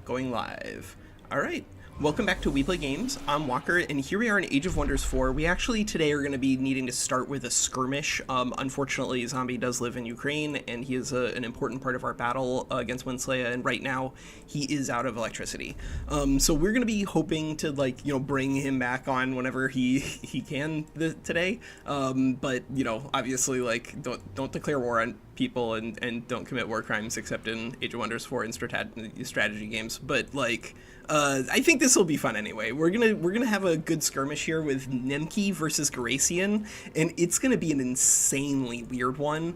Going live. All right. Welcome back to We Play Games. I'm Walker, and here we are in Age of Wonders 4. We actually today are going to be needing to start with a skirmish. Unfortunately, Zombie does live in Ukraine, and he is an important part of our battle against WinSlaya, and right now he is out of electricity. So we're going to be hoping to, bring him back on whenever he can today. But, obviously, don't declare war on people and don't commit war crimes except in Age of Wonders 4 and strategy games. But, I think this will be fun anyway. We're gonna have a good skirmish here with Nemki versus Garacian, and it's gonna be an insanely weird one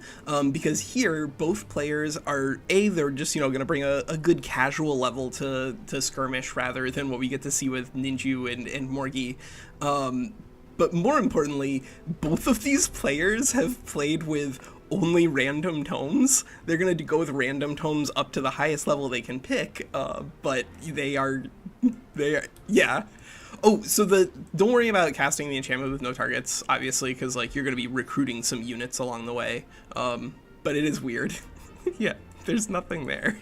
because here both players are they're just gonna bring a good casual level to skirmish rather than what we get to see with Ninju and Morgi. But more importantly, both of these players have played with only random tomes. They're going to go with random tomes up to the highest level they can pick, but they are, yeah. Oh, so don't worry about casting the enchantment with no targets, obviously, because, you're going to be recruiting some units along the way, but it is weird. Yeah, there's nothing there.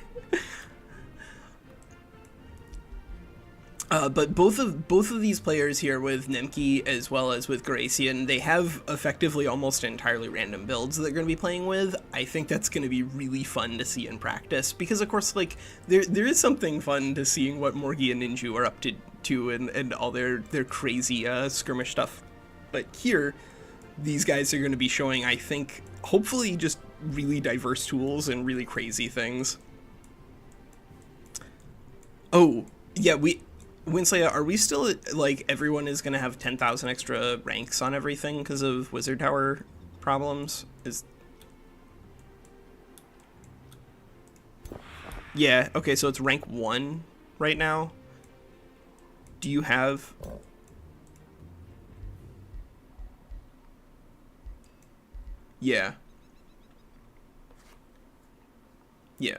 But both of these players here with Nemki as well as with Garacian, they have effectively almost entirely random builds that they're going to be playing with. I think that's going to be really fun to see in practice because, of course, there is something fun to seeing what Morgi and Ninju are up to and all their crazy skirmish stuff. But here, these guys are going to be showing, I think, hopefully just really diverse tools and really crazy things. Oh, yeah, WinSlaya, are we still, everyone is going to have 10,000 extra ranks on everything because of Wizard Tower problems? Yeah, okay, so it's rank 1 right now. Do you have... Yeah. Yeah.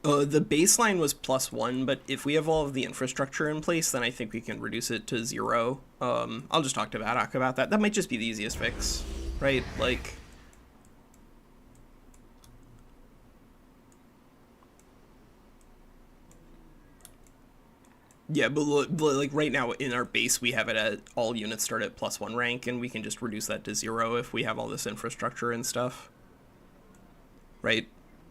The baseline was +1, but if we have all of the infrastructure in place, then I think we can reduce it to 0. I'll just talk to Vadok about that. That might just be the easiest fix, right? Yeah, but right now in our base, we have it at all units start at +1 rank, and we can just reduce that to 0 if we have all this infrastructure and stuff. Right?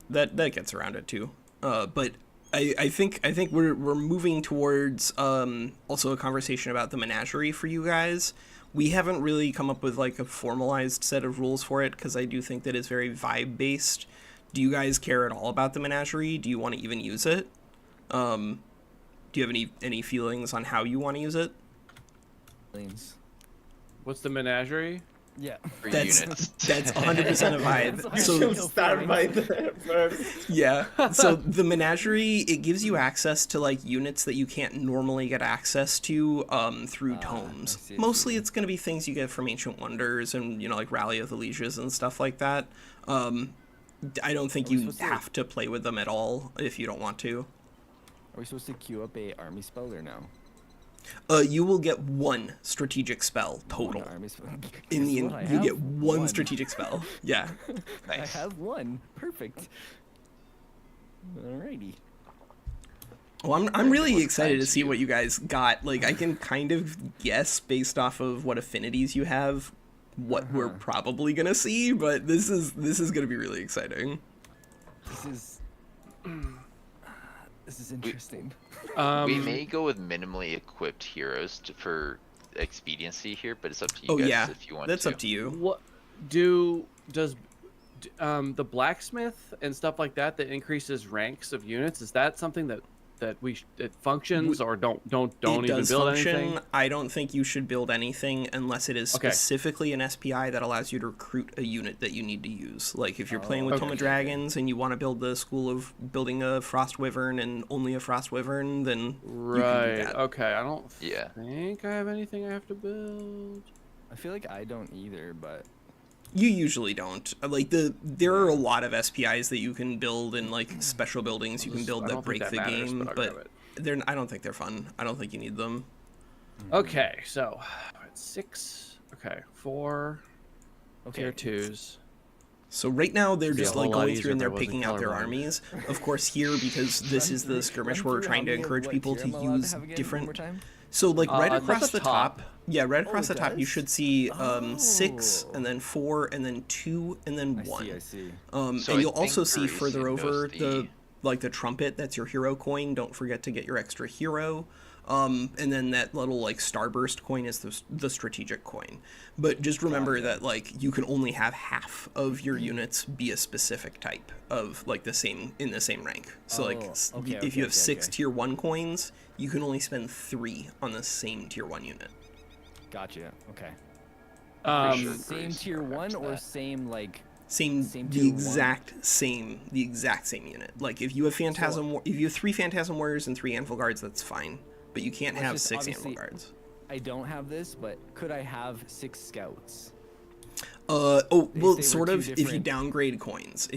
That gets around it too. But I think we're moving towards also a conversation about the Menagerie for you guys. We haven't really come up with a formalized set of rules for it because I do think that it's very vibe based. Do you guys care at all about the Menagerie? Do you want to even use it? Do you have any feelings on how you want to use it? What's the Menagerie? Yeah, that's 100% a vibe. So start by there first. Yeah. So the Menagerie, it gives you access to units that you can't normally get access to through tomes. Mostly it's going to be things you get from Ancient Wonders and Rally of the Lieges and stuff like that. I don't think you have to play with them at all if you don't want to. Are we supposed to queue up a army spell or no? You will get one strategic spell total. In the end, you get one strategic spell. Yeah. Nice. I have one. Perfect. Alrighty. Well, I'm really excited to see what you guys got. I can kind of guess based off of what affinities you have what we're probably gonna see, but this is gonna be really exciting. This is interesting. We may go with minimally equipped heroes for expediency here, but it's up to you guys if you want that's to. up to you. What does the blacksmith and stuff like that increases ranks of units? Is that something that it functions or don't even build anything? I don't think you should build anything unless it is specifically an SPI that allows you to recruit a unit that you need to use. If you're playing with Tome of Dragons and you want to build the school of building a Frost Wyvern and only a Frost Wyvern, then you can do that. Okay, I don't think I have anything I have to build. I feel like I don't either, but you usually don't. There are a lot of SPIs that you can build in special buildings you can build that break the game, but I don't think they're fun. I don't think you need them. Okay, so 6. Okay, 4 tier 2s. So right now they're just a like whole lot going through and easier they're if I wasn't picking out their colorblind. armies. Of course here, because this is the skirmish where we're trying to encourage people to use different. So like right That's across the the top, top. yeah, right across it the top, you does? should see 6, Oh. and then 4, and then 2, and then 1. I see. So And I you'll also think see further Garacian over goes the like the trumpet. That's your hero coin. Don't forget to get your extra hero. And then that little like starburst coin is the strategic coin. But just remember that like you can only have half of your units be a specific type of like the same rank. So if you have 6 tier 1 coins, you can only spend 3 on the same tier 1 unit. Gotcha. Okay. Sure Same Grace tier perhaps 1 or that. same like Same Same the tier exact same unit. Like if you have if you have 3 Phantasm Warriors and 3 Anvil Guards, that's fine. But you can't have 6 Anvil Guards. I don't have this, but could I have 6 scouts? Well, were sort two of. If you different- downgrade coins,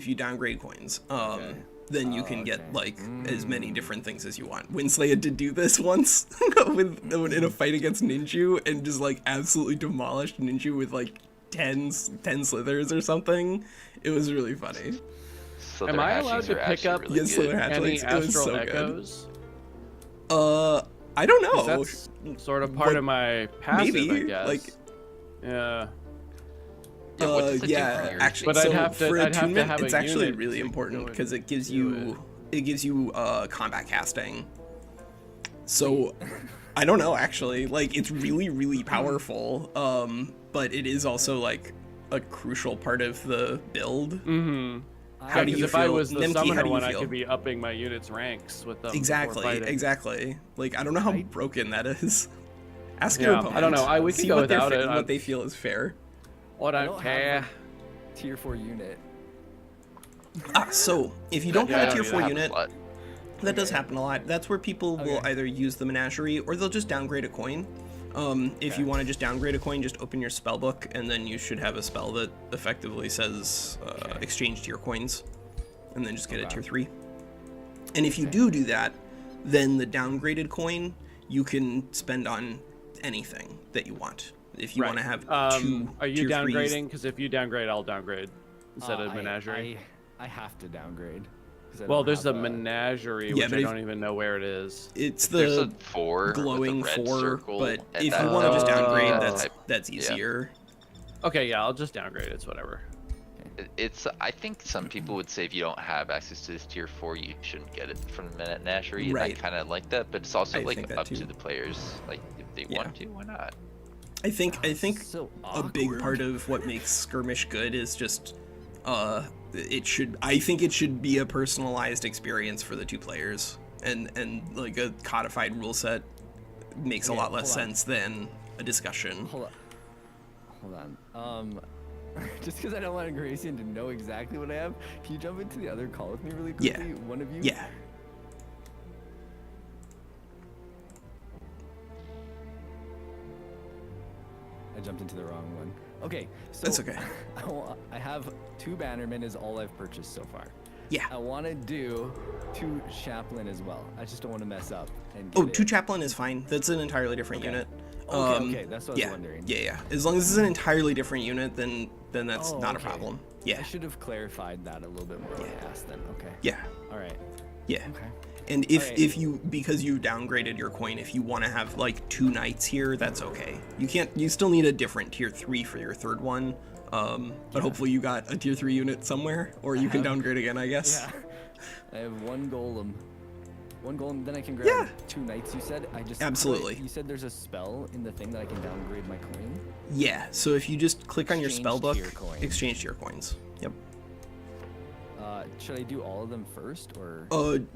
then you can get like as many different things as you want. WinSlaya did do this once in a fight against Ninju, and just like absolutely demolished Ninju with like 10 slithers or something. It was really funny. So Am their I allowed hatchings to are pick actually up really Yes, so good. they're any hatchlings. It was astral so good. echoes? I don't know. 'Cause that's sort of part of my passive, maybe, I guess. like- Yeah. Yeah, what does it do for yeah, your actually, But so I'd have to- for I'd have to attunement, have a it's actually unit really to important go because and it gives do you combat casting. So I don't know actually, like it's really powerful, but it is also like a crucial part of the build. Mm-hmm. How do you if I feel? was the Nemki, how summoner do you one, I feel? could be upping my unit's ranks with them. before Exactly, fighting. exactly. Like I don't know how broken that is. Ask your Yeah, opponent. I don't know. We could See go what without it. what they feel is fair. I don't don't have care. a tier 4 unit. So if you don't Yeah, have I a tier don't 4 either. unit, that does happen a lot. That's where people will Okay. either use the Menagerie or they'll just downgrade a coin. If you want to just downgrade a coin, just open your spell book and then you should have a spell that effectively says exchange tier coins, and then just get a tier 3. And if you do that, then the downgraded coin you can spend on anything that you want. If you want to have 2 Are you tier 3s. downgrading? Because if you downgrade, I'll downgrade instead of I- Menagerie. I have to downgrade. 'Cause I Well, don't there's the have Menagerie, Yeah, which but I if- don't even know where it is. It's There's the a 4 glowing with a red 4, circle, but and if you that- want to just downgrade, that's that's easier. Okay, yeah, I'll just downgrade. It's whatever. It's. I think some people would say if you don't have access to this tier 4, you shouldn't get it from the Menagerie. And I Right. kind of like that, but it's also I like think that up too. to the players. Like if they Yeah. want to, why not? I think so a big awkward. part of what makes skirmish good is just I think it should be a personalized experience for the 2 players, and like a codified rule set makes a Okay, lot less hold on. sense than a discussion. Hold on. Just because I don't want a Garacian to know exactly what I have, can you jump into the other call with me really Yeah. quickly? One of you? Yeah. I jumped into the wrong one. Okay, so That's okay. I have 2 bannermen is all I've purchased so far. Yeah. I want to do 2 chaplain as well. I just don't want to mess up and Oh, get 2 it. chaplain is fine. That's an entirely different Okay. unit. Okay, that's what I was yeah, wondering. Yeah. As long as it's an entirely different unit, then that's Oh, not a okay. problem. I Yeah. should have clarified that a little bit more when I asked then. Okay. Yeah. All right. Yeah. Okay. And if Alright. if you, because you downgraded your coin, if you want to have like 2 knights here, that's okay. You still need a different tier 3 for your 3rd one. But hopefully you got a tier 3 unit somewhere, or you can downgrade again, I guess. Yeah. I have 1 golem. 1 golem, then I can grab Yeah. 2 knights. You said I just Absolutely. You said there's a spell in the thing that I can downgrade my coin. Yeah, so if you just click on your Exchange spell book, tier coins. exchange tier coins. Yep. Should I do all of them first, or?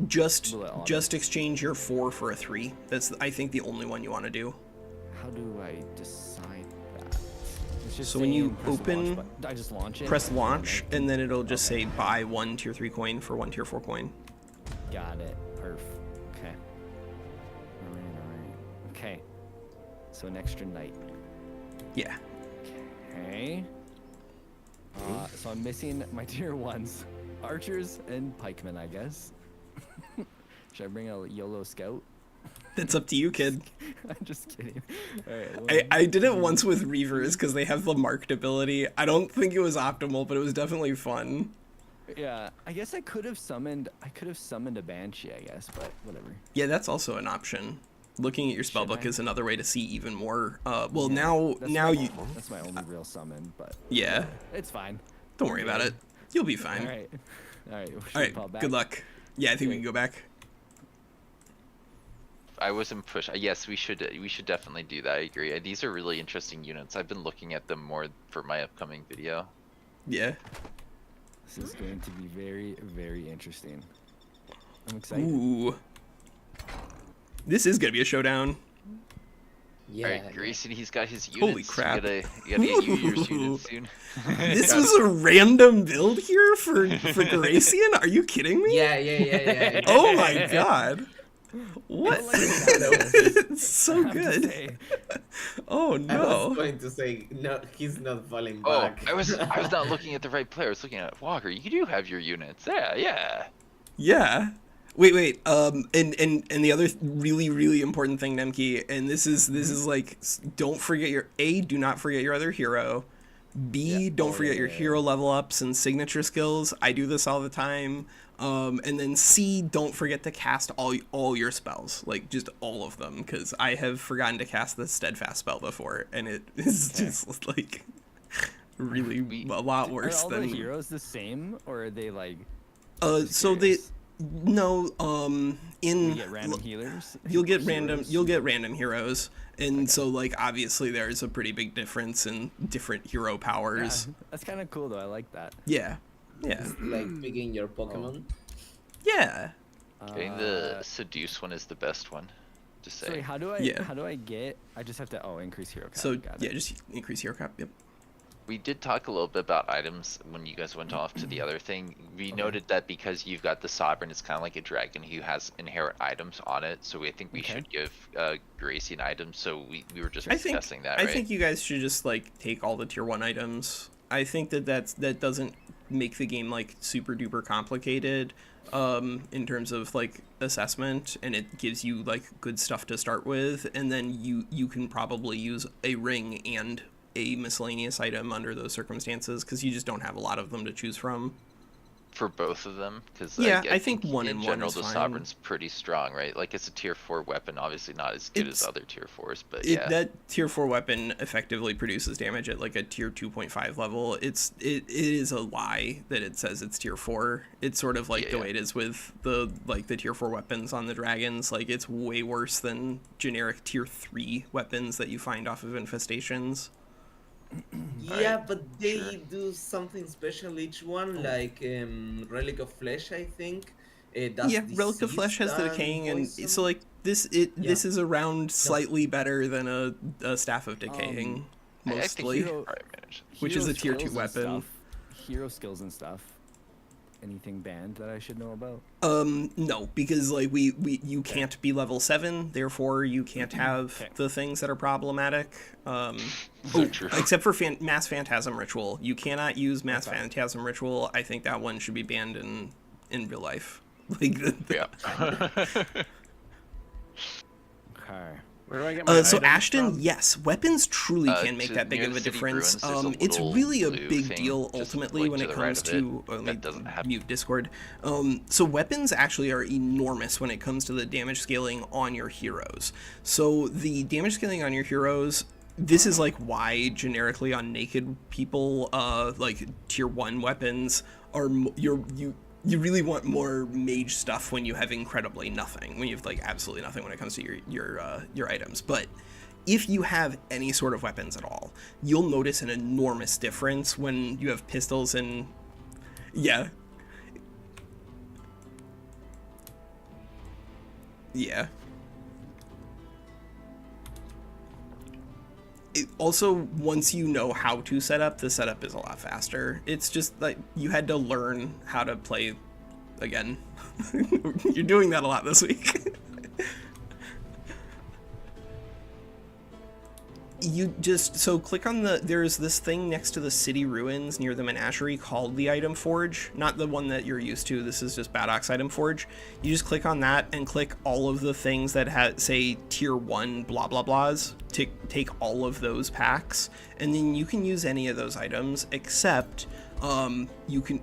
Just Will it auto? just exchange your 4 for a 3. That's I think the only one you want to do. How do I decide that? It's just So when you saying press the launch open- button. I just launch it. Press and then launch, I- and then it'll just say buy 1 tier 3 coin for 1 tier 4 coin. Got it. Perf. Okay. Alright. Okay. So an extra knight. Yeah. Okay. So I'm missing my tier 1s. Archers and pikemen, I guess. Should I bring a YOLO scout? That's up to you, kid. I'm just kidding. All right, I did it once with Reavers because they have the marked ability. I don't think it was optimal, but it was definitely fun. Yeah, I guess I could have summoned a Banshee, I guess, but whatever. Yeah, that's also an option. Looking at your spellbook is another way to see even more. Well, Yeah, now you. That's my only real summon, but Yeah. it's fine. Don't worry about it. You'll be fine. All right. All right. All right. Good luck. Yeah, I think we can go back. I wasn't push. Yes, we should definitely do that. I agree. These are really interesting units. I've been looking at them more for my upcoming video. Yeah. This is going to be very, very interesting. I'm excited. Ooh. This is gonna be a showdown. Yeah. Alright, Grayson, he's got his units. Holy crap. You gotta get you your units soon. This was a random build here for Garacian? Are you kidding me? Yeah. Oh my god. What? I like that. It's so I have to good. say. Oh I was no. going to say no, he's not falling Oh, back. I was not looking at the right player. I was looking at Walker. You do have your units. Yeah. Yeah. Wait. And the other really important thing, Nemki, and this is like, don't forget do not forget your other hero. B, don't forget your hero level ups and signature skills. I do this all the time. And then C, don't forget to cast all your spells, like just all of them, because I have forgotten to cast the steadfast spell before, and it is just like really a lot worse Are all than the heroes the same, or are they like? so they no in You get random healers. you'll get random heroes, and so like obviously there's a pretty big difference in different hero powers. Yeah, that's kind of cool though. I like that. Yeah. Like picking your Pokemon. Yeah. Getting the seduce one is the best one. Just say. Sorry, how do I? Yeah. How do I get? I just have to increase hero count. So Got yeah, it. just increase hero cap. Yep. We did talk a little bit about items when you guys went off to the other thing. We noted that because you've got the Sovereign, it's kind of like a dragon who has inherent items on it. So we think we should give Garacian items. So we were just discussing that, right? I think you guys should just like take all the tier 1 items. I think that doesn't make the game like super duper complicated in terms of like assessment, and it gives you like good stuff to start with, and then you can probably use a ring and a miscellaneous item under those circumstances, because you just don't have a lot of them to choose from. For both of them, because I think one in and general one is the fine. Sovereign's pretty strong, right? Like it's a tier 4 weapon, obviously not as good as other tier 4s, but that tier 4 weapon effectively produces damage at like a tier 2.5 level. It is a lie that it says it's tier 4. It's sort of like the way it is with the tier 4 weapons on the dragons. Like it's way worse than generic tier 3 weapons that you find off of infestations. Yeah, but they do something special each one, like Relic of Flesh, I think. Relic of Flesh has the decaying, and so like this is around slightly better than a Staff of Decaying, mostly, which is a tier 2 weapon. Hero skills and stuff. Anything banned that I should know about? No, because like you can't be level 7, therefore you can't have the things that are problematic. Except for Mass Phantasm Ritual. You cannot use Mass Phantasm Ritual. I think that one should be banned in real life. Like Okay. Where do I get my so items Ashton, from? yes, weapons truly can make that big of a difference. It's really a big deal ultimately when it comes to. Mute Discord. So weapons actually are enormous when it comes to the damage scaling on your heroes. So the damage scaling on your heroes. This is like why generically on naked people, like tier 1 weapons are you really want more mage stuff when you have incredibly nothing, when you have like absolutely nothing when it comes to your items. But if you have any sort of weapons at all, you'll notice an enormous difference when you have pistols and yeah. Also, once you know how to set up, the setup is a lot faster. It's just like you had to learn how to play again. You're doing that a lot this week. You just, so click on there's this thing next to the city ruins near the Menagerie called the Item Forge, not the one that you're used to. This is just Badock's Item Forge. You just click on that and click all of the things that say tier 1 blah blah blahs. Take all of those packs, and then you can use any of those items except you can.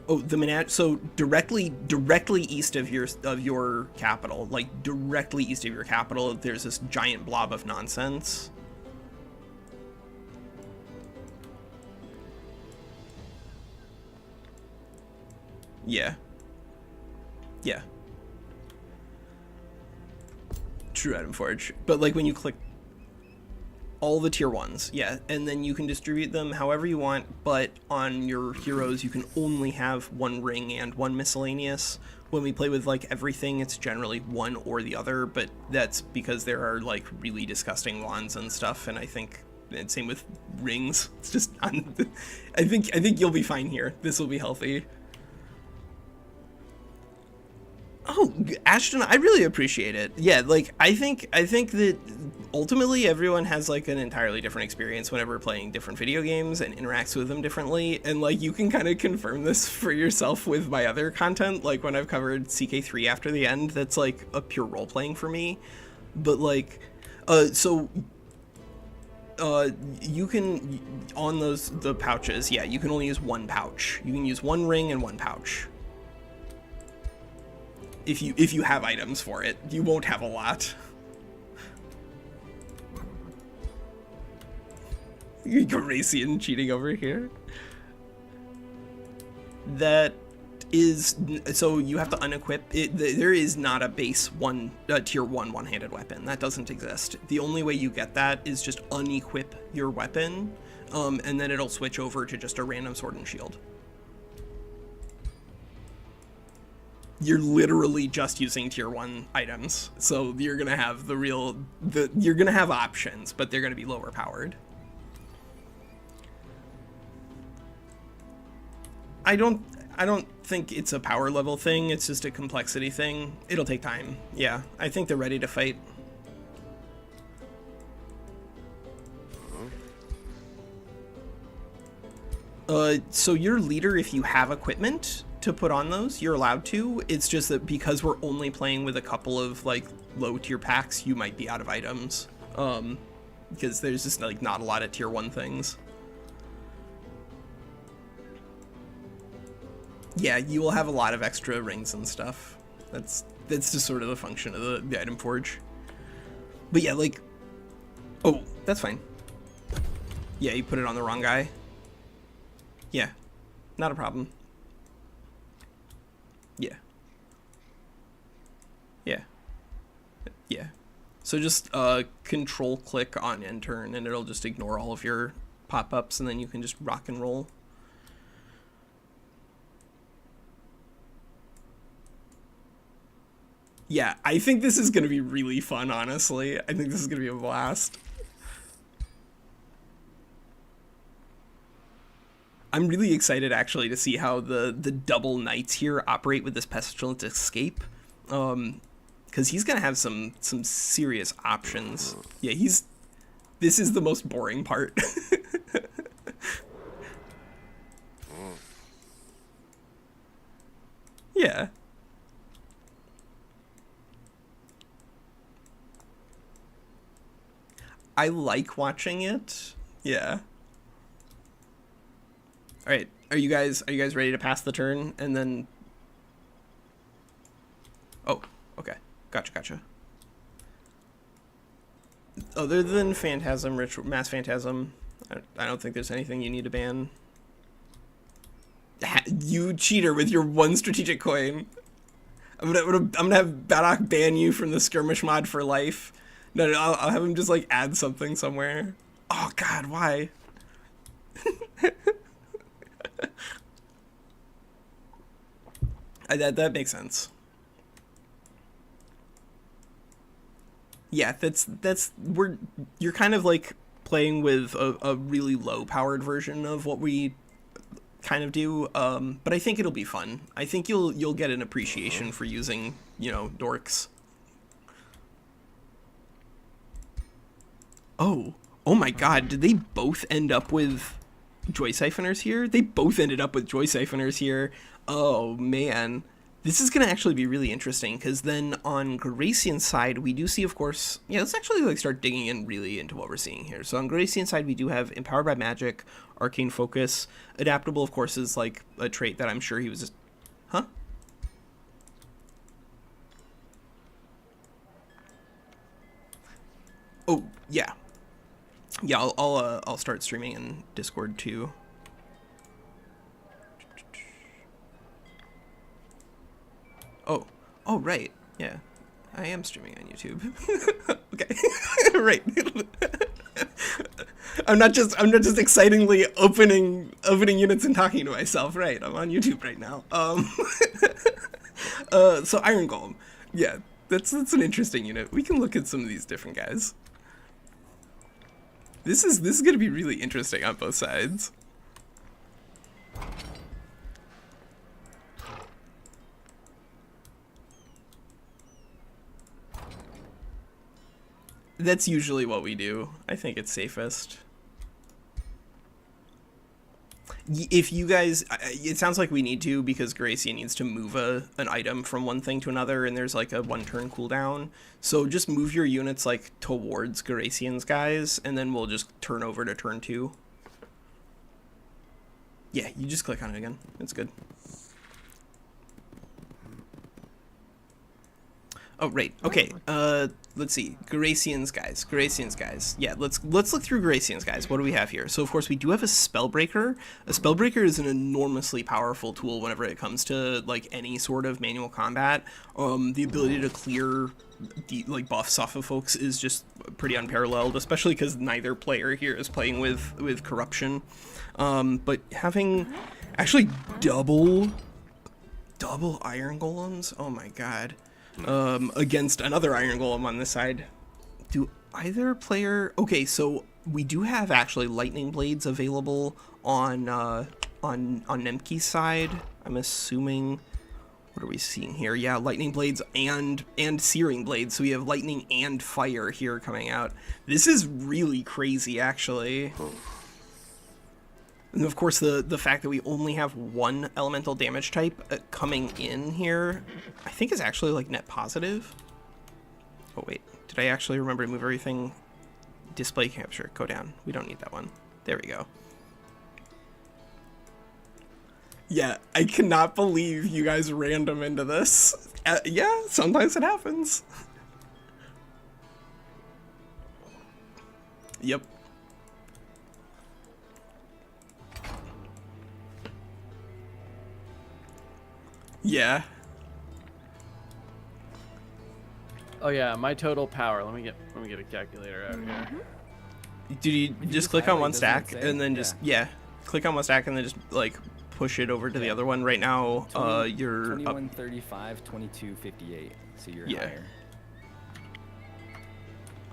Oh, the so directly east of your capital, like directly east of your capital, there's this giant blob of nonsense. Yeah. Yeah. True Item Forge. But like when you click all the tier 1s, yeah, and then you can distribute them however you want, but on your heroes you can only have 1 ring and 1 miscellaneous. When we play with like everything, it's generally 1 or the other, but that's because there are like really disgusting wands and stuff, and I think, and same with rings. It's just I think you'll be fine here. This will be healthy. Oh, Ashton, I really appreciate it. Yeah, like I think that ultimately everyone has like an entirely different experience whenever playing different video games and interacts with them differently, and like you can kind of confirm this for yourself with my other content, like when I've covered CK3 After the End, that's like a pure role playing for me. But like you can, on the pouches, yeah, you can only use 1 pouch. You can use 1 ring and 1 pouch. If you have items for it, you won't have a lot. Garacian cheating over here. That is, so you have to unequip it. There is not a base tier 1 one-handed weapon. That doesn't exist. The only way you get that is just unequip your weapon, and then it'll switch over to just a random sword and shield. You're literally just using tier 1 items, so you're gonna have you're gonna have options, but they're gonna be lower powered. I don't think it's a power level thing, it's just a complexity thing. It'll take time. Yeah, I think they're ready to fight. So your leader, if you have equipment to put on those, you're allowed to. It's just that because we're only playing with a couple of like low tier packs, you might be out of items, because there's just like not a lot of tier 1 things. Yeah, you will have a lot of extra rings and stuff. That's just sort of the function of the item forge. But yeah, like, oh, that's fine. Yeah, you put it on the wrong guy. Yeah, not a problem. Yeah. Yeah. Yeah. So just control click on end turn and it'll just ignore all of your pop-ups, and then you can just rock and roll. Yeah, I think this is going to be really fun, honestly. I think this is going to be a blast. I'm really excited, actually, to see how the double knights here operate with this pestilent escape. Because he's going to have some serious options. Yeah, this is the most boring part. Yeah. I like watching it. Yeah. All right. Are you guys ready to pass the turn and then? Oh, okay. Gotcha. Other than Phantasm, Mass Phantasm, I don't think there's anything you need to ban. You cheater with your 1 strategic coin. I'm gonna have Badok ban you from the skirmish mod for life. No, I'll have him just like add something somewhere. Oh God, why? That makes sense. Yeah, you're kind of like playing with a really low powered version of what we kind of do, but I think it'll be fun. I think you'll get an appreciation for using, dorks. Oh my god, did they both end up with Joy Siphoners here? They both ended up with Joy Siphoners here. Oh man. This is going to actually be really interesting, because then on Garacian's side, we do see, of course, yeah, let's actually like start digging in really into what we're seeing here. So on Garacian's side, we do have Empowered by Magic, Arcane Focus. Adaptable, of course, is like a trait that I'm sure he was just... Huh? Oh, yeah. Yeah, I'll start streaming in Discord too. Oh, right. Yeah, I am streaming on YouTube. Okay, right. I'm not just excitingly opening units and talking to myself. Right, I'm on YouTube right now. So Iron Golem. Yeah, that's an interesting unit. We can look at some of these different guys. This is going to be really interesting on both sides. That's usually what we do. I think it's safest. If you guys, it sounds like we need to, because Garacian needs to move an item from one thing to another, and there's like a 1-turn cooldown. So just move your units like towards Garacian's guys, and then we'll just turn over to turn 2. Yeah, you just click on it again. It's good. Oh, right. Okay. Let's see. Garacian's guys. Yeah, let's look through Garacian's guys. What do we have here? So, of course, we do have a Spellbreaker. A Spellbreaker is an enormously powerful tool whenever it comes to, like, any sort of manual combat. The ability to clear, buffs off of folks is just pretty unparalleled, especially because neither player here is playing with Corruption. But having actually double Iron Golems, oh my god. Against another Iron Golem on this side. Do either player... Okay, so we do have actually Lightning Blades available on Nemki's side. I'm assuming... What are we seeing here? Yeah, Lightning Blades and Searing Blades. So we have Lightning and Fire here coming out. This is really crazy, actually. And of course, the fact that we only have one elemental damage type coming in here, I think is actually like net positive. Oh wait, did I actually remember to move everything? Display capture, go down. We don't need that one. There we go. Yeah, I cannot believe you guys random into this. Yeah, sometimes it happens. Yep. Yeah. Oh yeah, my total power. Let me get a calculator out here. Did you just click on one stack and then just click on one stack and then just like push it over to the other one? Right now, you're 2135, 2258. So you're higher.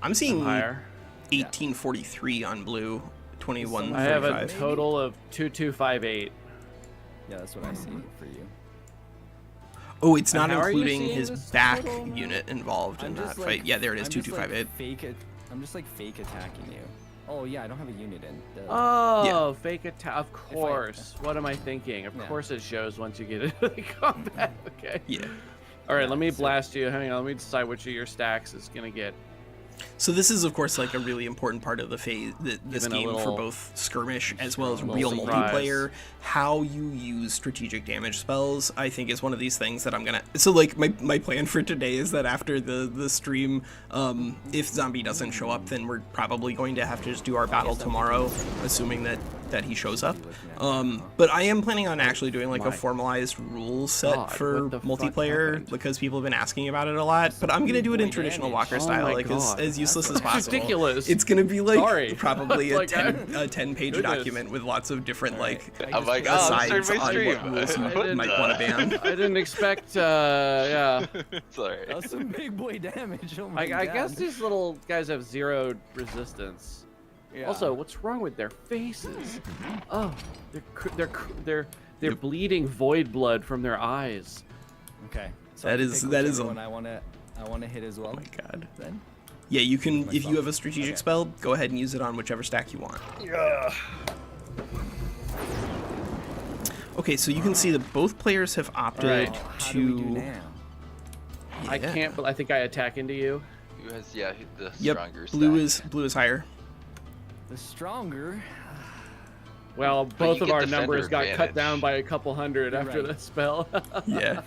I'm seeing higher. 1843 on blue, 2135. I have a total of 2258. Yeah, that's what I see for you. Oh, it's not how are you including seeing his this back total? unit involved in that fight. Yeah, there it is, 2258. I'm just like fake attacking you. Oh yeah, I don't have a unit in. Oh, fake attack. Of course. What am I thinking? Of course it shows once you get into the combat. Okay. Yeah. All right, let me blast you. Hang on, let me decide which of your stacks is gonna get. So this is, of course, like a really important part of the phase, this game for both skirmish as well as real multiplayer. How you use strategic damage spells, I think, is one of these things that I'm gonna. So like my plan for today is that after the stream, if Zombie doesn't show up, then we're probably going to have to just do our battle tomorrow, assuming that he shows up. But I am planning on actually doing like a formalized rules set for multiplayer because people have been asking about it a lot. But I'm gonna do it in traditional Walker style, like as useless as possible. Ridiculous. It's gonna be like probably a 10-page document with lots of different like asides on what rules you might want to ban. I didn't expect. Yeah. Sorry. That's some big boy damage. Oh my I guess these little guys have 0 resistance. Yeah. Also, what's wrong with their faces? Oh, they're bleeding void blood from their eyes. Okay. So that is one I want to hit as well. Oh my god. Then. Yeah, you can, if you have a strategic spell, go ahead and use it on whichever stack you want. Yeah. Okay, so you can see that both players have opted How do we do to... now? Yeah. I can't, but I think I attack into you. Who has the Yep, stronger blue is higher. The stronger. Well, you both of get our defender numbers got cut advantage. down by a couple hundred You're after right. the spell. Yeah,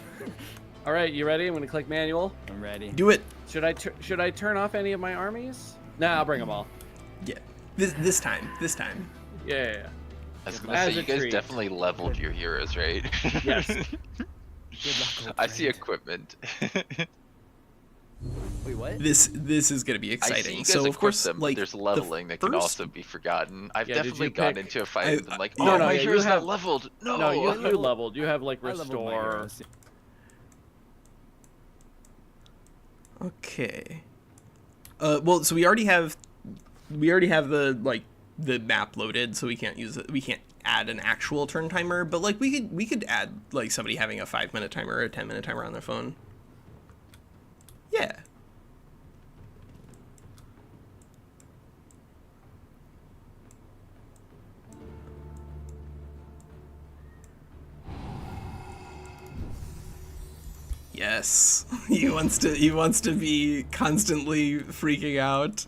All right, you ready? I'm gonna click manual. I'm ready. do it. Should I turn off any of my armies? Nah, I'll bring them all. Yeah, this time. Yeah. I was gonna As say, a you guys treat. definitely leveled your heroes, right? Yes. Good luck, old I see friend. equipment. Wait, what? This is gonna be I see exciting. you guys So of equip course, them, but like there's the leveling that can first- also be forgotten. I've Yeah, did definitely you gotten pick- into a fight with them like, I- oh, no, my yeah, you hero's have- not leveled. No, No, you leveled. You have like I leveled my restore. heroes. Okay. Well, so we already have the map loaded, so we can't use it. We can't add an actual turn timer, but like we could add like somebody having a 5-minute timer or a 10-minute timer on their phone. Yeah. Yes. He wants to be constantly freaking out.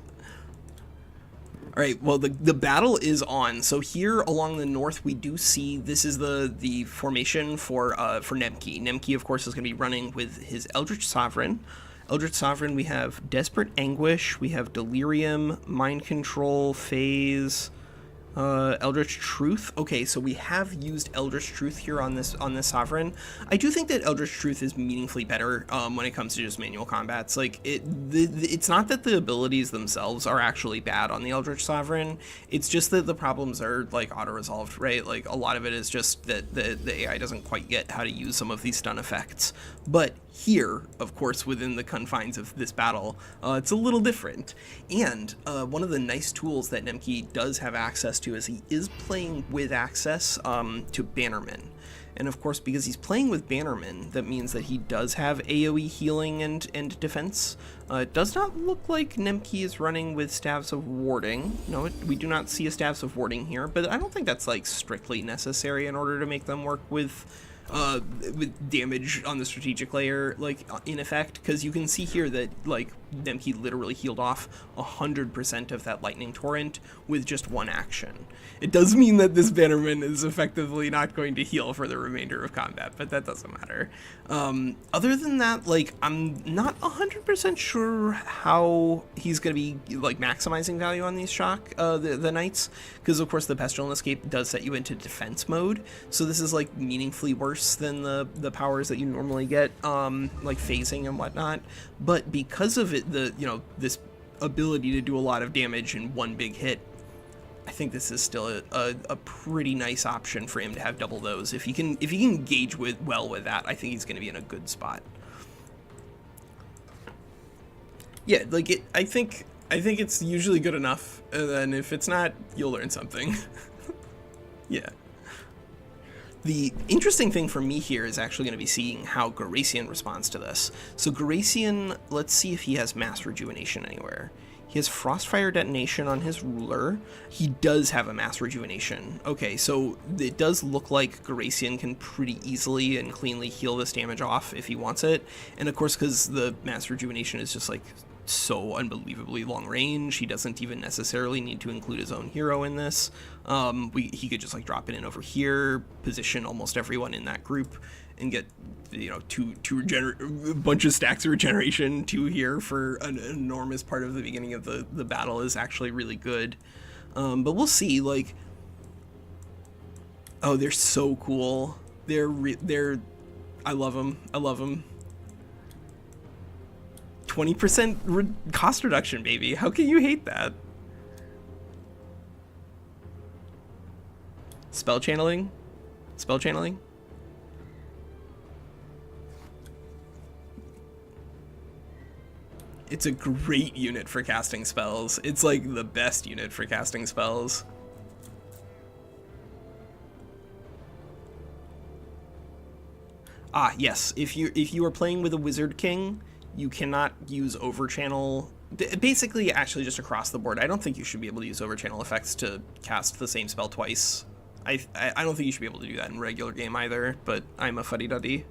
All right, well, the battle is on. So here along the north, we do see this is the formation for Nemki. Nemki, of course, is going to be running with his Eldritch Sovereign. Eldritch Sovereign, we have Desperate Anguish, we have Delirium, Mind Control, Phase, Eldritch Truth. Okay, so we have used Eldritch Truth here on this Sovereign. I do think that Eldritch Truth is meaningfully better when it comes to just manual combats. Like it's not that the abilities themselves are actually bad on the Eldritch Sovereign. It's just that the problems are like auto-resolved, right? Like a lot of it is just that the AI doesn't quite get how to use some of these stun effects. But here, of course, within the confines of this battle, it's a little different. And one of the nice tools that Nemki does have access to is he is playing with access to Bannerman. And of course, because he's playing with Bannerman, that means that he does have AoE healing and defense. It does not look like Nemki is running with Staves of Warding. No, we do not see a Staves of Warding here, but I don't think that's like strictly necessary in order to make them work with damage on the strategic layer, like in effect, because you can see here that like Nemki literally healed off 100% of that lightning torrent with just one action. It does mean that this Bannerman is effectively not going to heal for the remainder of combat, but that doesn't matter. Other than that, like I'm not 100% sure how he's going to be like maximizing value on these shock the knights, because of course the Pestilent Escape does set you into defense mode, so this is like meaningfully worse than the powers that you normally get, like phasing and whatnot. But because of it, this ability to do a lot of damage in one big hit, I think this is still a pretty nice option for him to have double those. If he can engage well with that, I think he's going to be in a good spot. Yeah, like I think it's usually good enough, and then if it's not, you'll learn something. Yeah. The interesting thing for me here is actually going to be seeing how Garacian responds to this. So Garacian, let's see if he has Mass Rejuvenation anywhere. He has Frostfire Detonation on his ruler. He does have a Mass Rejuvenation. Okay, so it does look like Garacian can pretty easily and cleanly heal this damage off if he wants it. And of course, because the Mass Rejuvenation is just like so unbelievably long range, he doesn't even necessarily need to include his own hero in this. He could just like drop it in over here, position almost everyone in that group, and get a bunch of stacks of regeneration. 2 here for an enormous part of the beginning of the battle is actually really good. But we'll see. Like, oh, they're so cool. I love them. I love them. 20% cost reduction, baby. How can you hate that? Spell channeling? Spell channeling? It's a great unit for casting spells. It's like the best unit for casting spells. Ah, yes. If you are playing with a Wizard King, you cannot use overchannel Basically, actually, just across the board. I don't think you should be able to use overchannel effects to cast the same spell twice. I don't think you should be able to do that in regular game either, but I'm a fuddy-duddy.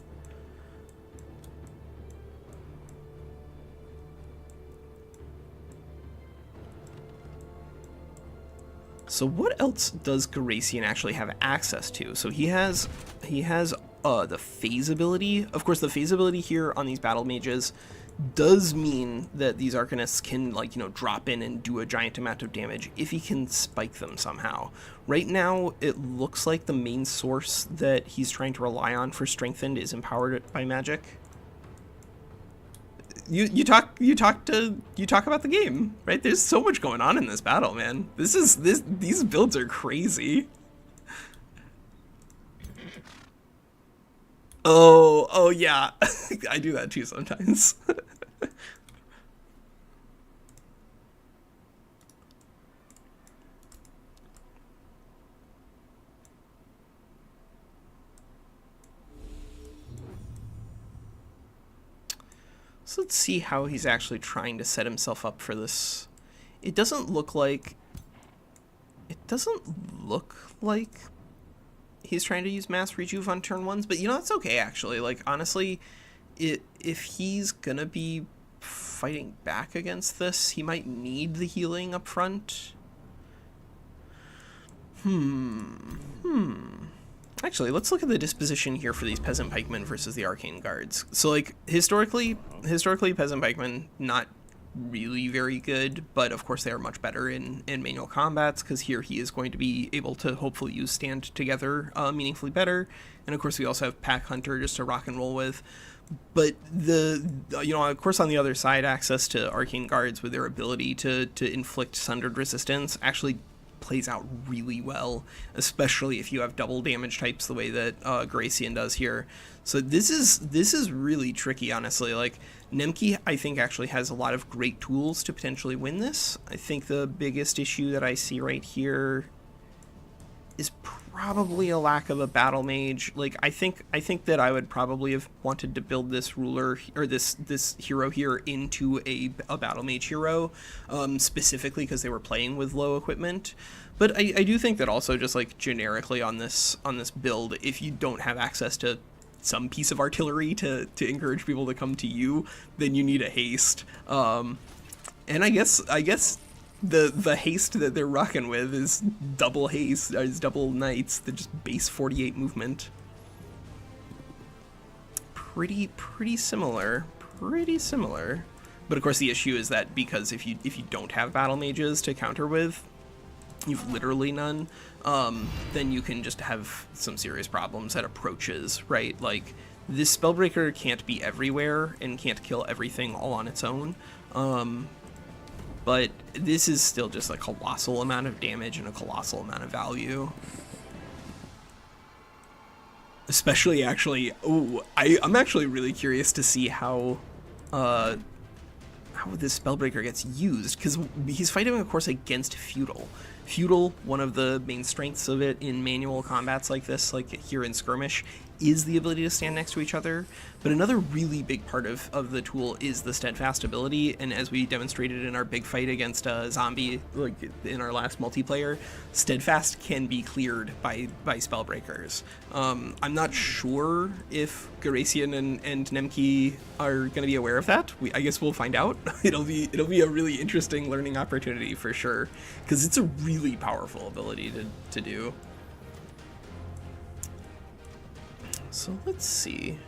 So what else does Garacian actually have access to? So he has the phase ability. Of course, the phase ability here on these battle mages does mean that these Arcanists can, like, you know, drop in and do a giant amount of damage if he can spike them somehow. Right now, it looks like the main source that he's trying to rely on for strengthened is empowered by magic. You talk about the game, right? There's so much going on in this battle, man. These builds are crazy. Oh yeah. I do that too sometimes. So let's see how he's actually trying to set himself up for this. It doesn't look like he's trying to use mass rejuve on turn ones, but you know, that's okay actually. Like, honestly, if he's gonna be fighting back against this, he might need the healing up front. Actually, let's look at the disposition here for these Peasant Pikemen versus the Arcane Guards. So, like, historically, Peasant Pikemen, not really very good, but of course they are much better in manual combats, because here he is going to be able to hopefully use stand together meaningfully better. And of course we also have Pack Hunter just to rock and roll with. But of course on the other side, access to Arcane Guards with their ability to inflict sundered resistance actually plays out really well, especially if you have double damage types the way that Garacian does here. So this is really tricky, honestly. Like, Nemki, I think, actually has a lot of great tools to potentially win this. I think the biggest issue that I see right here is probably a lack of a battle mage. Like, I think that I would probably have wanted to build this ruler or this hero here into a battle mage hero, specifically because they were playing with low equipment. But I do think that also, just like generically on this build, if you don't have access to some piece of artillery to encourage people to come to you, then you need a haste. And I guess the haste that they're rocking with is double haste, is double knights, that just base 48 movement. Pretty similar. But of course the issue is that because if you don't have battle mages to counter with, you've literally none, then you can just have some serious problems at approaches, right? Like, this Spellbreaker can't be everywhere and can't kill everything all on its own. But this is still just a colossal amount of damage and a colossal amount of value. Especially, actually, I'm actually really curious to see how this Spellbreaker gets used, because he's fighting, of course, against Feudal. Feudal, one of the main strengths of it in manual combats like this, like here in Skirmish, is the ability to stand next to each other. But another really big part of the tool is the steadfast ability, and as we demonstrated in our big fight against a zombie, like in our last multiplayer, steadfast can be cleared by spellbreakers. I'm not sure if Garacian and Nemki are going to be aware of that. I guess we'll find out. It'll be a really interesting learning opportunity for sure, because it's a really powerful ability to do. So let's see.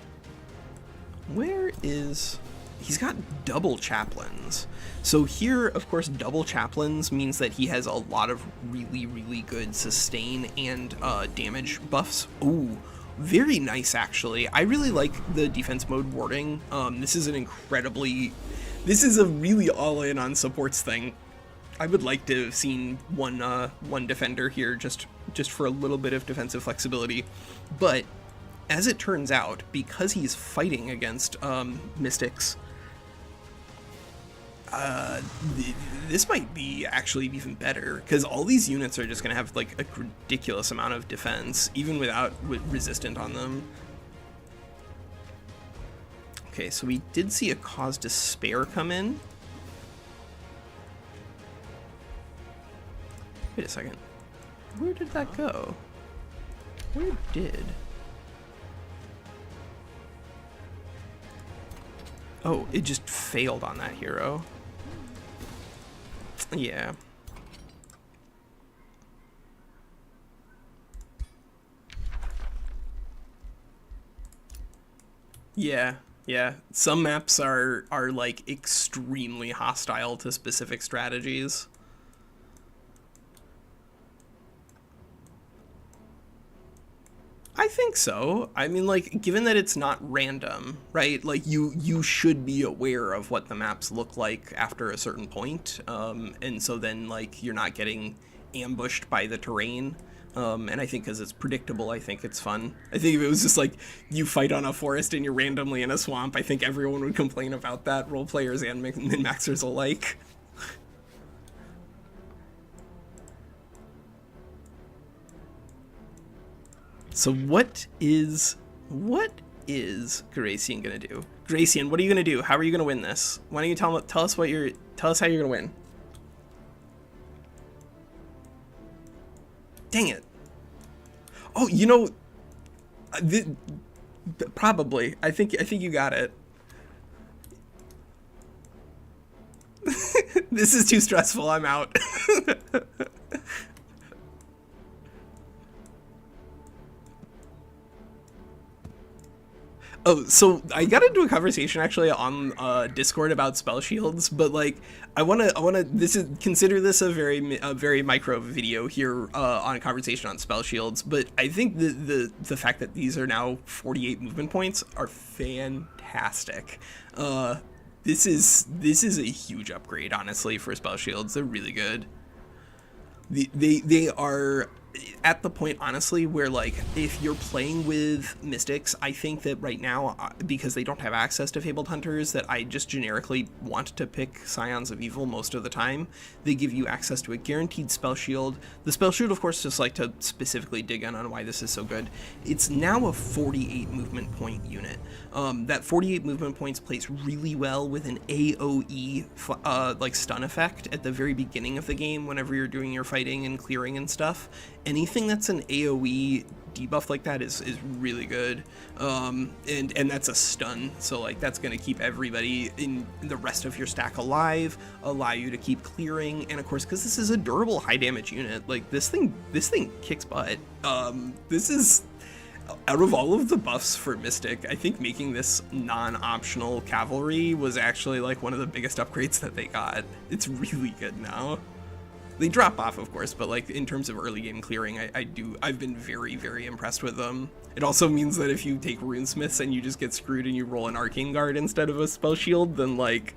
He's got double chaplains. So here, of course, double chaplains means that he has a lot of really good sustain and damage buffs. Ooh, very nice, actually. I really like the defense mode warding. This is a really all-in on supports thing. I would like to have seen one defender here just for a little bit of defensive flexibility, but as it turns out, because he's fighting against mystics, this might be actually even better, because all these units are just going to have like a ridiculous amount of defense, even without resistant on them. Okay, so we did see a Cause Despair come in. Wait a second. Where did that go? Where did? Oh, it just failed on that hero. Yeah. Yeah, yeah. Some maps are like extremely hostile to specific strategies. I think so. I mean, like, given that it's not random, right? Like, you should be aware of what the maps look like after a certain point, and so then, like, you're not getting ambushed by the terrain. And I think because it's predictable, I think it's fun. I think if it was just like you fight on a forest and you're randomly in a swamp, I think everyone would complain about that, role players and min-maxers alike. So what is Garacian gonna do? Garacian, what are you gonna do? How are you gonna win this? Why don't you tell us how you're gonna win? Dang it! Oh, you know, probably. I think you got it. This is too stressful. I'm out. Oh, so I got into a conversation actually on Discord about spell shields, but like I wanna consider this a very micro video here on a conversation on spell shields. But I think the fact that these are now 48 movement points are fantastic. This is a huge upgrade, honestly, for spell shields. They're really good. They are at the point, honestly, where like if you're playing with mystics, I think that right now, because they don't have access to fabled hunters, that I just generically want to pick Scions of Evil most of the time. They give you access to a guaranteed spell shield. The spell shield, of course, just like to specifically dig in on why this is so good, it's now a 48 movement point unit. That 48 movement points plays really well with an AoE like stun effect at the very beginning of the game whenever you're doing your fighting and clearing and stuff. Anything that's an AoE debuff like that is really good, and that's a stun, so like that's gonna keep everybody in the rest of your stack alive, allow you to keep clearing, and of course, because this is a durable high damage unit, like this thing kicks butt. This is, out of all of the buffs for Mystic, I think making this non-optional cavalry was actually like one of the biggest upgrades that they got. It's really good now. They drop off, of course, but like in terms of early game clearing, I've been very, very impressed with them. It also means that if you take runesmiths and you just get screwed and you roll an arcane guard instead of a spell shield, then like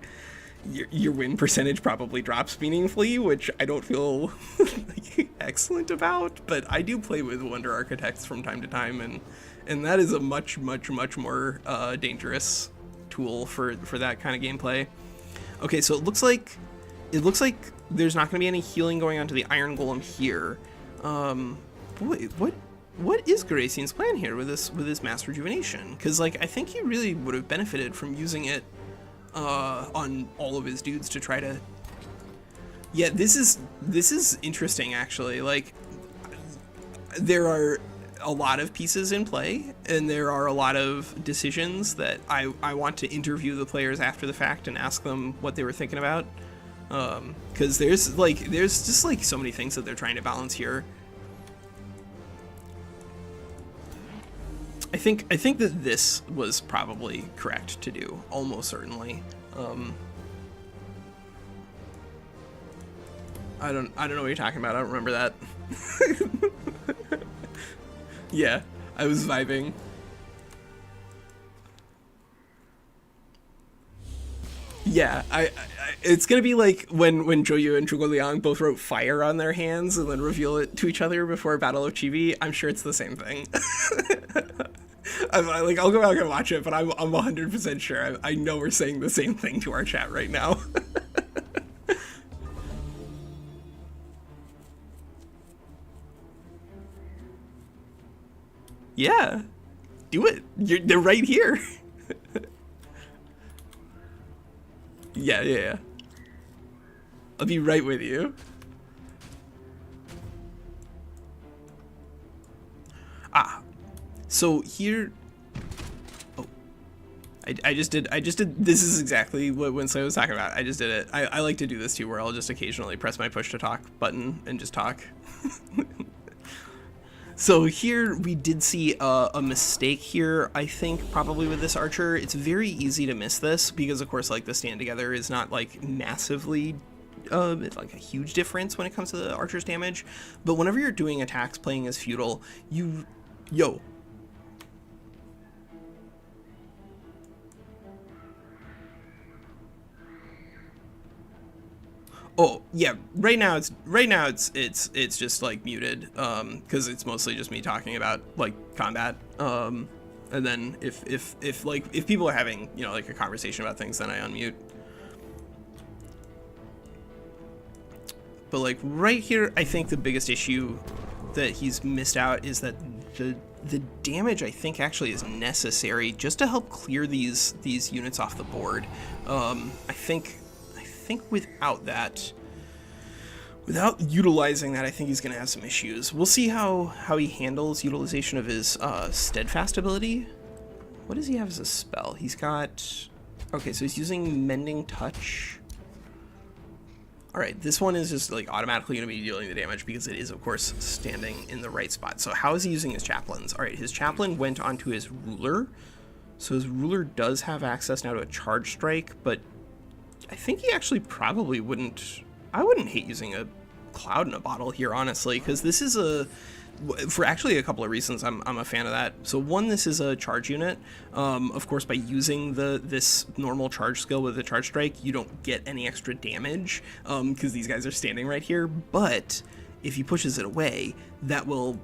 your win percentage probably drops meaningfully, which I don't feel like excellent about. But I do play with Wonder Architects from time to time, and that is a much more dangerous tool for that kind of gameplay. Okay, so it looks like there's not going to be any healing going on to the Iron Golem here. Boy, what is Garacian's plan here with this Mass Rejuvenation? Because like I think he really would have benefited from using it on all of his dudes to try to. Yeah, this is interesting actually. Like there are a lot of pieces in play, and there are a lot of decisions that I want to interview the players after the fact and ask them what they were thinking about. Because there's just like so many things that they're trying to balance here. I think that this was probably correct to do, almost certainly. I don't know what you're talking about. I don't remember that. Yeah, I was vibing. Yeah, it's gonna be like when Joyu and Zhuge Liang both wrote fire on their hands and then reveal it to each other before Battle of Chibi. I'm sure it's the same thing. I'll go back and watch it, but I'm 100% sure. I know we're saying the same thing to our chat right now. Yeah, do it. They're right here. Yeah. I'll be right with you. So here, I just did, this is exactly what WinSlaya was talking about. I just did it. I like to do this too, where I'll just occasionally press my push to talk button and just talk. So here we did see a mistake here, I think, probably with this archer. It's very easy to miss this because, of course, like the stand together is not like massively, it's like a huge difference when it comes to the archer's damage. But whenever you're doing attacks playing as feudal, yo. Oh yeah, right now it's just like muted, because it's mostly just me talking about like combat. And then if people are having, you know, like a conversation about things, then I unmute. But like right here, I think the biggest issue that he's missed out is that the damage, I think, actually is necessary just to help clear these units off the board. I think without that, without utilizing that, I think he's going to have some issues. We'll see how he handles utilization of his steadfast ability. What does he have as a spell? He's got, okay, so he's using Mending Touch. All right, this one is just like automatically going to be dealing the damage because it is, of course, standing in the right spot. So how is he using his chaplains? All right, his chaplain went onto his ruler. So his ruler does have access now to a charge strike, but I think he actually probably wouldn't. I wouldn't hate using a cloud in a bottle here, honestly, because this is for actually a couple of reasons I'm a fan of that. So one, this is a charge unit. Of course, by using this normal charge skill with a charge strike, you don't get any extra damage because these guys are standing right here. But if he pushes it away, that will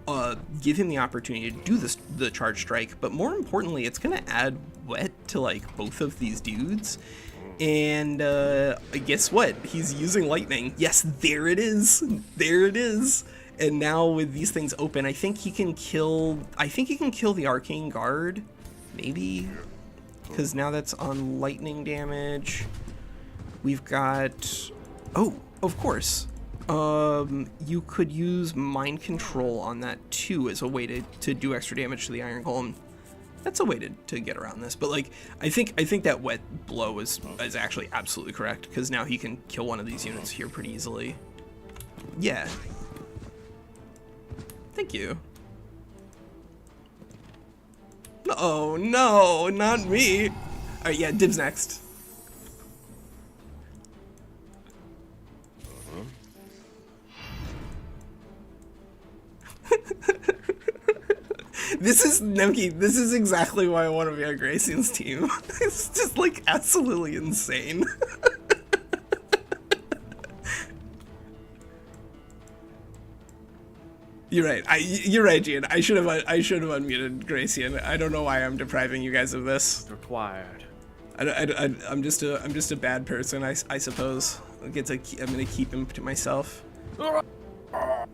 give him the opportunity to do the charge strike. But more importantly, it's going to add wet to like both of these dudes. And guess what? He's using lightning. Yes, there it is. There it is. And now with these things open, I think he can kill the Arcane Guard, maybe, because now that's on lightning damage. We've got, oh, of course, you could use mind control on that too as a way to do extra damage to the Iron Golem. That's a way to get around this, but like I think that wet blow is actually absolutely correct, because now he can kill one of these units here pretty easily. Yeah. Thank you. Oh no, not me. All right, yeah, dibs next. This is Nemki. This is exactly why I want to be on Garacian's team. It's just like absolutely insane. You're right. You're right, Gian. I should have unmuted Garacian. I don't know why I'm depriving you guys of this. Required. I'm just a bad person, I suppose. I'm gonna keep him to myself.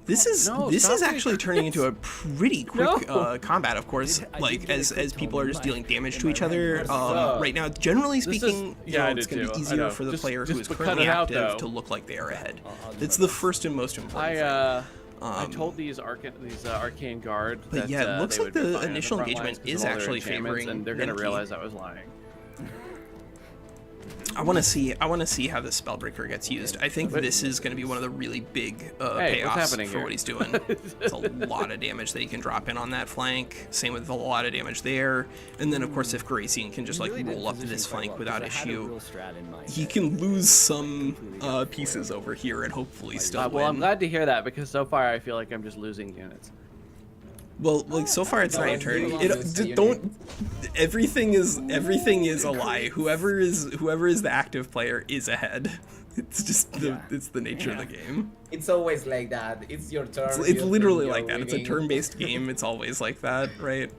This is actually turning into a pretty quick combat, of course. Like as people are just dealing damage to each other. Right now, generally speaking, it's going to be easier for the player who is currently active to look like they are ahead. It's the first and most important thing. I told these Arcane Guard but that, yeah, it looks like the initial front engagement lines is actually favoring and they're going to Nemki. realize I was lying. I want to see how this Spellbreaker gets used. I think this is going to be one of the really big payoffs for what he's doing. It's a lot of damage that he can drop in on that flank. Same with a lot of damage there. And then, of course, if Garacian can just like roll up to this flank without issue, he can lose some pieces over here and hopefully still win. Well, I'm glad to hear that, because so far I feel like I'm just losing units. Well, like so far it's not your turn. Everything is a lie. Whoever is the active player is ahead. It's just it's the nature of the game. It's always like that. It's your turn. It's literally like that. It's a turn-based game. It's always like that, right?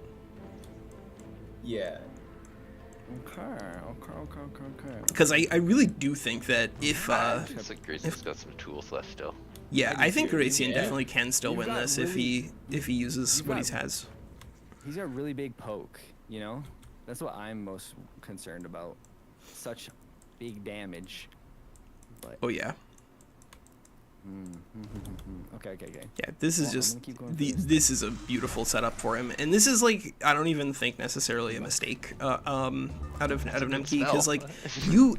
Yeah. Okay. Because I really do think that if It's like Grayson's got some tools left still. yeah, I think Garacian definitely can still win this if he uses what he has. He's got a really big poke, you know? That's what I'm most concerned about. Such big damage. But Oh yeah. Okay. Yeah, this is Well, I'm just gonna keep going for this. this is a beautiful setup for him, and this is like I don't even think necessarily a mistake out of Nemki, because like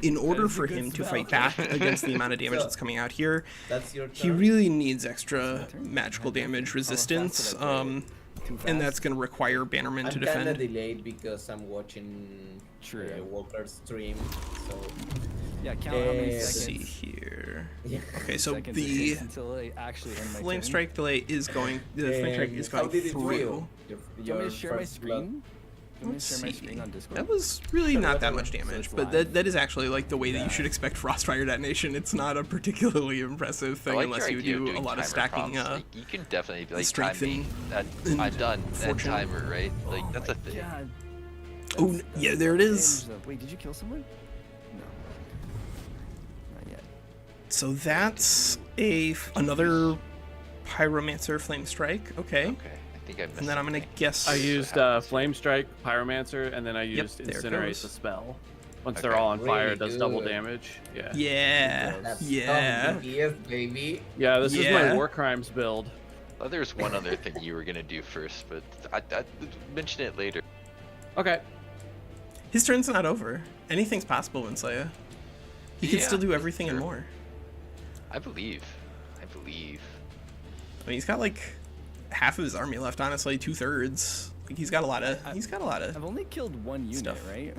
in order is a for good him to spell. fight back against the amount of damage So, that's coming out here, That's your he turn. really needs extra magical damage resistance, what I did. Too fast. and that's going to require Bannerman to I'm kind of defend. delayed because I'm watching True. Walker's stream, so Yeah, count how many Let's seconds. see here. yeah. Okay, so seconds it the takes until I actually end my flame turn. strike delay is going. The flame strike is How going did it through. feel? Do you want me to share my first blood? screen? Do you want me Let's to share my see. screen on Discord? That was really Sure, not that whatever. much So damage, it's but live. that is actually like the way that you should expect Frostfire detonation. It's not a particularly impressive I thing like unless your you idea of do a doing lot of timer stacking. prompts. Like, you can definitely be like strength time me. and I'm done. And fortune. timer, right? Like that's a thing. God. Oh, yeah, there it is. Wait, did you kill someone? No. Not yet. So that's another Pyromancer Flame Strike. Okay. Okay, I think I missed. And then I'm gonna something. guess. I used Flame Strike, Pyromancer, and then I used there it Incinerate goes. the spell. Once Okay. they're all on fire, Really it does double good. damage. Yeah. Yeah. That's Yeah. Yes, baby. Yeah, this is Yeah. my War Crimes build. Oh, there's one other thing you were gonna do first, but I mention it later. Okay. His turn's not over. Anything's possible, WinSlaya. He can Yeah, still do everything and sure. more. I believe. I believe. I mean, he's got like half of his army left. Honestly, 2/3. Like he's got a lot of. He's got a lot of. I've only killed one unit, Stuff. right?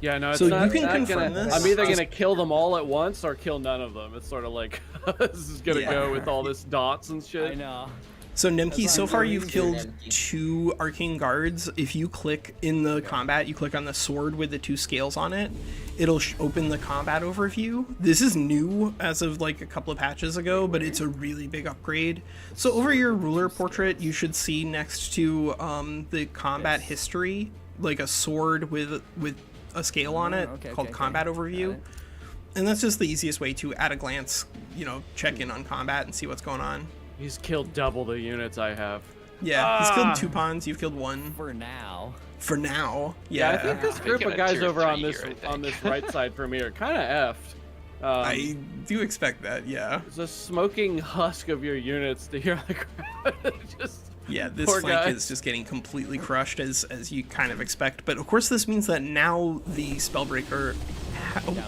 Yeah, no, it's So not, you can not confirm gonna, this? I'm either Just- gonna kill them all at once or kill none of them. It's sort of like this is gonna Yeah. go with all this dots and shit. I know. So Nemki, That's so what I'm far doing you've here, killed Nemki. 2 arcane guards. If you click in the combat, you click on the sword with the 2 scales on it, it'll open the combat overview. This is new as of like a couple of patches ago, but it's a really big upgrade. So over your ruler portrait, you should see next to the combat history, like a sword with a scale on it called combat overview. Got it. And that's just the easiest way to, at a glance, check in on combat and see what's going on. He's killed double the units I have. Yeah, he's killed 2 pawns, you've killed 1. For now. For now, Yeah, yeah. I think this group Making of a guys tier over on 3 this here, I on think. this right side for me are kind of effed. I do expect that, yeah. It's a smoking husk of your units to hear the crowd. Just Yeah, this Poor flank guy. is just getting completely crushed as you kind of expect. But of course, this means that now the Spellbreaker.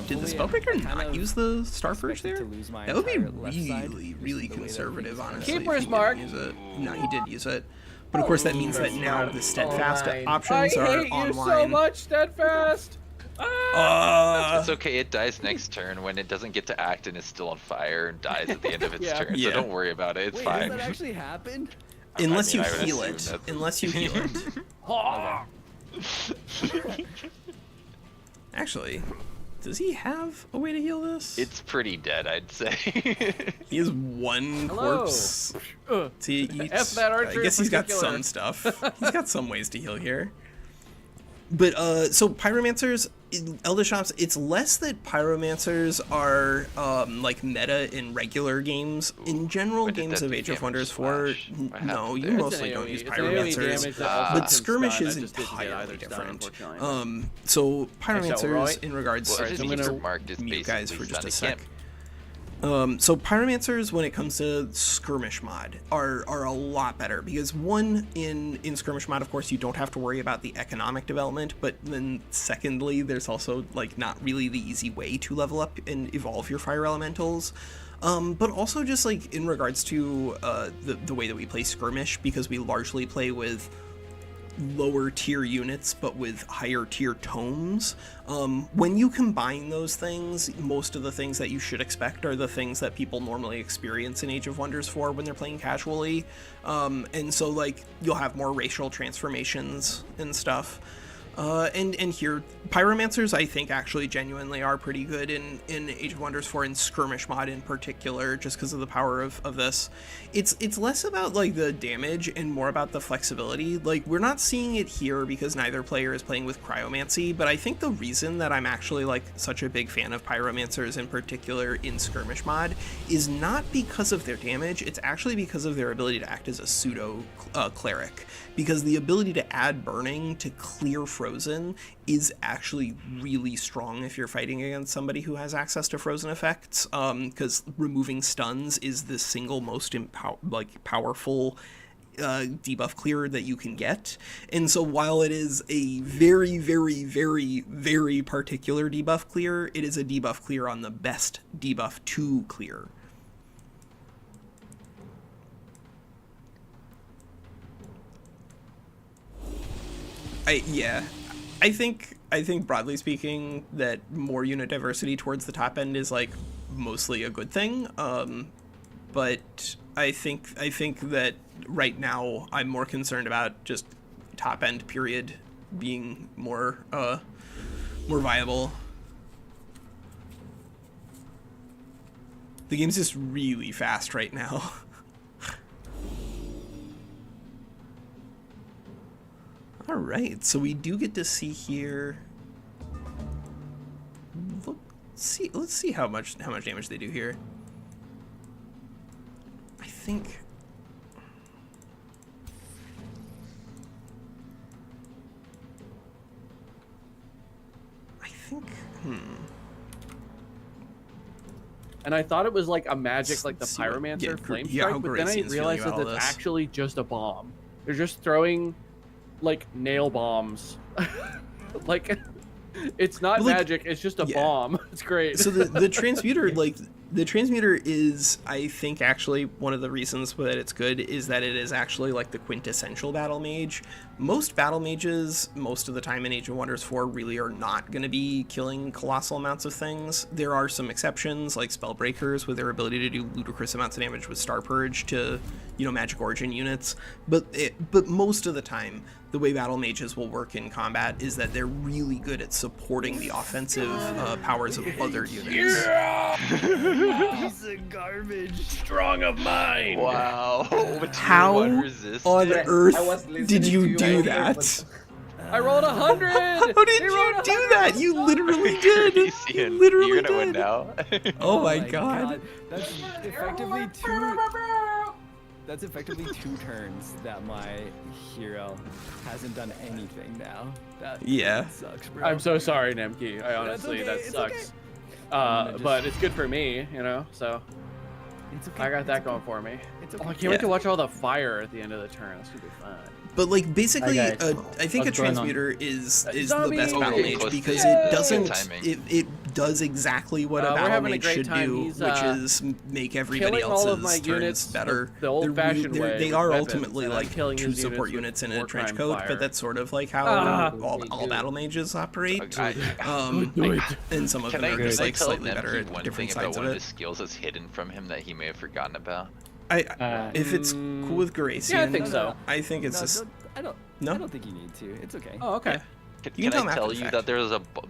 Did the fully, Spellbreaker I kind not of use the Starforge expected there? to lose my That would be entire left side, really, just really the way that conservative, things are. honestly. if Keeper's he didn't mark. Use it. No, he did use it. But of course, that means that now the steadfast Online. I options are hate you so online. much, Steadfast. Ah! It's okay, it dies next turn when it doesn't get to act and is still on fire and dies at the end of its Yeah. turn. Yeah. So don't worry about it, it's Wait, fine. does that actually happen? Unless I mean, you I would heal assume it. that's- Unless you heal it. Ah! Actually, does he have a way to heal this? It's pretty dead, I'd say. He has 1 Hello. corpse Ugh. to eat. F that archer I in guess he's got particular. some stuff. He's got some ways to heal here. But so pyromancers, Elder Shops, it's less that pyromancers are like meta in regular games. In general What did games that of do? Age of Damage Wonders 4, slash? What no, happened you there? mostly It's an don't AoE. use It's an AoE damage pyromancers. that also But can skirmish stun. is I just didn't get entirely either stun, different. unfortunately. So pyromancers, right? in regards Well, to his I'm keeper gonna marked is mute guys basically for just a stun. It sec. can't- So pyromancers, when it comes to skirmish mod, are a lot better because one, in skirmish mod, of course, you don't have to worry about the economic development, but then secondly, there's also like not really the easy way to level up and evolve your fire elementals. But also just like in regards to the way that we play skirmish, because we largely play with lower tier units but with higher tier tomes. When you combine those things, most of the things that you should expect are the things that people normally experience in Age of Wonders 4 when they're playing casually. And so like you'll have more racial transformations and stuff. And here, pyromancers I think actually genuinely are pretty good in Age of Wonders 4 and skirmish mod in particular, just because of the power of this. It's less about like the damage and more about the flexibility. Like we're not seeing it here because neither player is playing with cryomancy, but I think the reason that I'm actually like such a big fan of pyromancers in particular in skirmish mod is not because of their damage, it's actually because of their ability to act as a pseudo cleric, because the ability to add burning to clear frozen is actually really strong if you're fighting against somebody who has access to frozen effects, because removing stuns is the single most powerful debuff clear that you can get. And so while it is a very, very, very, very particular debuff clear, it is a debuff clear on the best debuff to clear. I think broadly speaking that more unit diversity towards the top end is like mostly a good thing. But I think that right now I'm more concerned about just top end period being more viable. The game's just really fast right now. All right, so we do get to see here. Let's see how much damage they do here. I think And I thought it was like a magic, like the see what- Pyromancer yeah, flame yeah, strike, how but then I Garacian's realized feeling that about all it's this. actually just a bomb. They're just throwing like nail bombs. Like it's not Well, like, magic, it's just a yeah. bomb. It's great. So the transmuter, like the transmuter is, I think, actually one of the reasons that it's good is that it is actually like the quintessential battle mage. Most battle mages, most of the time in Age of Wonders 4, really are not going to be killing colossal amounts of things. There are some exceptions, like Spellbreakers, with their ability to do ludicrous amounts of damage with Star Purge to, you know, Magic Origin units. But most of the time, the way battle mages will work in combat is that they're really good at supporting the offensive powers of other units. Piece of garbage. Strong of mind. Wow. How on I earth was did listening you to do earlier, that? but- I rolled 100. How did you do that? You literally did. You Ian, literally you're gonna win did. now. Oh my god. That's effectively two. That's effectively 2 turns that my hero hasn't done anything now. That Yeah. sucks, bro. I'm so sorry, Nemki. I That's honestly, okay, that it's sucks. gonna just- But it's good for me, you know. So It's okay. I got that it's going okay. for me. It's Oh, okay. I can't wait to Yeah. watch all the fire at the end of the turn. That's gonna be fun. But like basically, Hi, guys. I think a What's going on? transmuter is the Zombie! best battle Okay, mage close to because the- it good doesn't timing. it does exactly what a We're battle having a mage great should time. do, He's, which is make everybody killing all of else's my turns units better. the old-fashioned way They with are weapons, ultimately and I'm like killing two his support units units in with a trench wartime coat, fire. but that's sort of like how Ah. all battle mages operate. Do it. And some of Can them I, are just can I like tell slightly better Nemki at one different thing about sides of one of it. his skills that's hidden from him that he may have forgotten about? If it's cool with Garacian, Yeah, I think so. I think it's No, just I don't. No? I don't think you need to. It's okay. Oh, okay. You Can can tell I him after tell the you fact. that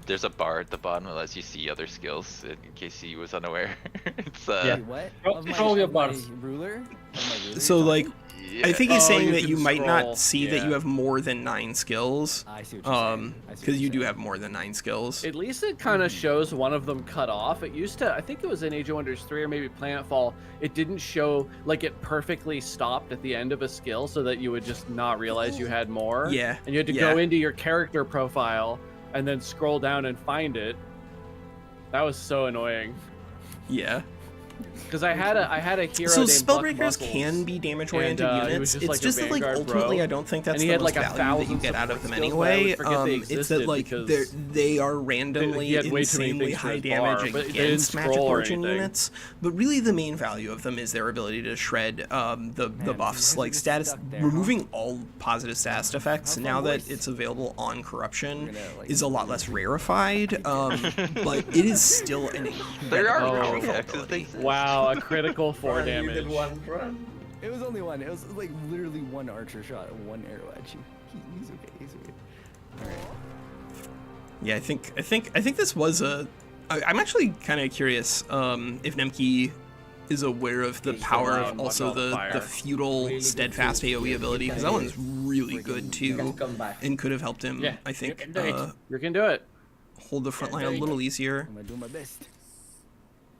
there's a bar at the bottom that lets you see other skills in case he was unaware? It's Yeah. Wait, what? Roll- Of my, roll your of my bars. ruler? Of my ruler so you're like talking? I think he's Oh, saying you that can you might scroll. not see that you Yeah. have more than 9 skills. I see what you're saying. I see what Because you you're do saying. have more than 9 skills. At least it kind of shows one of them cut off. It used to, I think it was in Age of Wonders 3 or maybe Planetfall, it didn't show, like it perfectly stopped at the end of a skill so that you would just not realize you had more. Yeah, And you had to yeah. go into your character profile and then scroll down and find it. That was so annoying. Yeah. Because I had a hero So named Buck spellbreakers Muscles, can be damage-oriented and, he was units. just It's like a just that, like, Vanguard ultimately, bro. I don't think that's And he the had, most like, a value that you 1,000 get out of them support skills, but I anyway. always forget they It's that existed like because they are randomly he had way too many insanely things for high his damage bar, but they didn't against magic scroll or origin anything. units. But really, the main value of them is their ability to shred the buffs, man, like you're status, stuck there, huh? removing all positive status effects. Have Now fun, that boys. it's available on corruption, We're gonna, like, is a lot less rarefied. But it is still an There are incredibly Oh. powerful X's, they ability. exist. wow, a critical 4 Run, you did damage. one run. It was only one. It was like literally one archer shot and one arrow at you. He's okay. He's okay. All right. Yeah, I think this was a. I'm actually kind of curious if Nemki is aware of the He's power allowed of to also watch all the the fire. feudal Really good steadfast too. AoE ability because that one's really good You can too come back. and could have helped him. Yeah, I think You can do it. hold the front line a little easier. I'm gonna do my best.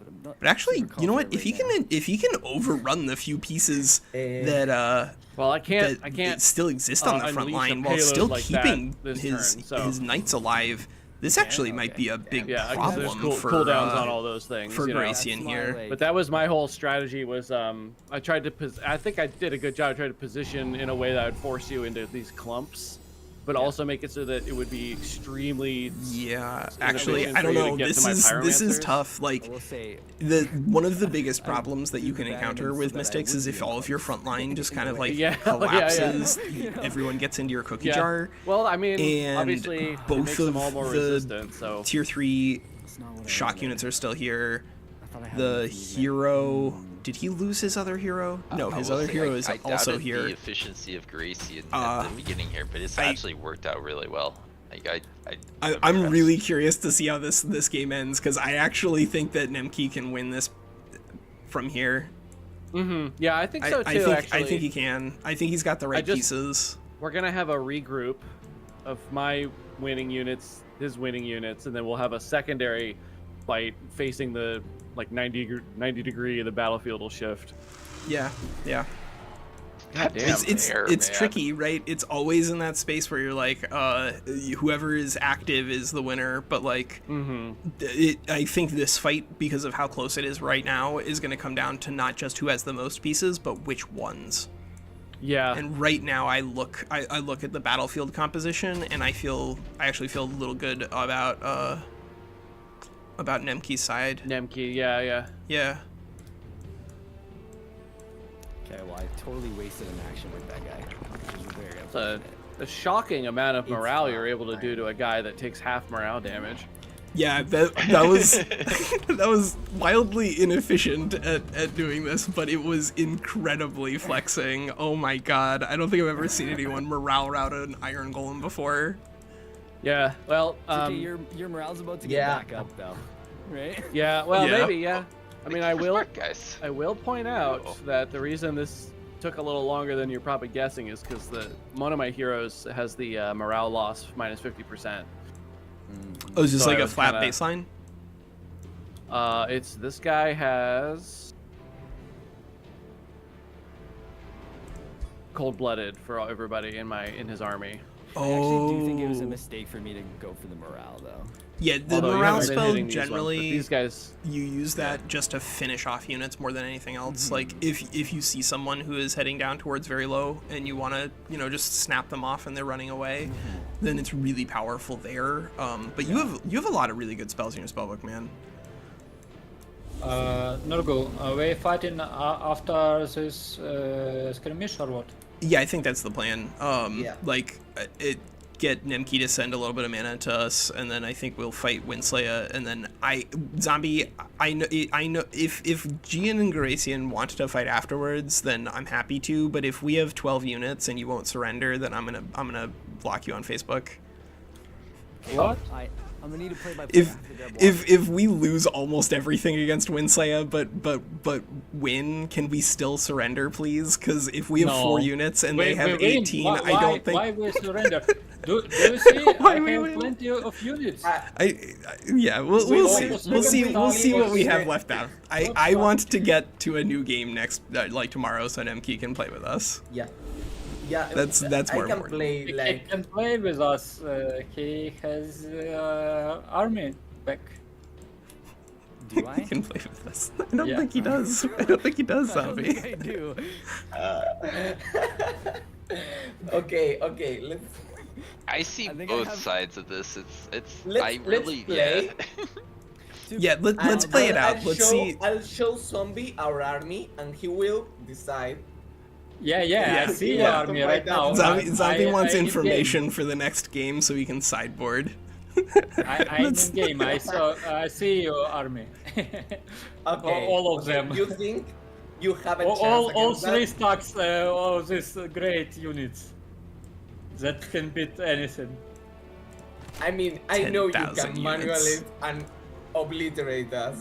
but I'm not But actually, super you know what? confident If he can overrun the few pieces that Well, I can't still exist on the front unleash line a while payload still like keeping that this his turn, so. his knights alive, this actually might be a big Yeah, 'cause there's problem for cooldowns on all those things. for you know? Garacian That's my, here. like- But that was my whole strategy. Was I tried to I think I did a good job. I tried to position in a way that would force you into these clumps, but also make it so that it would be extremely. Yeah, inefficient actually, for I don't you to know. get to This my is pyromancers. tough. Like I will say, one of the biggest problems that you can do the encounter Daemons with so that I Mystics would is be if in all of your clumps. front line just kind of like Yeah, yeah. collapses, everyone gets into your cookie Yeah. jar. Well, I mean, And obviously, both it makes them all of more the resistant. So Tier 3 it's not what I shock wanted. units are still here. I thought I had The enough movement. hero, did he lose his other hero? No, I his will other say, hero is I also doubted here. the efficiency of Garacian Uh, at the beginning here, but it's I- actually worked out really well. Like I'm impressed. really curious to see how this game ends, because I actually think that Nemki can win this from here. yeah, I think so too. I think he can. I think he's got the right just- pieces. We're gonna have a regroup of my winning units, his winning units, and then we'll have a secondary fight facing the like 90 degree of the battlefield will shift. Yeah, yeah. God damn. It's Fair, man. tricky, right? It's always in that space where you're like, whoever is active is the winner. But like, I think this fight, because of how close it is right now, is going to come down to not just who has the most pieces, but which ones. Yeah. And right now, I look at the battlefield composition, and I actually feel a little good about Nemki's side. Nemki, yeah. Yeah. Okay, well, I totally wasted an action with that guy, which is very It's unfortunate. a shocking amount of It's morale not you're able to do fine. to a guy that takes half morale damage. Yeah, that was that was wildly inefficient at doing this, but it was incredibly flexing. Oh my god, I don't think I've ever seen anyone morale route an iron golem before. Yeah, well, It's okay, your morale's about to get yeah. back up, though, right? yeah, well, Yeah. maybe, yeah. I mean, I will, Smart guys. I will point out that the reason this took a little longer than you're probably guessing is because one of my heroes has the morale loss minus 50%. Oh, is this So like I a was flat kinda- baseline? It's this guy has cold-blooded for everybody in his army. I actually do think it was a Oh. mistake for me to go for the morale, though. Yeah, the Although you morale haven't been spell hitting these ones, but generally these guys. you use that just to finish off units more than anything else. Like if you see someone who is heading down towards very low and you want to just snap them off and they're running away, then it's really powerful there. But you have a lot of really good spells in your spellbook, man. Nurgle, we fighting after this skirmish or what? Yeah, I think that's the plan. Yeah. Like get Nemki to send a little bit of mana to us, and then I think we'll fight WinSlaya, and then I know if Gian and Garacian want to fight afterwards, then I'm happy to. But if we have 12 units and you won't surrender, then I'm gonna block you on Facebook. What? I'm gonna need to play by play after that block. If we lose almost everything against WinSlaya, but win, can we still surrender, please? Because if we have No. 4 units and We- they have we win. 18, Why, I don't think. Why we surrender? Do you see? Why I we have win? plenty of units. Yeah, we'll see. almost We'll see. win We'll see what we without have left out. I want to get to a new game next, like tomorrow, so Nemki can play with us. Yeah. Yeah. That's more I can important. play He like can play with us. He has army back. Do I? He can play with us. I don't Yeah. think he does. I don't think he does, I don't Zombie. think I do. okay, let's I see I think I both have- sides of this. It's Let's- I let's really play. Yeah, let's play it out. Let's see. I'll show Zombie our army, and he will decide. Yeah, Yeah. I see Yeah. army right now. Zombie wants I in information for the next game so he can sideboard. I in game. I see your army. Okay. All of okay, them. You think you have a chance all against 3 that? stacks. All these great units that can beat anything. I mean, I know you 10,000 can manually units. and obliterate us,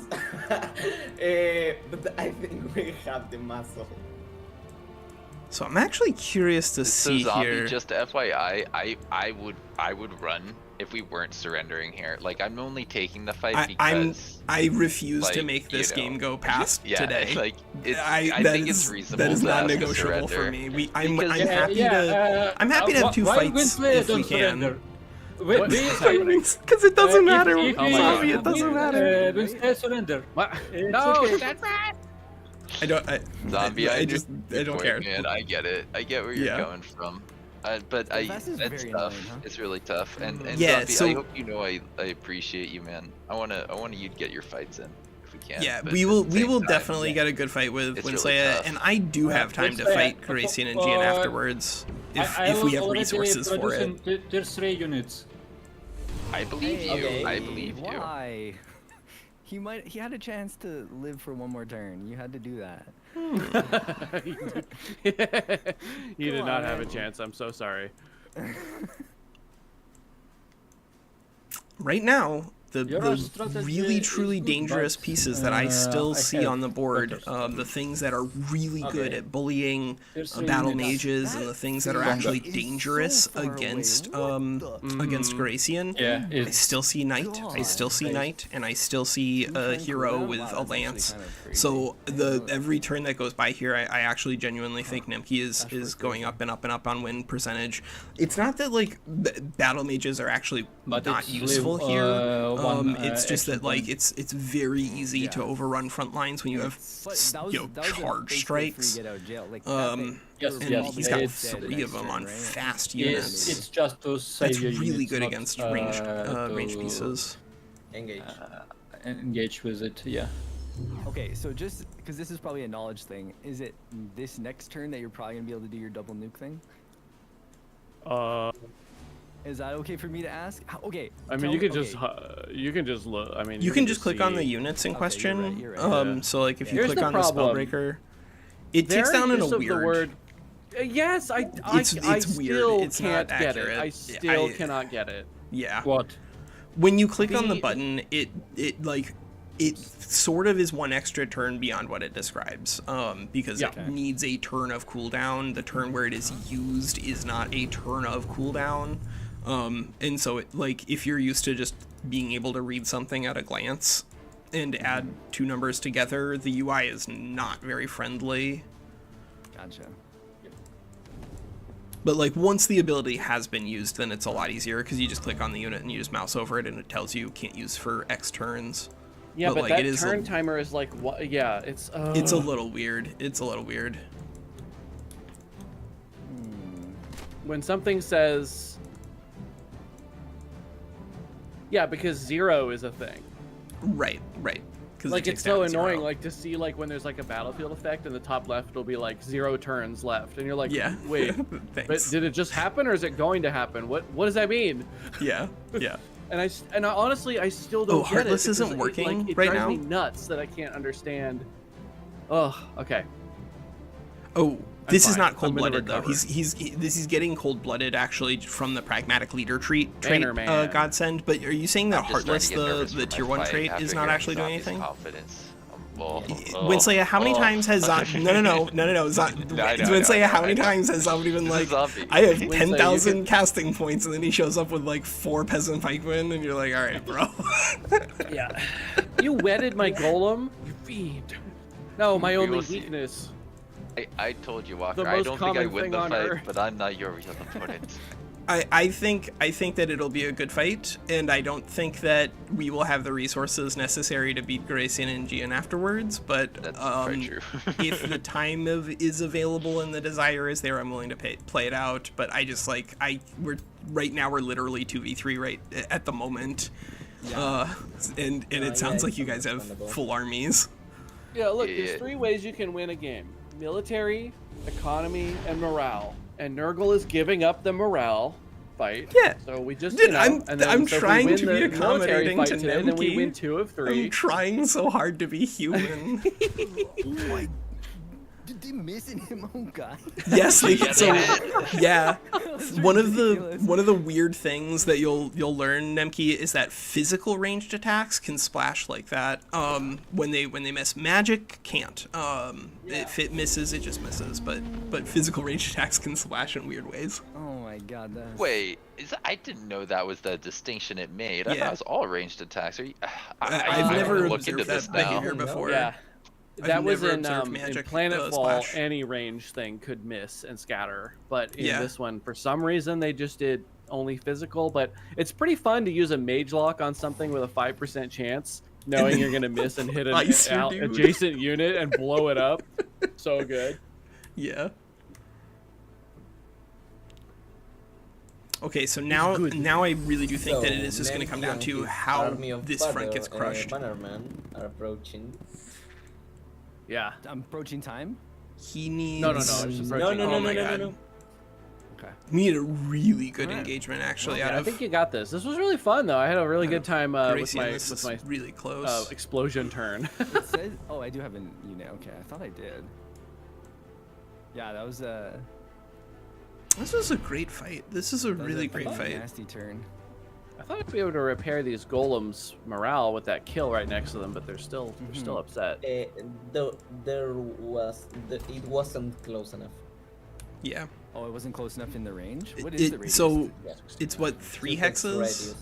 but I think we have the muscle. So I'm actually curious to So see zombie, here. just FYI, I would run if we weren't surrendering here. Like, I'm only taking the fight I refuse to like, make this you know, game go past yeah, today. like I think is- it's reasonable. That is to not ask to negotiable for surrender. me. I'm Because- I'm happy to have two why fights WinSlaya if we don't can. surrender? Wait, Because it doesn't matter. If Oh my Zombie, God. it doesn't matter. WinSlaya surrender. What? It's No, okay. that's right. I don't. Zombie, I just. I don't care. Man, I get it. I get where you're Yeah. coming from. But Fast is it's very tough. annoying, huh? It's really tough. And Yeah, Zombie, so- I hope you know I appreciate you, man. I wanna you to get your fights in if we can. Yeah, but we at will. the We same will time, definitely get a good fight with It's really WinSlaya, tough. and I do have time to WinSlaya, fight Garacian and Gian afterwards if we have resources for it. Tier 3 units. I believe you. Okay, I believe you. Why? He had a chance to live for one more turn. You had to do that. You did Come not on, have a man. chance. I'm so sorry. Right now, the Your strategy really is truly good, dangerous but, pieces that I still I see have on the board, better the things that are really good Okay. at bullying Tier 3 battle units. mages, and the things that are That actually is dangerous so far away. against What the- against Garacian. Yeah, I it's still see Knight. I still see God. Knight, and I still see Two a turn hero cooldown? with Wow, a that's actually lance. kind of crazy. So I didn't know that. every turn that goes by here, I actually genuinely think Nemki is That's going crazy. up and up and up on win percentage. It's not that like battle mages are actually But not it's useful live, here. one, It's just action that like point. it's very easy to Yeah. overrun front lines when you have But that was, you know, that was a charge basically strikes. free get out of jail. Like, Um, that thing, Yes, was And yes, probably he's got dead it's- three next of them turn, on right? fast it's, units. it's just to save That's your really units, good not, against ranged range to, pieces. Engage. Engage with it, yeah. Okay, so just because this is probably a knowledge thing, is it this next turn that you're probably gonna be able to do your double nuke thing? Is that okay for me to ask? Okay. I mean, tell you me- can just okay. you can just look. I mean, You can just click on the see- units in Okay, question. you're right. So like if you Here's click the on problem. the spellbreaker, it takes Their down in a use of weird. The word, yes, I It's weird. still It's can't not get it. accurate. I still I- cannot get it. Yeah. What? When you click on the The- button, it sort of is one extra turn beyond what it describes. Because it Yeah. needs a turn of cooldown. The turn where it is used is not a turn of cooldown. And so it, like if you're used to just being able to read something at a glance and add two numbers together, the UI is not very friendly. Gotcha. But like once the ability has been used, then it's a lot easier because you just click on the unit and you just mouse over it and it tells you can't use for X turns. Yeah, But, but, like, that it is turn a- timer is like what? Yeah, it's It's a little weird. It's a little weird. when something says. Yeah, because 0 is a thing. Right. Because Like it's so annoying, like to see like when there's like a battlefield effect and the top left will be like 0 turns left, and you're like, Yeah. wait, but Thanks. did it just happen or is it going to happen? What does that mean? Yeah. And honestly, I still don't Oh, get Heartless it. isn't because working it right drives now? me nuts that I can't understand. Ugh. Okay. Oh, this is fine. not I'm gonna cold-blooded though. recover. He's getting cold-blooded actually from the pragmatic leader trait Banner man. godsend. But are you saying that I'm just starting Heartless, to get nervous the for tier my 1 fight trait, after is not hearing actually doing Zombie's anything? Confidence. WinSlaya, how many times has Zombie? No. WinSlaya, how many times has Zombie been This like, is Zombie. I have WinSlaya, 10,000 you casting points, and then he shows up with like 4 peasant pikemen, and you're like, all right, bro. Yeah. You wedded my golem, you fiend. No, my We only will see. weakness. I told you, Walker. The I most don't think I common win thing the on fight, Earth. but I'm not your real opponent. I think that it'll be a good fight, and I don't think that we will have the resources necessary to beat Garacian and Gian afterwards. But That's very true. if the time is available and the desire is there, I'm willing to play it out. But I just like we're literally 2v3 right at the moment, and it sounds like you guys have full armies. Yeah, look, Yeah. there's 3 ways you can win a game. Military, economy, and morale. And Nurgle is giving up the morale fight. Yeah. So we just, Dude, you know, I'm and then, I'm so if we trying win to the be military accommodating fight to today, then we win Nemki. 2 of 3. I'm trying so hard to be human. Did they miss in him? Oh god. Yes, they Yeah, so they did. yeah. That's One ridiculous. of the weird things that you'll learn, Nemki, is that physical ranged attacks can splash like that. When they miss, magic can't. If it misses, it just misses. But physical ranged attacks can splash in weird ways. Oh my god. That's... Wait, I didn't know that was the distinction it made. I thought Yeah. it was all ranged attacks. Are you, I've I never gotta look into observed this that now. behavior before. Yeah. I've That was never in observed magic, Planetfall, splash. any range thing could miss and scatter. But in Yeah. this one, for some reason, they just did only physical. But it's pretty fun to use a mage lock on something with a 5% chance, knowing you're going to miss and hit an Ice your dude. adjacent unit and blow it up. So good. Yeah. Okay, so now I really do think that it is just going to come down to how this front gets crushed. Bannermen are approaching. Yeah. I'm approaching time. He needs. No. It's just No, approaching. no, Oh no, my no, no, God. no. Okay. We need a really good Alright. engagement, actually. Yeah, out I of think you got this. This was really fun, though. I had a really good time with Garacian, my this is really close. explosion turn. It says, oh, I do have a unit. Okay, I thought I did. Yeah, that was This was a great fight. This is a really great pretty fight. nasty turn. I thought I'd be able to repair these golems' morale with that kill right next to them, but they're still upset. It wasn't close enough. Yeah. Oh, it wasn't close enough in the range. What It- is the radius? so Yeah. it's what, 3 It's hexes? radius.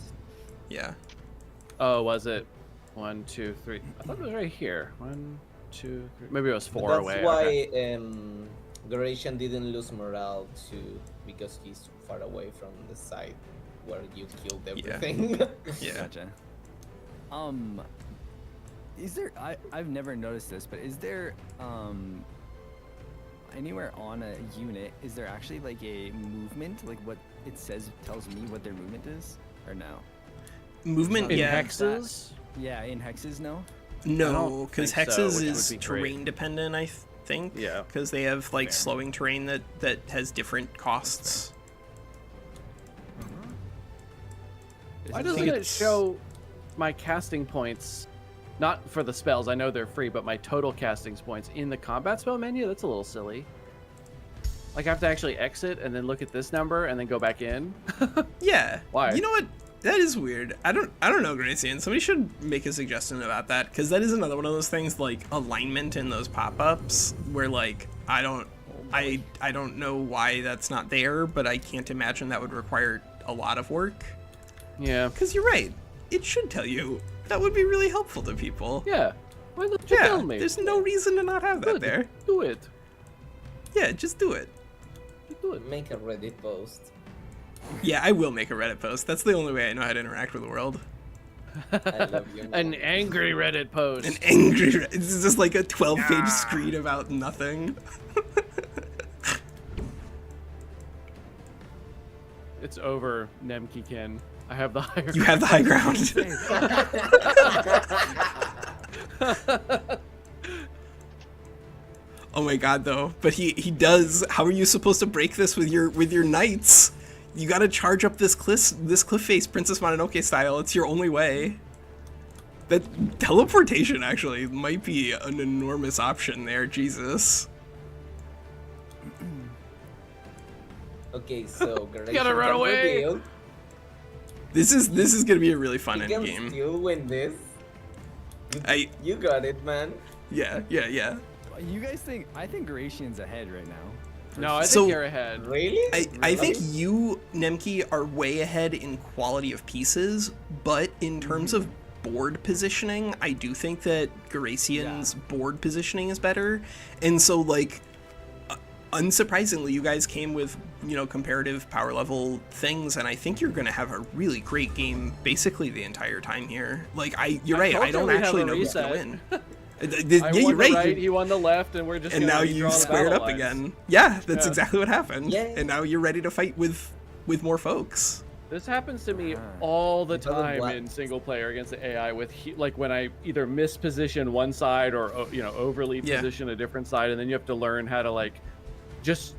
Yeah. Oh, was it 1, 2, 3? I thought it was right here. 1, 2, 3. Maybe it was 4 That's away. why Okay. Garacian didn't lose morale too, because he's far away from the side where you killed everything. Yeah. Gotcha. Is there? I've never noticed this, but is there anywhere on a unit? Is there actually like a movement, like what it says tells me what their movement is, or no? Movement, In yeah. hexes? Yeah, in hexes, no. No, don't because think so, hexes which would is be great. terrain dependent, I think. Yeah. Because they have like Fair. slowing terrain that has different costs. Why Is doesn't think it it's- show my casting points? Not for the spells, I know they're free, but my total casting points in the combat spell menu? That's a little silly. Like I have to actually exit and then look at this number and then go back in. Yeah. Why? You know what? That is weird. I don't know, Garacian. Somebody should make a suggestion about that, because that is another one of those things, like alignment in those pop-ups, where like I don't know why that's not there, but I can't imagine that would require a lot of work. Yeah. Because you're right. It should tell you. That would be really helpful to people. Yeah. Why don't you Yeah, tell me? there's no reason to not have that Good. there. Do it. Yeah, just do it. Do it. Make a Reddit post. Yeah, I will make a Reddit post. That's the only way I know how to interact with the world. I love you. An angry Reddit post. An angry Reddit. It's just like a 12-page screen about nothing. It's over, Nemki-kin. I have the higher. You have the high ground. Oh my god, though. But he does. How are you supposed to break this with your knights? You gotta charge up this cliff face, Princess Mononoke style. It's your only way. That teleportation actually might be an enormous option there. Jesus. Okay, so Garacian Gotta run can away. reveal, This is gonna be a really fun he can endgame. still win this. You got it, man. Yeah. You guys think? I think Garacian's ahead right now. No, I think So- you're ahead. Really? I think Really? you, Nemki, are way ahead in quality of pieces, but in terms of board positioning, I do think that Garacian's board positioning is better. And so, like, unsurprisingly, you guys came with, comparative power level things, and I think you're going to have a really great game basically the entire time here. Like, you're right, told I you don't we'd have actually a know who's going to reset. win. I Yeah, won you're the right. right, he won the left, and we're just And gonna now redraw you've the squared battle up lines. again. Yeah, that's Yeah. exactly what happened. Yeah. And now you're ready to fight with more folks. This happens to me all the Because of time what? in single player against the AI with like when I either misposition one side or overly Yeah. position a different side, and then you have to learn how to like just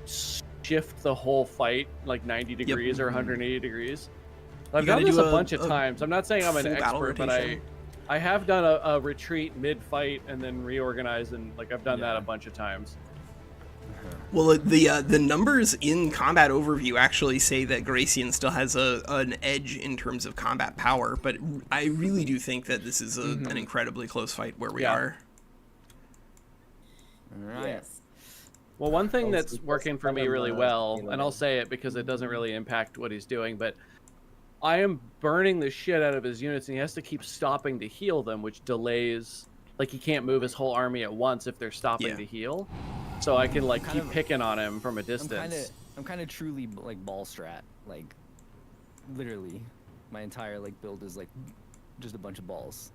shift the whole fight like 90 degrees or 180 degrees. I've You done gotta this do a bunch of a times. I'm not saying I'm an full battle expert, but rotation. I have done a retreat mid-fight and then reorganize, and like I've done that Yeah. a bunch of times. Well, the numbers in combat overview actually say that Garacian still has an edge in terms of combat power, but I really do think that this is an incredibly close fight where we are. All right. Yes. Well, one thing Also, that's working for me Panama, really well, you know, and I'll say it because it doesn't really impact what he's doing, but I am burning the shit out of his units, and he has to keep stopping to heal them, which delays. Like, he can't move his whole army at once if they're stopping to heal. So I can, like, keep picking on him from a distance. I'm kind of truly, like, ball strat. Like, literally, my entire, like, build is, like, just a bunch of balls.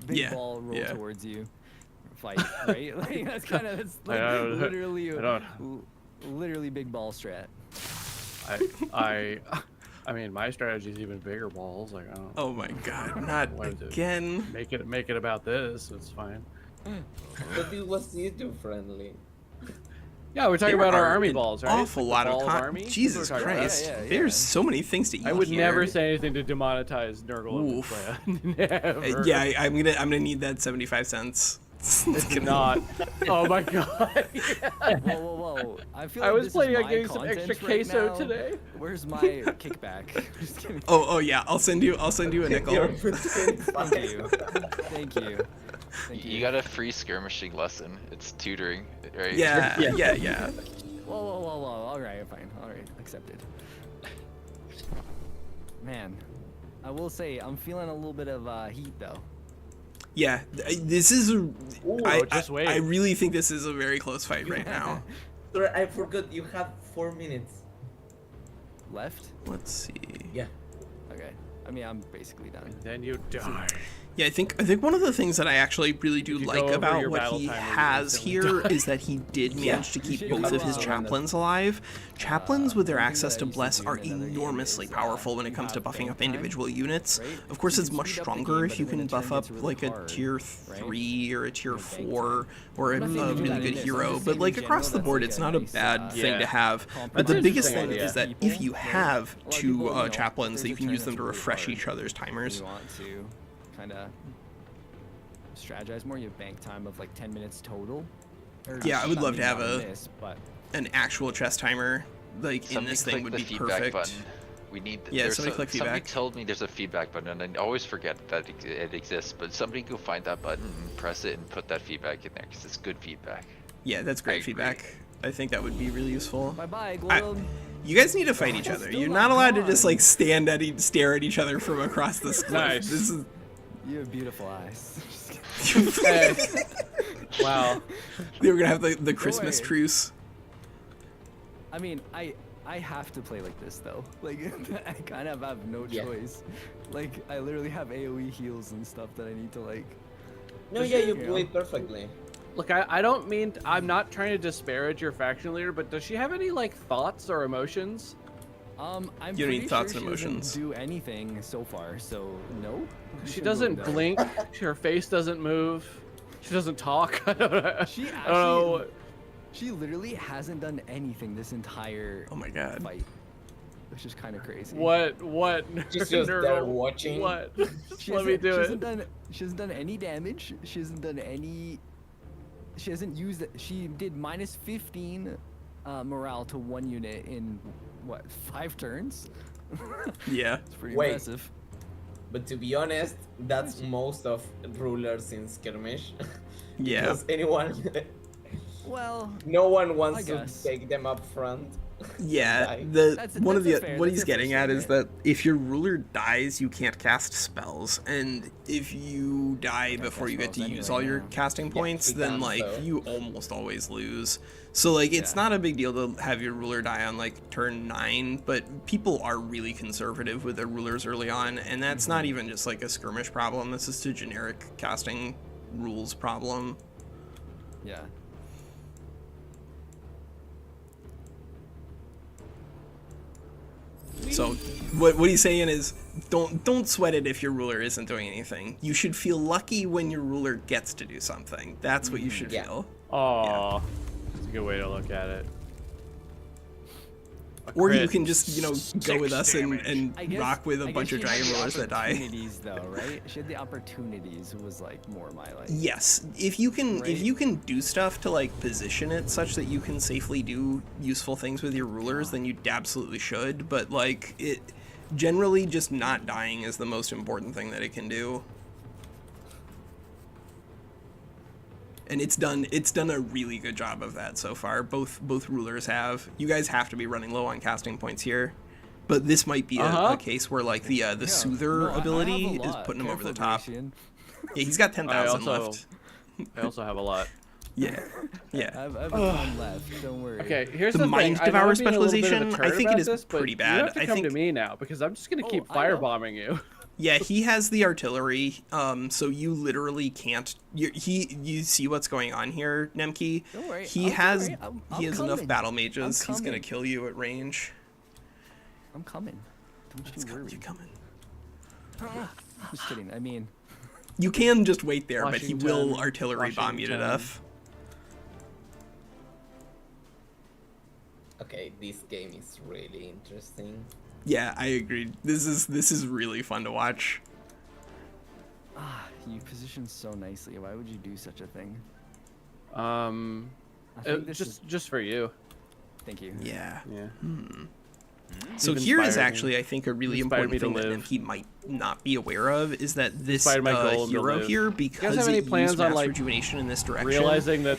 Big ball, roll towards you, fight, right? Like, that's kind of, it's, like, literally big ball strat. I mean, my strategy is even bigger balls. Like, I don't. Oh my god, not again. Make it about this. It's fine. But it was user friendly. Yeah, we're talking about our army balls, right? Awful lot of army. Jesus Christ, there's so many things to eat. I would here. never say anything to demonetize Nurgle. Never. Yeah, I'm gonna need that 75 cents. It's not. Oh my god. Yeah. Whoa. I feel like I was this planning is on my getting some content extra right queso now. today. Where's my kickback? Just kidding. Oh yeah, I'll send you a nickel. Thank you. Thank you. You got a free skirmishing lesson. It's tutoring, right? Yeah. Whoa. All right, fine. All right, accepted. Man, I will say I'm feeling a little bit of heat though. Yeah, this is just wait. I really think this is a very close fight right now. Sorry, I forgot you have 4 minutes. Left? Let's see. Yeah. Okay. I mean, I'm basically done. Then you die. Yeah, I think one of the things that I actually really do If you like go over about your what battle he timer, you has instantly here die. is that he did manage to keep both of his chaplains alive. Chaplains with their access to Bless are enormously powerful when it comes to buffing up individual units. Of course, it's much stronger if you can buff up like a tier 3 or a tier 4 or a really good hero, but like across the board, it's not a bad thing to have. But the biggest thing is that if you have 2 chaplains, that you can use them to refresh each other's timers. You want to kind of strategize more. You have bank time of like 10 minutes total. Yeah, I would love to have an actual chess timer like in this thing would be perfect. Button. We need. Yeah, somebody click Somebody feedback. told me there's a feedback button, and I always forget that it exists. But somebody go find that button and press it and put that feedback in there because it's good feedback. Yeah, that's great feedback. I think that would be really useful. Bye, Gloom. You guys need to fight each other. You're not allowed to just like stare at each other from across the cliff. Nice. This is. You have beautiful eyes. Hey. Wow. They were gonna have the Christmas worry. truce. I mean, I have to play like this though. Like I kind of have no choice. Like I literally have AoE heals and stuff that I need to like. No, yeah, you played perfectly. Look, I don't mean I'm not trying to disparage your faction leader, but does she have any like thoughts or emotions? I'm You don't pretty need thoughts sure and she doesn't emotions. do anything so far, so no. She doesn't blink. Her face doesn't move. She doesn't talk. I don't know. She I don't know. actually, she literally hasn't done anything this entire Oh my god. fight, which is kind of crazy. What? She's just there watching. What? She Let me hasn't- do she it. hasn't done. She hasn't done any damage. She hasn't done any. She hasn't used it. She did minus 15 morale to 1 unit in what 5 turns. Yeah. It's pretty Wait. impressive. But to be honest, that's most of rulers in skirmish. Yeah. Because anyone, Well, no one I wants to guess. take them up front. Yeah, Die. That's one of the fair- what that's he's a fair getting at is statement. that if your ruler dies, you can't cast spells, and if you die before you get to spells use anyway, all your yeah. casting points, you then can't, like so. you almost always lose. So like it's Yeah. not a big deal to have your ruler die on like turn 9, but people are really conservative with their rulers early on, and that's not even just like a skirmish problem. This is a generic casting rules problem. Yeah. So what he's saying is don't sweat it if your ruler isn't doing anything. You should feel lucky when your ruler gets to do something. That's what you should Yeah. feel. Aw. That's a good way to look at it. Or you crit. can just, you know, go with us and I guess- rock with a I bunch guess of she had dragon the rulers that die. Opportunities, though, right? She had the opportunities. Was like more my like. Yes, if you can Right. do stuff to like position it such that you can safely do useful things with your rulers, then you absolutely should. But like it, generally, just not dying is the most important thing that it can do. And it's done a really good job of that so far. Both rulers have. You guys have to be running low on casting points here. But this might be a case where like the soother No, I have ability a is lot. putting him over the Careful, top. Garacian. Yeah, he's got 10,000 left. I also have a lot. Yeah, yeah. I have one left. Don't worry. Okay, here's The the Mind thing. I know Devourer I'm being a little bit of a specialization, I turd think it about is this, but pretty You bad. have to I come think- to me now because I'm just gonna keep I know. firebombing you. Yeah, he has the artillery, so you literally can't. You see what's going on here, Nemki? Don't worry, He I'll has worry, I'm he has enough coming. battle mages. I'm He's gonna coming. kill you at range. I'm coming. Don't you worry. You coming? Just kidding. I mean, You can just wait there, but he will Washington, artillery bomb you to Washington. death. Okay, this game is really interesting. Yeah, I agree. This is really fun to watch. you position so nicely. Why would you do such a thing? I think this just for you. Thank you. Yeah. Yeah. So You've here is inspired me. actually, I think, a really Inspired me important to thing that live. Nemki might not be aware of is that this Inspired my goal to hero live. here, You guys because have any it plans used on, mass like, rejuvenation in this direction. Realizing that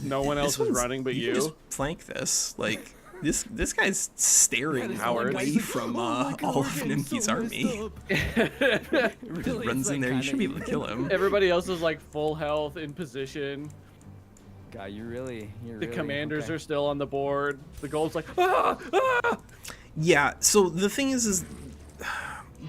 no one else is one's- running but you. Can you. just flank this. Like this guy's staring this one away guy's- from oh my God, all we're of getting Nemki's so army. messed up. Just Really, runs it's, in like, there. You kinda should be able to even. kill him. Everybody else is like full health in position. God, you're The really, commanders okay. are still on the board. The gold's like, ah, ah! Yeah. So the thing is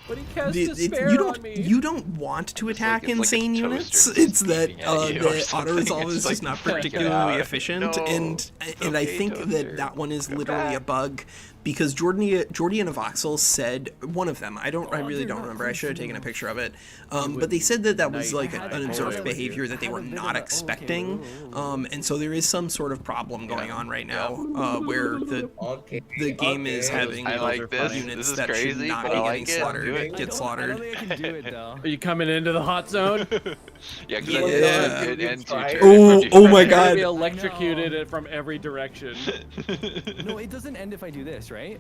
But he cast the- despair on me. you don't want to attack it's like a insane toaster units. just It's that beeping at you or the something. autoresolve is It's just like, not freak particularly out. efficient, No, and I okay, think toaster. that one is Go literally a back. bug because Jordy and Voxel said one of them. I really they're don't not remember. I should have close taken a enough. picture of it. But they said that was Night. like I had an a observed bit of a- behavior that they I had were a bit not of a- expecting. okay. And so there is some sort of problem going on right now where Okay. the game is okay. having I like this. units This is that should crazy, not but be I getting like it. slaughtered Do it. I get don't slaughtered. think I can do it though. Are you coming into the hot zone? Yeah, because Yeah. that's a good end to your turn. Oh my You're gonna be god. electrocuted from every direction. No, it doesn't end if I do this, right?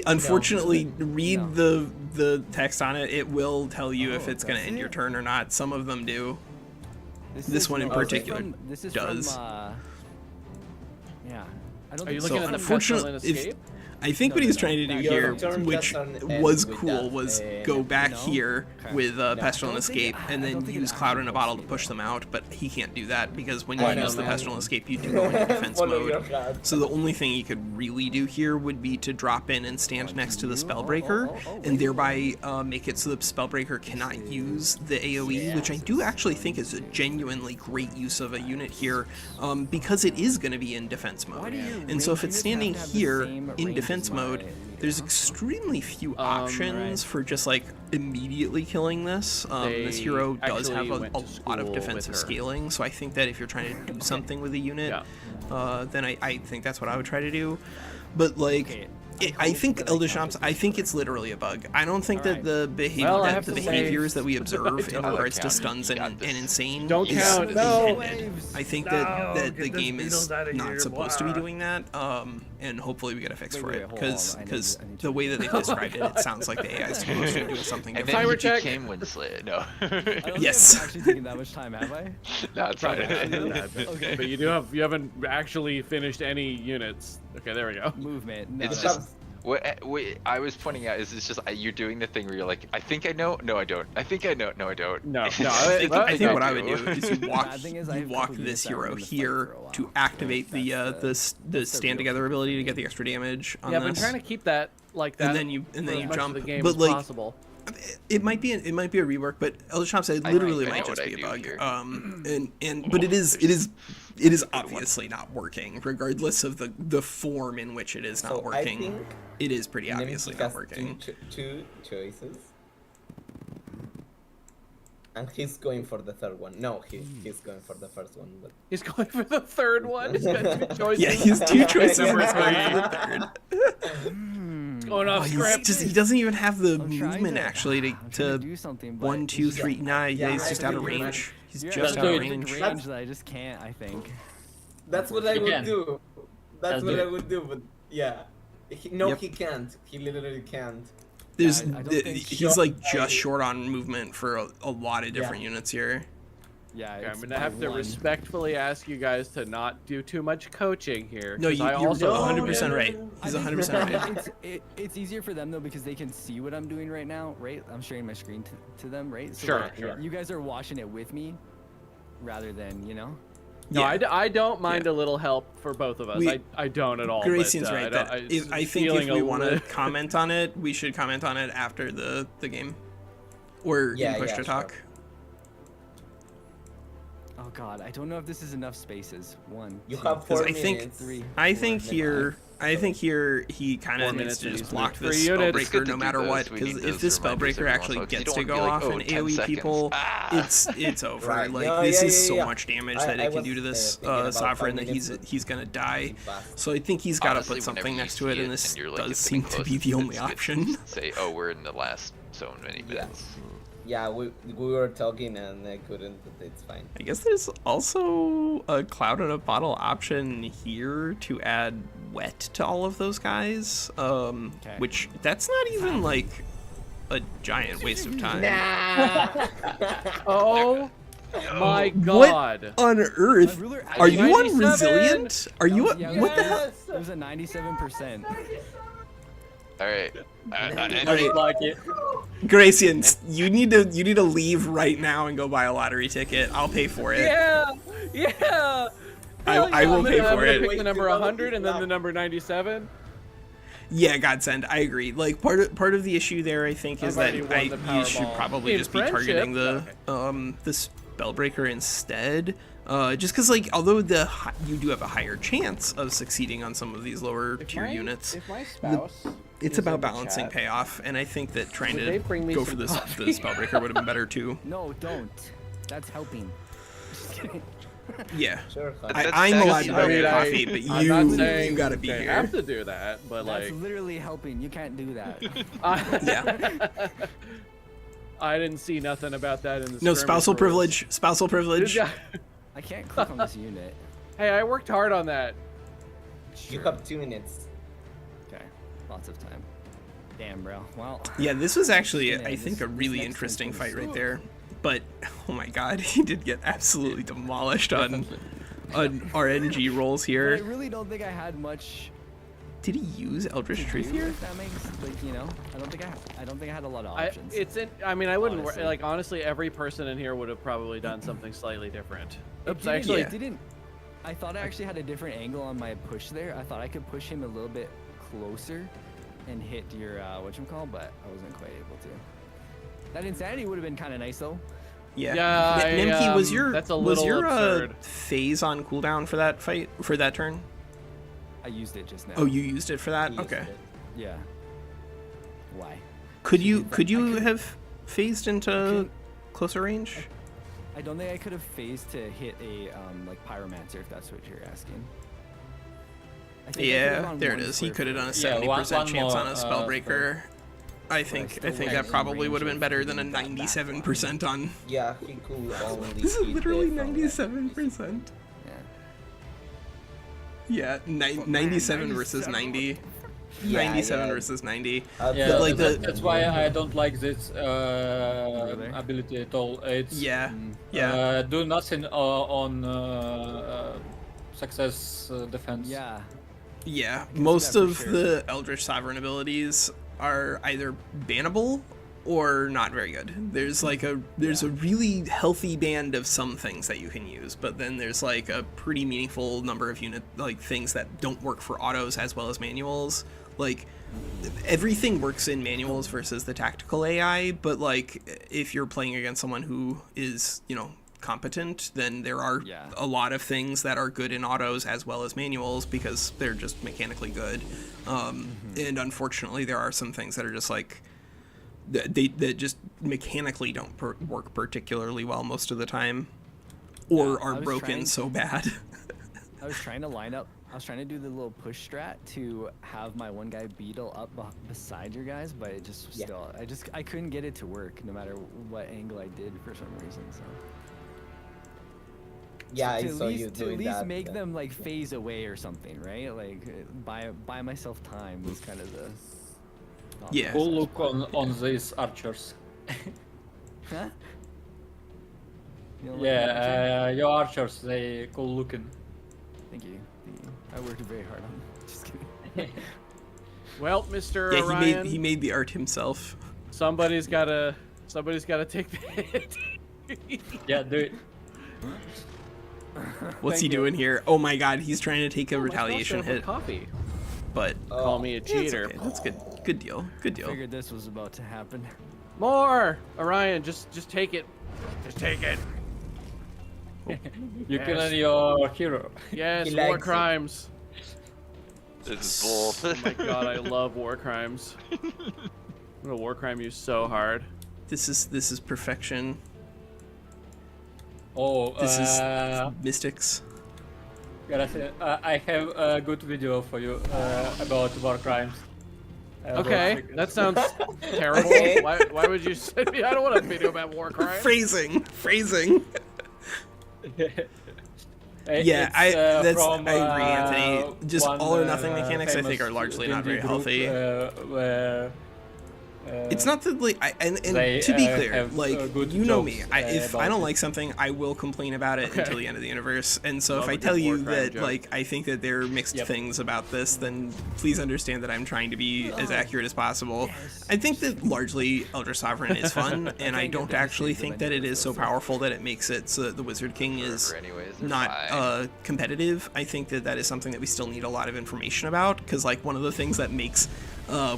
Unfortunately, read No. the text on it. It will tell you if Oh, it's going to does end your it? turn or not. Some of them do. This is- one in no, this is particular from- this is does. From, yeah. I don't Are you think looking So at the unfortunately, pestilent if- escape? I think No, what no, he's no. trying to do That- here, Your turn which doesn't end was with cool, that, was go back no? here Okay. with No. Pestilent I don't think Escape it- and I then don't think it use Cloud in a actually Bottle helps to me, push though. them out, but he can't do that because when you I know, use the man. Pestilent Escape, you do go into defense Follow your mode. heart. So the only thing you could really do here would be to drop in and stand next to the Spellbreaker, and thereby make it so the Spellbreaker cannot use the AoE, which I do actually think is a genuinely great use of a unit here, because it is going to be in defense mode. do your And so if ranged it's units standing have to have the here same in range defense as my mode, there's extremely few options right. for just like immediately killing this. This They hero does have actually a went to lot of school defensive with her. scaling, so I think that if you're trying to do something with a unit, then I think that's what I would try to do. But like, Okay, I think Eldeshamps, I think it's literally a bug. I don't think that Alright. the behavior, Well, I that have the to say- behaviors that we observe in don't regards to count. stuns You and got this. insane Don't is count. No. intended. I think No, that the get those game is beetles outta not here, supposed to be blah. doing that, and hopefully we get a fix Wait, for wait, it, hold on, because I need to the way that they described it, it sounds like the AI is supposed to be doing something And different. then Timer he check. became WinSlaya. No. I don't think Yes. I've actually taken that much time, have I? No, it's fine. Okay. But you haven't actually finished any units. Okay, there we go. Movement. No, It's no, just what I was pointing out is it's just you're doing the thing where you're like, I think I know, no I don't. I think I know, no I don't. No, It's no, just I- think well, I think what I do. would do is you walk, Bad thing is I you have a walk couple this units that were hero in the fight here for a while. to activate the That's the stand real together ability to get the extra damage on Yeah, I've been this. trying to keep that like that. And then you for as much of jump, the game but as like possible. it might be a rework, but Eldeshamp said I literally think I might know just what be a I do bug. here. But it is obviously not working, regardless of the form in which it is not So I working. think It is pretty obviously Nemki not has working. two choices. And he's going for the third one. No, he's going for the first one. But He's going for the third one. He's got 2 choices. Yeah, he's 2 choices. Yeah. He's going for the third. Going off script. He doesn't even have the I'm trying movement to- actually I'm trying to do something, but 1, 2, it's 3. Nah, yeah, he's I just out of agree. range. He's Yeah, just that's out of good. range. range that I just can't. I think. that's what I would can. do. That's That's what I good. would do. But yeah, Yep. he can't. He literally can't. There's, I don't think he's like just short on movement for a lot of different units here. Yeah, Okay, I'm it's gonna by have to one. respectfully ask you guys to not do too much coaching here. No, 'cause you're I also 100% right. I He's think 100% right. It's easier for them though because they can see what I'm doing right now, right? I'm sharing my screen to them, right? So Sure, like, sure. You guys are watching it with me, rather than No, Yeah. I don't mind a little help for both of us. We- I don't at all. Gracie's but, right. I, That don't- if, it's I think if feeling we a want to little- comment on it, we should comment on it after the game, or in push to sure. talk. Oh god, I don't know if this is enough spaces. 1, You 2, have 4 I think- minutes. 3. I 4, think 5. here. I think here he kind 4 of needs minutes to and just he's block moved this 3 units. It's good spellbreaker to no do matter those. what, We because need if those this reminders spellbreaker every actually once in a while, 'cause you gets to don't go wanna off be like, and "Oh, 10 AoE seconds." people, Ah! it's over. Right. Like No, this yeah, is yeah, so yeah. much damage I- that I it can was, do to this thinking about 5 sovereign that minutes, he's gonna die. but fast. So I think he's got to Honestly, put whenever something you next to see it, and this and you're, like, does it's seem getting to be close, the only it's good to option. just say, oh, we're in the last so many minutes. Yeah, we were talking and I couldn't, but it's fine. I guess there's also a cloud in a bottle option here to add wet to all of those guys, which that's not even like a giant waste of time. Oh my god! What on earth? ruler Are you on 97? resilient? Are you? Yeah, What the hell? It was a 97%. All right. Alright. Like it. Garacian, you need to leave right now and go buy a lottery ticket. I'll pay for it. Yeah, yeah. I will I'm pay gonna for it. pick the number 100 and then the number 97. Yeah, Godsend. I agree. Like part of the issue there, I think, is that I've already won the you should Powerball. probably In just be friendship. targeting the spellbreaker instead. Just because, like, although you do have a higher chance of succeeding on some of these lower tier units, If my spouse, it's is about in the balancing chat, payoff. And I think that trying Would they to bring me go for some the coffee? spellbreaker would have been better too. No, don't. That's helping. Just kidding. Yeah. Sure, huh? I'm allowed to buy I mean, you I- coffee, but I'm not saying you gotta be they here. have to do that, but That's like, literally helping. You can't do that. Yeah. I didn't see nothing about that in the No skirmish spousal rules. privilege. Spousal privilege. Yeah. I can't click on this unit. Hey, I worked hard on that. You have 2 minutes. Okay, lots of time. Damn, bro. Well. Yeah, this was actually, Yeah, I think, this- a this really next interesting one's gonna fight right suck. there. But oh my god, he did get absolutely demolished on RNG rolls But I here. really don't think I had much Did he use Eldritch to Truth do, here? if that makes like I don't think I had a lot of I options. wouldn't Honestly. like honestly. Every person in here would have probably done something slightly different. It Oops, didn't- actually, Yeah. it didn't. I thought I actually had a different angle on my push there. I thought I could push him a little bit closer and hit your whatchamacall, but I wasn't quite able to. That insanity would have been kind of nice though. Yeah, Nemki, was your that's a little absurd. phase on cooldown for that fight, for that turn? I used it just now. Oh, you used it for that? He used Okay. it. Yeah. Why? Could you that. could I you could- have phased into couldn't- closer range? I don't think I could have phased to hit a like pyromancer if that's what you're asking. I think I could have Yeah, gone there it one is. He square could have done a further. 70% one chance more, on a spellbreaker. I think still that wasn't probably in would have range been of better than a hitting that back 97% on. Yeah, he could only. This is hit literally from, like, 97%. Yeah. Yeah, 97 versus 90. Yeah, 97 yeah. versus 90. Yeah, But, like, that's why I don't like this Really? ability at all. It's Yeah, Mm. yeah. do nothing on success defense. Yeah. Yeah, see most that for of sure. the Eldritch Sovereign abilities are either bannable or not very good. There's like a really healthy band of some things that you can use, but then there's like a pretty meaningful number of things that don't work for autos as well as manuals. Like everything works in manuals versus the tactical AI, but like if you're playing against someone who is, competent, then there are Yeah. a lot of things that are good in autos as well as manuals because they're just mechanically good. And unfortunately there are some things that are just like that just mechanically don't work particularly well most of the time, or are broken so bad. I was trying to line up. I was trying to do the little push strat to have my one guy beetle up beside your guys, but it just still, I couldn't get it to work no matter what angle I did for some reason. So. Yeah, I to saw you to doing at least that. make them like phase away or something, right? Like buy myself time was kind of the. Yeah. Cool look on these archers. Huh? You don't like my archer? Yeah, your archers, they cool looking. Thank you. I worked very hard on it. Just kidding. Well, Mr. Yeah, Orion, he made the art himself. somebody's gotta take the hit. Yeah, do it. What's he Thank you. doing here? Oh my god, he's trying to take a Oh, my retaliation spell's set up hit. with Coffee. But Call me a it's cheater. okay. That's good. Good deal. Good deal. Figured this was about to happen. More, Orion. Just take it. Just take it. You Yes. kill your hero. Yes, He war likes it. crimes. This is bull. Oh my god, I love war crimes. I'm gonna war crime you so hard. This is perfection. Oh, This is mystics. Garacian, I have a good video for you about war crimes. Okay, that sounds terrible. Okay. Why would you send me? I don't want a video about war crimes. Phrasing. Yeah, I agree, Anthony. Just all or nothing mechanics, I think, are largely not very healthy. It's not that, like, and they, to be uh, clear, have, like, good you know me, jokes, if I about don't it. like something, I will complain about it Okay. until the end of the universe. And so Love if a I good tell you war crime that, joke. like, I think that there are mixed Yep. things about this, then please understand that I'm trying to be as accurate as possible. I think that largely Elder Sovereign is fun, and I don't actually think that it is so powerful that it makes it so that the Wizard King is Forever anyways, they're not fine. competitive. I think that that is something that we still need a lot of information about, because like one of the things that makes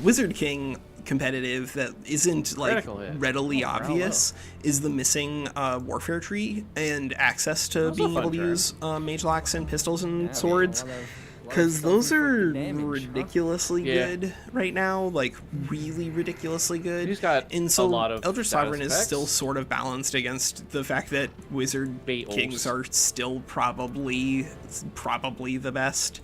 Wizard King competitive that isn't like Critical hit. readily Oh, obvious is the missing warfare tree and access to That was a being fun able to turn. use mage locks and pistols and Yeah, swords, a lot of because those stuff are with damage, huh? ridiculously Yeah. good right now, like really ridiculously good. He's got And a so lot of Elder status Sovereign is effects. still sort of balanced against the fact that Wizard Battles. Kings are still probably the best.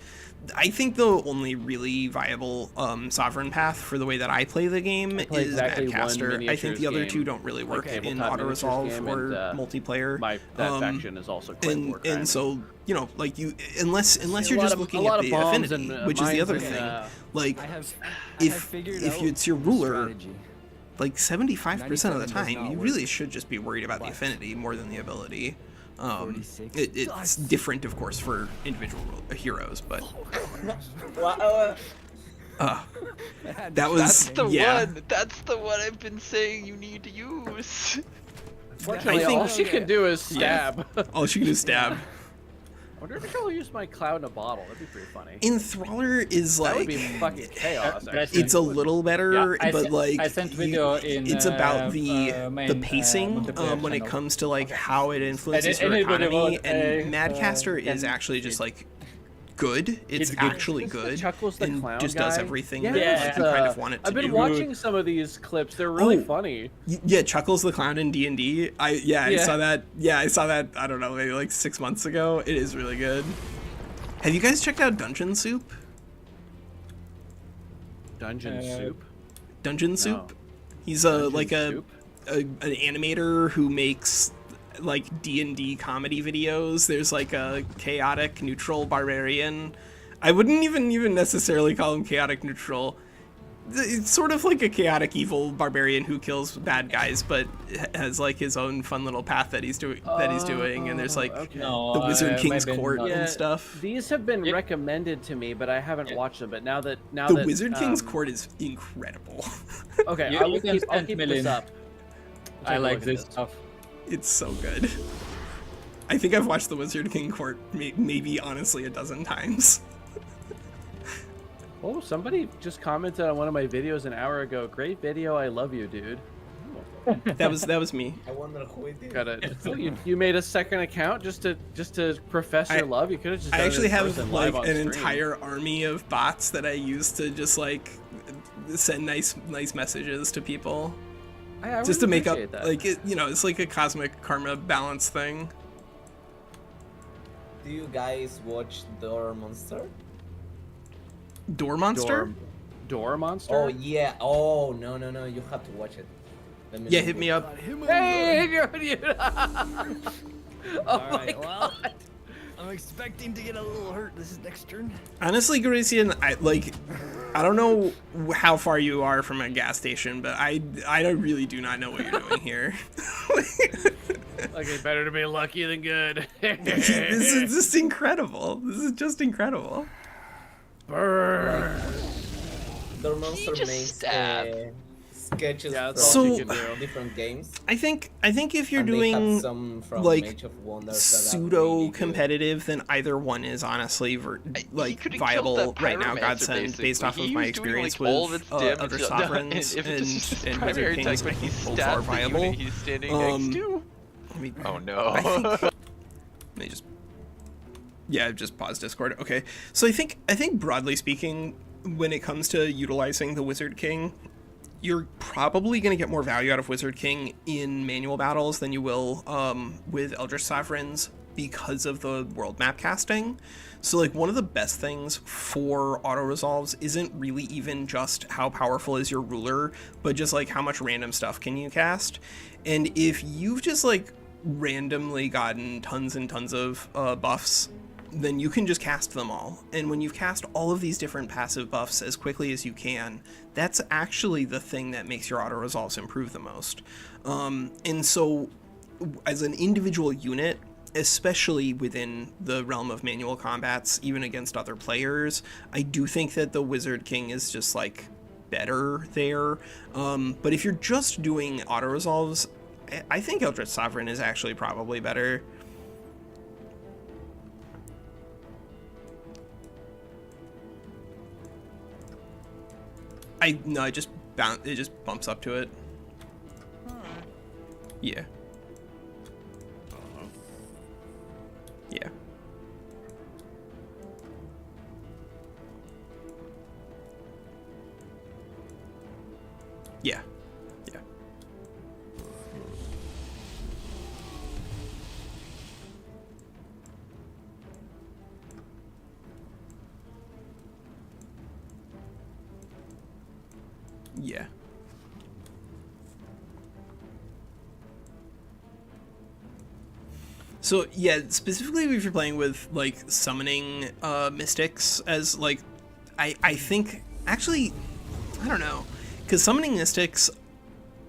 I think the only really viable Sovereign path for the way that I play the game play is exactly one Madcaster. I think the other miniatures two game. don't really work Okay, in tabletop auto-resolve miniatures game or and, multiplayer. That faction is also quite war crime. And so, you know, like you, unless A you're lot just of- looking a lot at of the bombs affinity, and, which is the mines other and, thing. Like, I have if figured if out it's your the ruler, strategy. like 75% of the 97 does time, not you work. really should just be worried about the But- affinity more than the ability. 46 It's does. different, of course, for individual heroes, but Wow. that was That's the yeah. one. That's the one I've been saying you need to use. Fortunately, I think- all she can do is stab. All she can do is stab. I wonder if I'll use my cloud in a bottle. That'd be pretty funny. Enthraller is That would like be fucking chaos. That's- Actually. it's a little better, Yeah, but like I sent video in it's about the main, pacing multiplayer when it channel. comes to like how it influences your anybody economy, want and a, Madcaster is can actually just like good. It's good. actually Is the good Chuckles the and clown just guy? does everything Yeah, that you kind of want it to I've been do. watching some of these clips. They're really Oh. funny. Yeah, Chuckles the Clown in D&D. I Yeah. saw that. Yeah, I saw that. I don't know, maybe like 6 months ago. It is really good. Have you guys checked out Dungeon Soup? Dungeon soup. Dungeon Soup. He's a Dungeon like a, Soup? an animator who makes like D&D comedy videos. There's like a chaotic neutral barbarian. I wouldn't even necessarily call him chaotic neutral. It's sort of like a chaotic evil barbarian who kills bad guys, but has like his own fun little path that he's doing. And there's like Okay. No, the Wizard King's maybe Court not. Yeah, and stuff. These have been Yep. recommended to me, but I haven't watched them. But now that The Wizard King's um, Court is incredible. Okay, You- I will you can keep, I'll send keep me this link. up. I'll I take a like look at this stuff. It's so good. I think I've watched the Wizard King Court maybe honestly a dozen times. Oh, somebody just commented on one of my videos an hour ago. Great video, I love you, dude. That was me. I wonder who it is. Got it. Oh, you made a second account just to profess your love. You could have just. I done it actually in have person, like live on an stream. entire army of bots that I use to just like send nice messages to people. just to make up, that. like, it's like a cosmic karma balance thing. Do you guys watch Door Monster? Door Monster? Door Monster? Oh yeah. Oh no, you have to watch it. Yeah, hit me up. Hey, you're Alright, well, I'm expecting to get a little hurt this next turn. Honestly, Garacian, I don't know how far you are from a gas station, but I really do not know what you're doing here. Okay, better to be lucky than good. This is just incredible. This is just incredible. Door Monster just makes stab. sketches that's from all you can do. different games. I think if you're And they have doing some from like Age of Wonders that are pseudo really good. competitive, then either one is honestly He could've viable killed that right now. Pyromancer, Godsend, based off basically. of my He was doing, experience like, all of with its damage other done, sovereigns if it's just his and primary wizard kings, attack, I he think both are stabs the viable. unit he's standing next to. Let me, Oh I no. think, let me just pause Discord. Okay, so I think broadly speaking, when it comes to utilizing the Wizard King, you're probably going to get more value out of Wizard King in manual battles than you will with Eldritch Sovereigns because of the world map casting. So like one of the best things for auto-resolves isn't really even just how powerful is your ruler, but just like how much random stuff can you cast. And if you've just like randomly gotten tons and tons of buffs, then you can just cast them all. And when you've cast all of these different passive buffs as quickly as you can, that's actually the thing that makes your auto-resolves improve the most. And so as an individual unit, especially within the realm of manual combats, even against other players, I do think that the Wizard King is just like better there. But if you're just doing auto-resolves, I think Eldritch Sovereign is actually probably better. It just bumps up to it. Yeah. Yeah. Yeah. Yeah. Yeah. So yeah, specifically if you're playing with like summoning mystics as like, I think actually, I don't know, because summoning mystics,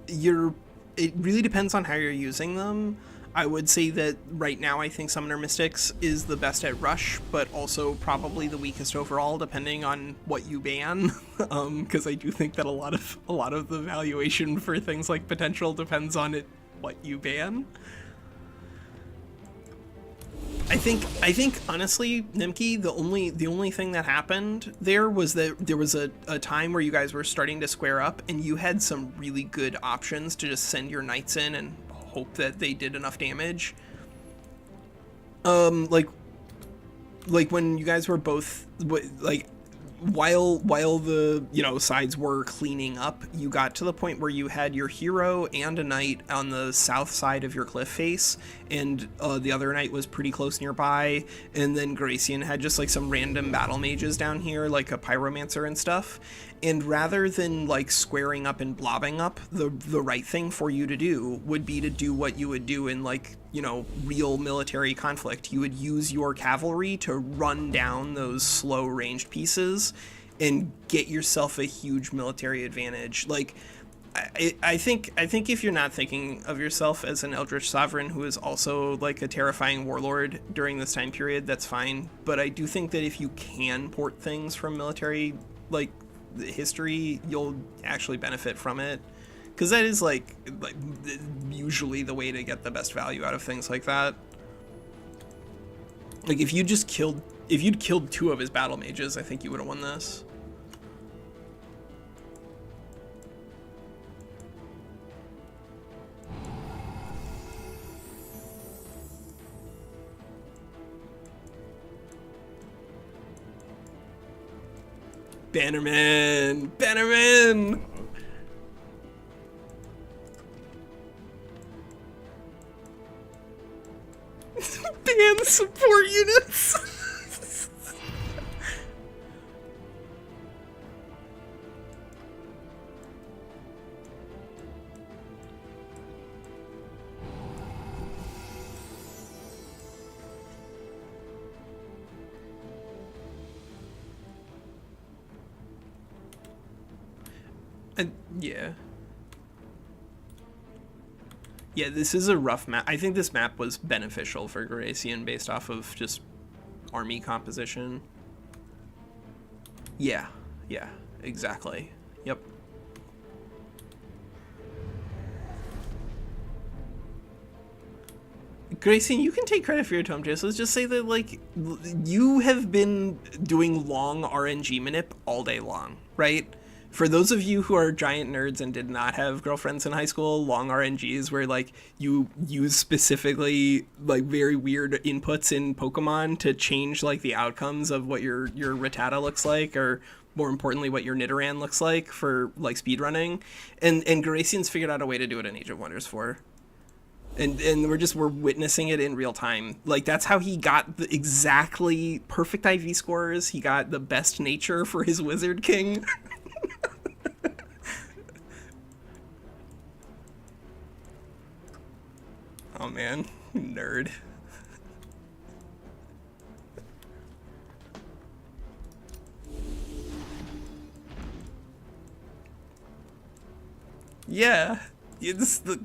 it really depends on how you're using them. I would say that right now I think Summoner Mystics is the best at Rush, but also probably the weakest overall, depending on what you ban. Because I do think that a lot of the valuation for things like potential depends on what you ban. I think honestly, Nemki, the only thing that happened there was that there was a time where you guys were starting to square up, and you had some really good options to just send your knights in and hope that they did enough damage. Like when you guys were both like while the sides were cleaning up, you got to the point where you had your hero and a knight on the south side of your cliff face, and the other knight was pretty close nearby, and then Garacian had just like some random battle mages down here, like a pyromancer and stuff. And rather than like squaring up and blobbing up, the right thing for you to do would be to do what you would do in like, real military conflict. You would use your cavalry to run down those slow ranged pieces and get yourself a huge military advantage. Like, I think if you're not thinking of yourself as an Eldritch Sovereign who is also like a terrifying warlord during this time period, that's fine. But I do think that if you can port things from military like history, you'll actually benefit from it, because that is like usually the way to get the best value out of things like that. Like if you'd killed 2 of his battle mages, I think you would have won this. Bannerman! Ban support units. Yeah. Yeah, this is a rough map. I think this map was beneficial for Garacian based off of just army composition. Yeah, exactly. Yep. Garacian, you can take credit for your tome chase. Let's just say that, like, you have been doing long RNG manip all day long, right? For those of you who are giant nerds and did not have girlfriends in high school, long RNGs where, like, you use specifically, like, very weird inputs in Pokemon to change, like, the outcomes of what your Rattata looks like, or more importantly, what your Nidoran looks like for, like, speedrunning. And Garacian's figured out a way to do it in Age of Wonders 4. And we're witnessing it in real time. Like, that's how he got the exactly perfect IV scores. He got the best nature for his Wizard King. Oh man, nerd. Yeah, it's the.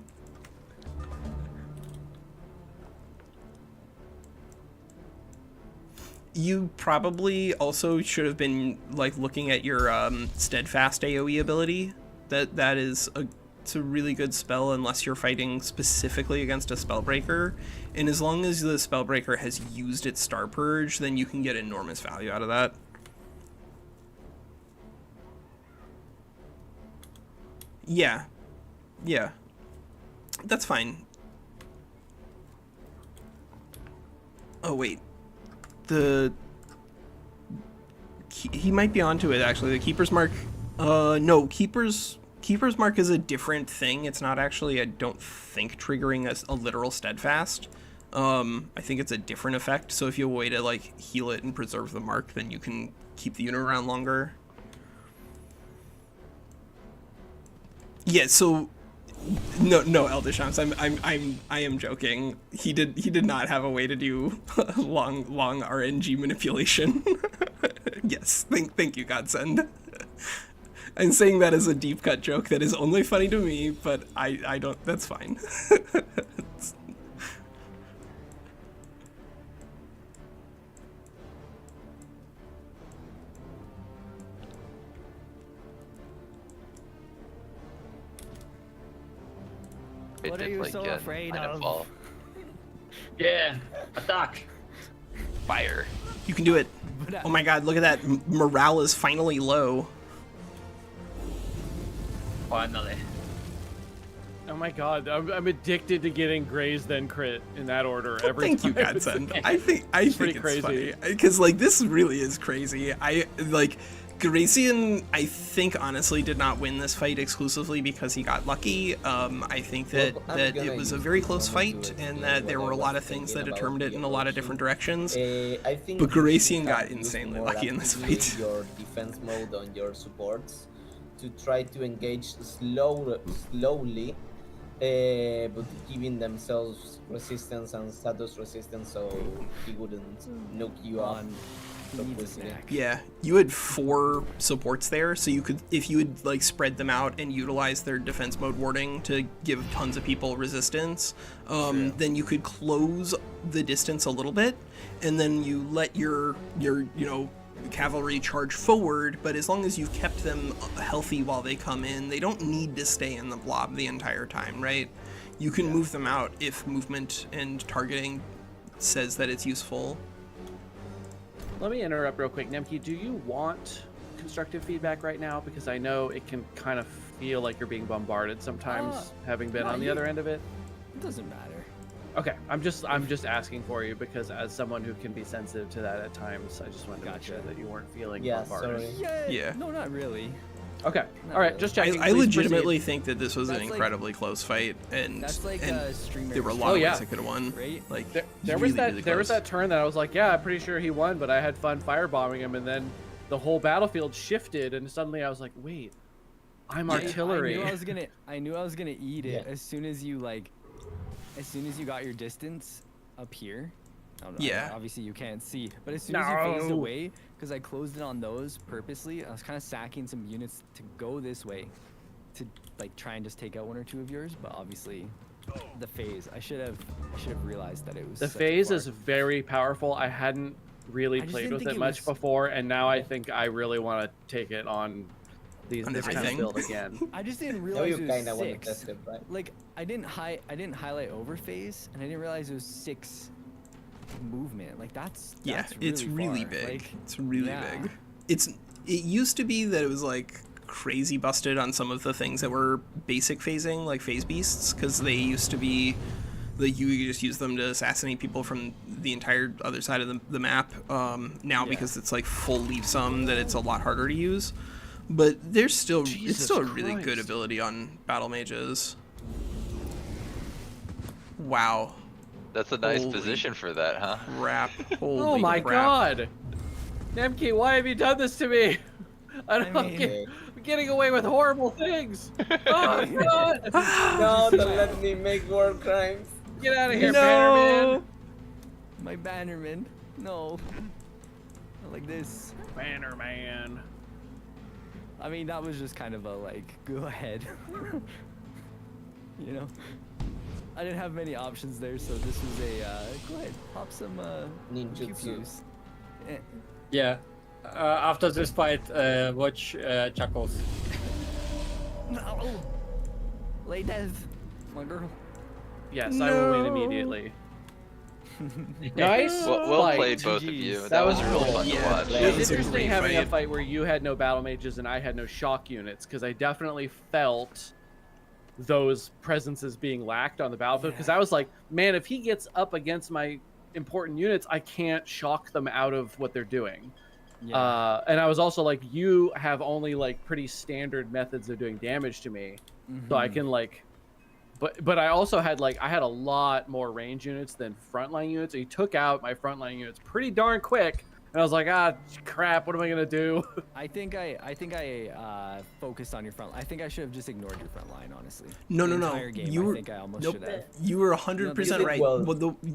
You probably also should have been, like, looking at your steadfast AoE ability. That is it's a really good spell unless you're fighting specifically against a spellbreaker, and as long as the spellbreaker has used its star purge, then you can get enormous value out of that. Yeah, that's fine. Oh wait, he might be onto it actually. The Keeper's Mark, no, Keeper's Mark is a different thing. It's not actually, I don't think, triggering a literal steadfast. I think it's a different effect. So if you have a way to, like, heal it and preserve the mark, then you can keep the unit around longer. Yeah. So no, Eldishams, I am joking. He did not have a way to do long RNG manipulation. Yes. Thank you, Godsend. I'm saying that as a deep cut joke that is only funny to me, but I don't, that's fine. What are you so afraid of? Yeah, attack. Fire. You can do it. Oh my god, look at that. Morale is finally low. Finally. Oh my god, I'm addicted to getting Graze then crit in that order every Thank time. you, Godsend. I think it's crazy. funny because, like, this really is crazy. Garacian, I think, honestly did not win this fight exclusively because he got lucky. I think that it was a very close fight, and that there were a lot of things that determined it in a lot of different directions. But Garacian got insanely lucky in this fight. Your defense mode on your supports to try to engage slowly, but giving themselves resistance and status resistance, so he wouldn't nuke you on. Yeah, you had 4 supports there, so you could, if you would, like, spread them out and utilize their defense mode warding to give tons of people resistance, then you could close the distance a little bit, and then you let your cavalry charge forward, but as long as you've kept them healthy while they come in, they don't need to stay in the blob the entire time, right? You can move them out if movement and targeting says that it's useful. Let me interrupt real quick. Nemki, do you want constructive feedback right now? Because I know it can kind of feel like you're being bombarded sometimes, having been on the other end of it. It doesn't matter. Okay, I'm just asking for you because as someone who can be sensitive to that at times, I just wanted to make sure that you weren't feeling bombarded. Sorry. Yeah. No, not really. Okay. Not All right. really. Just checking. I Please legitimately proceed. think that this was an That's like- incredibly close fight, and That's like and streamer. there were a lot Oh, of yeah. ways I could have won. Right? Like There was really, that. really There was close. that turn that I was like, yeah, I'm pretty sure he won, but I had fun firebombing him, and then the whole battlefield shifted, and suddenly I was like, wait, I'm artillery. I knew I was gonna eat it Yeah. as soon as you got your distance up here. I don't know, Yeah. Obviously you can't see, but as soon as you phased No. away, because I closed it on those purposely, I was kind of sacking some units to go this way, to like try and just take out one or two of yours. But obviously, the phase. I should have realized that it was. The such a phase far- is very powerful. I hadn't really I just played didn't with think it it much was- before, and now I think I really want to take it on this kind of everything. build again. I just didn't Now realize you it was kind of want to 6. test it, right? Like I didn't highlight over phase, and I didn't realize it was 6 movement. Like that's It's really far. big. Like, It's really yeah. big. It used to be that it was like crazy busted on some of the things that were basic phasing, like phase beasts, because they used to be like you could just use them to assassinate people from the entire other side of the map. Now because it's like full leave sum, that it's a lot harder to use. But there's still it's Jesus still a really good Christ. ability on battle mages. Wow. That's a nice Holy position for that, huh? Crap. Holy Oh my crap. god! Nemki, why have you done this to me? I'm Okay. getting away with horrible things. Oh god! No, don't let me make war crimes. Get out of here, No. Bannerman! My bannerman. No. Not like this. Bannerman. I mean, that was just kind of a like, go ahead. You know, I didn't have many options there, so this was a go ahead, pop some Ninjutsu. pew-pews. Eh, Yeah. After this fight, watch Chuckles. No. Lay death, my girl. Yes, I will win immediately. Nice. Well fight. played, both of GGs. you. That That was was real cool. fun to Yeah. watch. That It was was a interesting great having a fight. fight where you had no battle mages and I had no shock units, because I definitely felt those presences being lacked on the battlefield. Because I was like, man, if he gets up against my important units, I can't shock them out of what they're doing. Yeah. And I was also like, you have only like pretty standard methods of doing damage to me, so I can like. But I also had like I had a lot more range units than frontline units. He took out my frontline units pretty darn quick, and I was like, ah, crap, what am I gonna do? I think I focused on your front. I think I should have just ignored your front line, honestly. No, The no, no. entire game, You I were- think I almost Nope. should have. You were You 100% did right. well.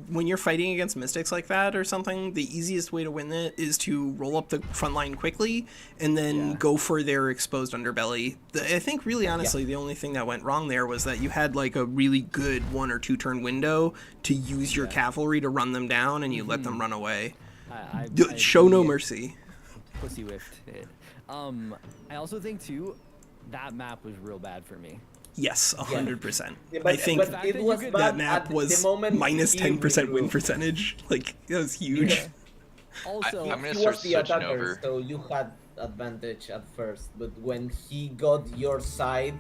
When you're fighting against mystics like that or something, the easiest way to win it is to roll up the front line quickly and then Yeah. go for their exposed underbelly. I think really honestly the only thing that went wrong there was that you had like a really good 1 or 2 turn window to use your cavalry to run them down, and you let them run away. I Show no yeah, mercy. Pussy whiffed it. I also think too, that map was real bad for me. Yes, 100%. Yeah, I think but fact it that you was could- that bad map at the was moment minus he 10% win withdrew. percentage. Like, it was huge. Yeah. Also, I'm gonna He start was the switching attacker, over. so you had advantage at first. But when he got your side,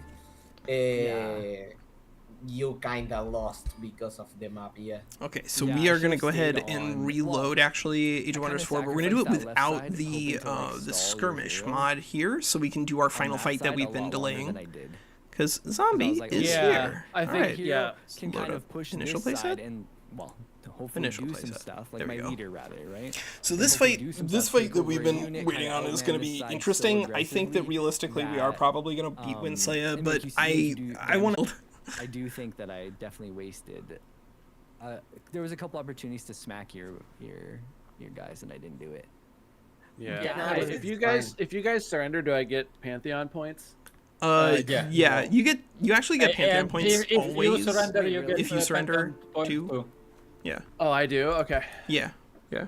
you kinda lost because of the map. Yeah. Okay, so Yeah, we I are gonna should've go ahead stayed and on- reload actually Age of I Wonders kinda 4, but we're gonna do it sacrificed that left without side, the hoping to, like, the stall your skirmish heroes. mod here, so we can do our on final that fight that side we've a been lot longer delaying. than I did. Because Zombie was like, is yeah, here. I think Alright. yeah. Hero can Load kind up of push initial this side playset? and well, to hopefully Initial do some playset. stuff There like we my go. leader rather, right? So And this hopefully fight, do some this stuff, fight take that we've over a been unit, waiting kinda on is outman going to this be side so interesting. I think that aggressively realistically we are that, probably going to beat WinSlaya, it but makes you see if you do I want to. I do think that I definitely wasted. There was a couple opportunities to smack your guys, and I didn't do it. Yeah. Yeah, no, Hey, it's if you guys surrender, do I get Pantheon points? Yeah, yeah. you actually get Pantheon And points if you always. surrender, you get If you surrender points too. Yeah, Oh, I do. Okay. yeah, yeah.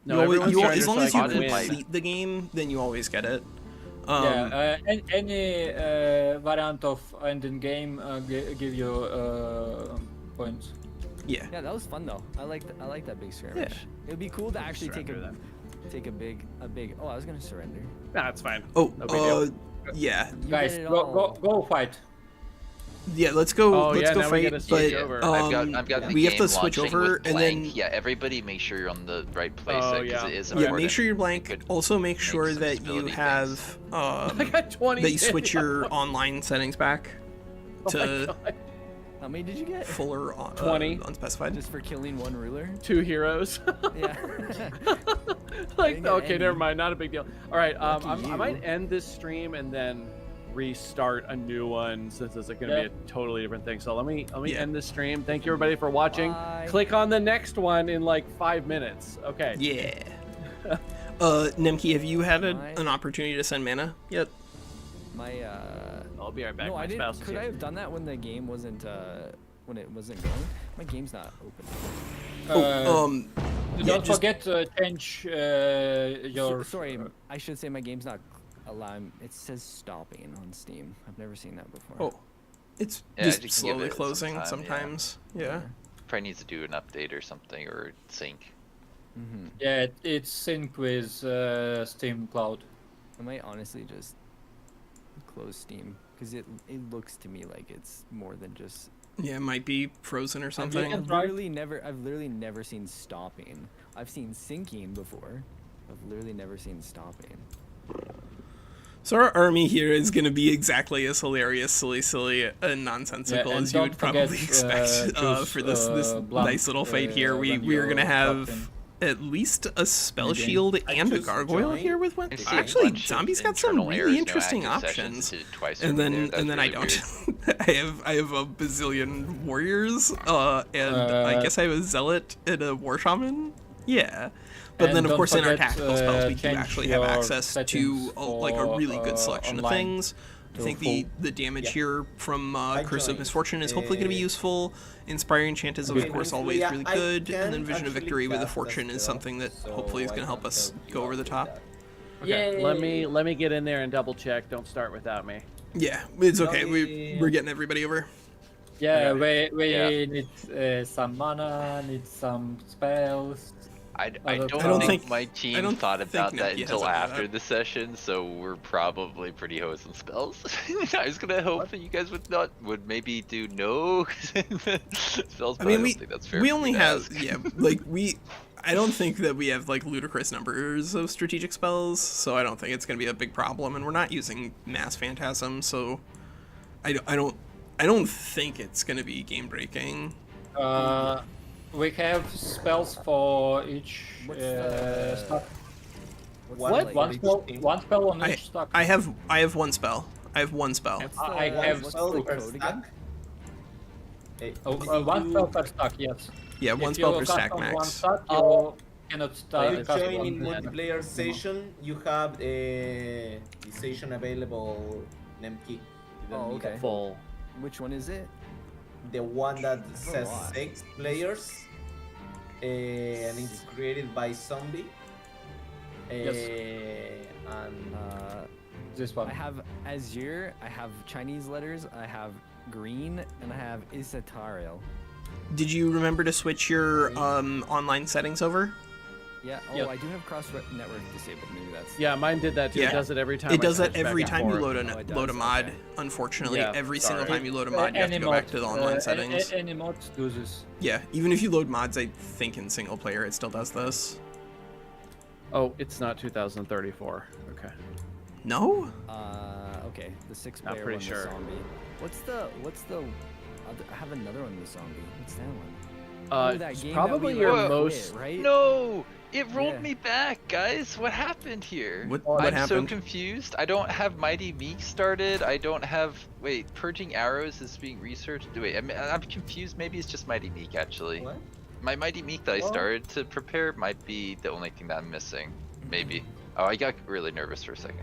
No, you always, everyone you, surrenders as long so as I you can win. complete the game, then you always get it. Yeah, any variant of ending game give you points. Yeah. Yeah, that was fun though. I like that big skirmish. Yeah. It would be cool to actually Surrender take a big. Oh, I was gonna surrender. Nah, it's fine. Oh, No big deal. yeah. You Guys, get it go all. fight. Yeah, let's go. Oh, let's yeah, go now we fight. gotta switch But over. I've got the we have game to switch launching over, with and blank. then Yeah, everybody make sure you're on the right place Oh, because yeah. it is yeah, important. make sure you're blank. Could Also, make make sure some that you stability have things. I got 20. that you switch your online settings back Oh my to God. How many did you get? fuller 20. Unspecified. Just for killing one ruler? 2 heroes. Yeah. Like, Dang it, okay, never Andy. mind, not a big deal. All right, Lucky I might you. end this stream and then restart a new one since it's going to be a totally different thing. So let me Yeah. end this stream. Thank you everybody for watching. Bye. Click on the next one in like 5 minutes. Okay. Yeah. Nemki, have you had an opportunity to send mana yet? My I'll be right back. no, My I spouse didn't. is Could here. I have done that when the game wasn't when it wasn't going? My game's not open. Don't just- forget to change your. Sorry, I should say my game's not allowing. It says stopping on Steam. I've never seen that before. Oh, it's Yeah, just you can give slowly it some closing time, yeah. sometimes. Yeah. Probably needs to do an update or something or sync. Mm-hmm. Yeah, it's synced with Steam Cloud. I might honestly just close Steam because it looks to me like it's more than just. Yeah, it might be frozen or you something. can- I've literally never seen stopping. I've seen syncing before. I've literally never seen stopping. So our army here is going to be exactly as hilarious, silly, and nonsensical Yeah, and as you would don't forget, probably expect choose, for this blunt, nice little fight here. We when are going to you're have captain. at least a spell Again, shield I and a choose gargoyle join. here with one. I see a Actually, bunch of zombies got some internal really errors, no interesting active sessions. options. Did it twice And over then there. and then I That's don't. really I have a bazillion warriors, and I guess I have a zealot and a war shaman. Yeah. But And then, of don't course, in our forget, tactical spells, we do change actually have your access to settings like a for, really good selection of online things. I to think the damage yeah. here from Curse of joined. Misfortune is hopefully going to be useful. Inspiring Chant is, of Okay, course, WinSlaya, always really I good. And then can Vision of actually Victory with a cast Fortune is spell, something that so hopefully is going to I help can us help you go over out the with top. that. Okay, let me get in there and double check. Don't start without me. Yeah, it's okay. Sorry. We're getting everybody over. Yeah, Okay. we Yeah. need some mana, need some spells. I I don't, don't think, think- my I team don't thought think about that Nemki has until any of after that. the session, so we're probably pretty hosed on spells. I was gonna hope that you guys would maybe do no spells, I but mean, don't think that's fair. we for only me to have ask. yeah, like I don't think that we have like ludicrous numbers of strategic spells, so I don't think it's going to be a big problem. And we're not using mass phantasm, so I don't think it's going to be game breaking. We have spells for each What's the- stock. What's What? the, like, One spell on I each stock. I have one spell. I have one spell. what's I the- have what's spell the per code stack. again? One spell per stock, yes. Yeah, one If spell you per cast stack on One max. stock, you Oh. cannot start. If you cast join one in mana. multiplayer session, you have a session available, Nemki. You don't Oh, need okay. a Full. Which one is it? The one that a says lot. 6 players, and it's created by Zombie. Yes. And This one. I have Azure, I have Chinese letters, I have green, and I have Isatarial. Did you remember to switch your online settings over? Yeah. Oh, Yep. I do have cross network disabled. Maybe that's. Yeah, mine did that too. Yeah. It does it every time. It I does that switch back every and time you forth. load Oh, it load a does, mod. okay. Unfortunately, Yeah, every single sorry. time you load a mod, you have to Any go back mod, to the online settings. Any mod do this. Yeah, even if you load mods, I think in single player it still does this. Oh, it's not 2034. Okay. No? Okay. The 6 Not player pretty one, sure. the zombie. What's the? I have another one with zombie. What's that one? That It's game probably that we your quit, most. right? No, it rolled Yeah. me back, guys. What happened here? What I'm so happened? confused. I don't have Mighty Meek started. I don't have. Wait, Purging Arrows is being researched. Wait, I'm confused. Maybe it's just Mighty Meek actually. what? My Mighty Meek that I Well- started to prepare might be the only thing that I'm missing. Maybe. Oh, I got really nervous for a second.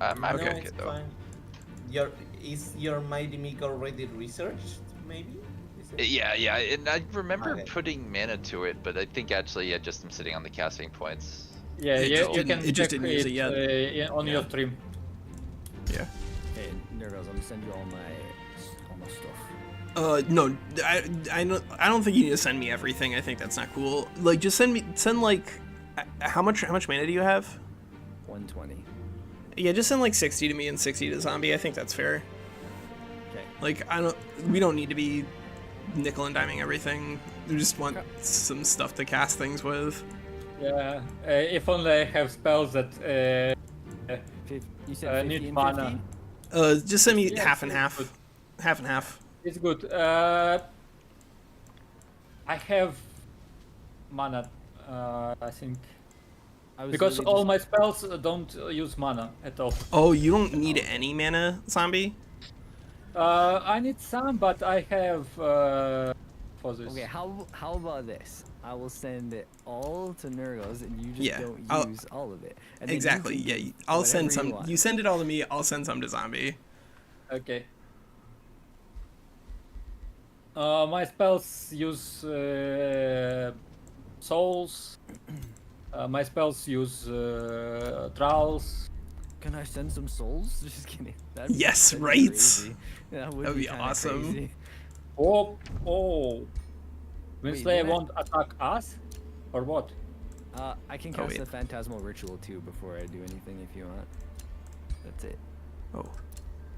I'm No, okay it's though. fine. Is your Mighty Meek already researched? Maybe. Is it? Yeah, and I remember Okay. putting mana to it, but I think actually I just am sitting on the casting points. Yeah, It you, just you didn't- can it just check didn't use it yet. on your stream. Yeah. Hey, Nerdos, I'm gonna send you all my stuff. No, I don't think you need to send me everything. I think that's not cool. Like, just send like, how much mana do you have? 120. Yeah, just send like 60 to me and 60 to Zombie. I think that's fair. Okay. Like, we don't need to be nickel and diming everything. We just want some stuff to cast things with. Yeah, if only I have spells that You said 50 need and mana. 50? Just send me Yeah, half and it's half. good. Half and half. It's good. I have mana, I think. I was Because literally all just- my spells don't use mana at all. Oh, you don't need any mana, zombie? I need some, but I have for this. Okay, how about this? I will send it all to Nurgles, and you just Yeah, don't I'll- use all of it. And then you Exactly. can Yeah, give I'll send whatever some. want. You send it all to me. I'll send some to zombie. Okay. My spells use souls. My spells use trowels. Can I send some souls? Just kidding. Yes, that'd be right? crazy. That would That'd be kinda awesome. crazy. Oh. Wait, WinSlaya didn't I- won't attack us? Or what? I can Oh, cast wait. the Phantasmal Ritual too before I do anything if you want. That's it. Oh.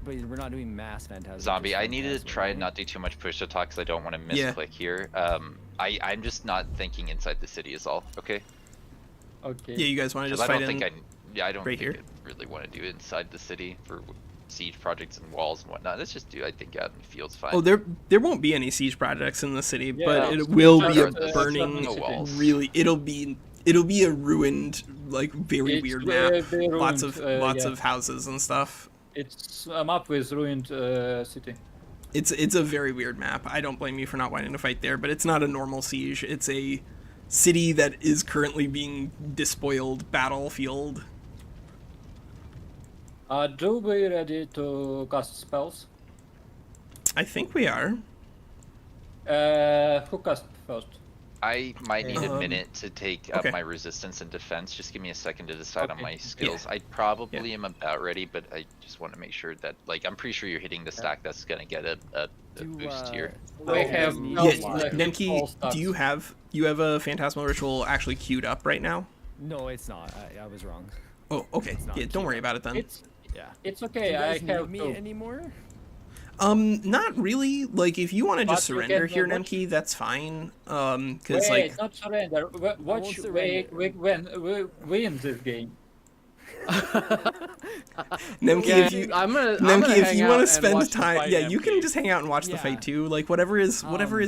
But we're not doing mass Phantasmal. Zombie, just I need to Phantasmal, try right? and not do too much push to talk because I don't want to Yeah. misclick here. I'm just not thinking inside the city is all. Okay. Okay. Yeah, you guys want to 'Cause just I fight don't in? think I don't right think here? I really want to do it inside the city for siege projects and walls and whatnot. Let's just do I think out in the fields fine. Oh, there won't be any siege projects in the city, Yeah, but it's it will be a just, burning. no walls. Really, it'll be a ruined, like very It's weird map. very Lots ruined, of yeah. of houses and stuff. It's a map with ruined city. It's a very weird map. I don't blame you for not wanting to fight there, but it's not a normal siege. It's a city that is currently being despoiled battlefield. Do we ready to cast spells? I think we are. Who cast first? I might need a Um, minute to take up okay. my resistance and defense. Just give me a second to decide on Okay. my skills. I probably am about ready, but I just want to make sure that, like, I'm pretty sure you're hitting the stack that's gonna get a boost here. We have need Yeah, no, to like, all Nemki, stacks. do you have a phantasmal ritual actually queued up right now? No, it's not. I was wrong. Oh, okay. It's not Yeah, don't queued worry up. about it then. Yeah. It's Do okay. you I guys need have me to. anymore? Not really. Like, if you want to just But you surrender can here, watch- Nemki, that's fine. Because Wait, like, not surrender. Watch. surrender. We win this game. Nemki, Yeah, if you I'm gonna Nemki, if hang you out want to and spend watch the time, fight, yeah, you can Nemki. just hang out and watch the Yeah. fight too. Like, whatever is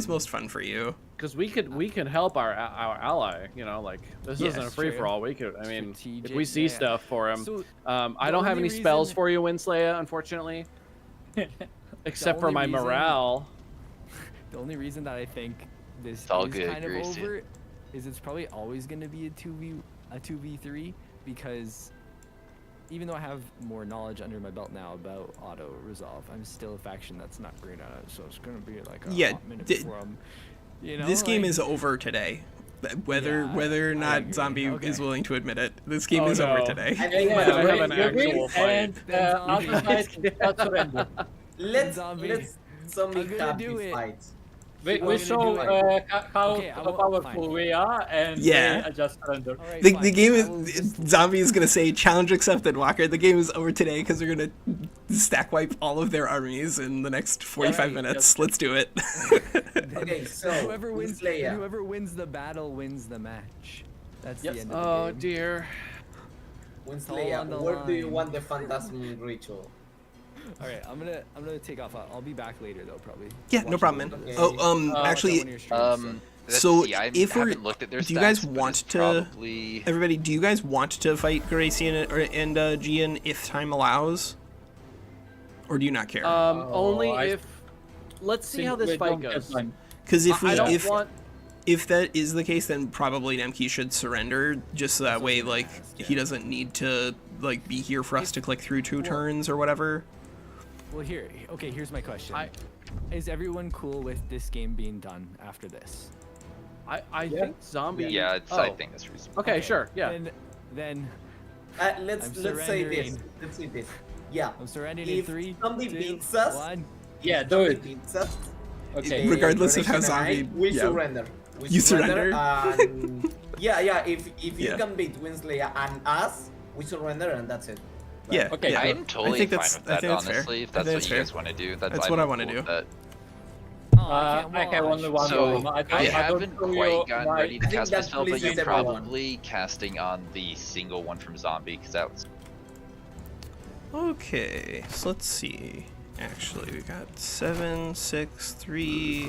most fun for you. Because we can help our ally, you know, like this Yeah, isn't a that's free true. for all. We could, I mean, if Strategic, we see yeah. stuff for him, So, I don't have only any spells reason- for you, WinSlaya, unfortunately, except for my only reason- morale. The only reason that I think this It's all is good, kind of Gracie. over is it's probably always going to be a 2v3 because even though I have more knowledge under my belt now about auto resolve, I'm still a faction that's not great at it. So it's going to be like a Yeah, hot minute di- before I'm, you know, This game like- is over today. Whether Yeah, whether or I not agree. Zombie Okay. is willing to admit it, this game Oh, is over no. today. I think Yeah, I have we- an we win, actual fight. and Then other zombie. side not surrender. let's Zombie. zombie I'm gonna have do this it. fight. We gonna show do it. how Okay, I will- powerful fine. we are, and Yeah. we just surrender. All right, The fine. game I will is just- Zombie is gonna say challenge accepted, Walker. The game is over today because they're gonna stack wipe all of their armies in the next 45 Right, minutes. Let's do it. Okay, so whoever wins, WinSlaya. whoever wins the battle wins the match. That's Yes. the end of Oh the game. dear. All WinSlaya, on the where do you line. want the phantasmal ritual? All right, I'm gonna take off. I'll be back later though, probably. Yeah, no Watch problem, one man. of Okay. those. Watch Actually, one of your streams, Let's So, see, I if we're- haven't looked at their do you guys stats, but want it's to- probably... everybody, do you guys want to fight Garacian and Gian if time allows, or do you not care? Only I if. Let's see how Think this we fight don't have goes. time. Because if we I don't want. if that is the case, then probably Nemki should surrender, just so that way, like, he doesn't need to like be here for us to click through 2 turns or whatever. Well, here's my question. I- Is everyone cool with this game being done after this? I Yeah. think zombie. Yeah, I Oh. think that's reasonable. Okay, sure. Yeah. Then Let's I'm say this. surrendering. Let's say this. Yeah. I'm surrendering in If 3, zombie 2, beats us, 1. Yeah, do Zombie it. beats us, Okay. Regardless of how Garacian and I, zombie- we yeah. surrender. We You surrender? And yeah. If you Yeah. can beat WinSlaya and us, we surrender and that's it. Yeah. Okay, yeah. I'm totally fine with that, that's fair. honestly. If I that's think what you fair. guys want to do, That's what I want to do. Oh, I have only one So more. I don't haven't show quite you gotten my- ready to I think cast my that spell, but pleases you're everyone. probably casting on the single one from zombie because that was Okay, so let's see. Actually, we got 7, 6, 3.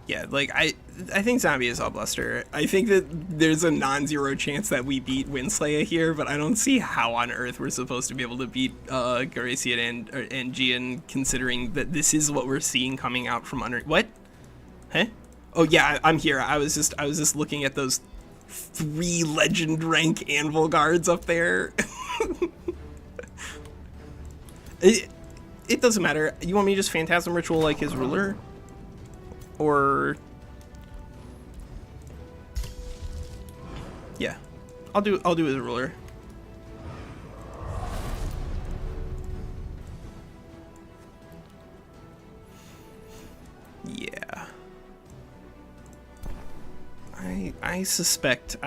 Yeah, like I think zombie is all bluster. I think that there's a non-zero chance that we beat WinSlaya here, but I don't see how on earth we're supposed to be able to beat Garacian and Gian, considering that this is what we're seeing coming out from under. What? Huh? Oh yeah, I'm here. I was just looking at those 3 legend rank anvil guards up there. It doesn't matter. You want me to just Phantasm Ritual like his ruler? Or... Yeah. I'll do his ruler. Yeah. I suspect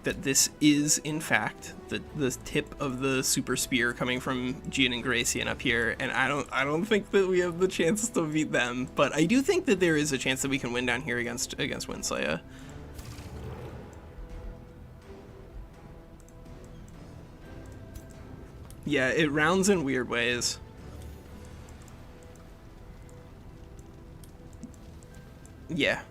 that this is in fact the tip of the super spear coming from Gian and Garacian up here, and I don't think that we have the chance to beat them, but I do think that there is a chance that we can win down here against WinSlaya. Yeah, it rounds in weird ways. Yeah.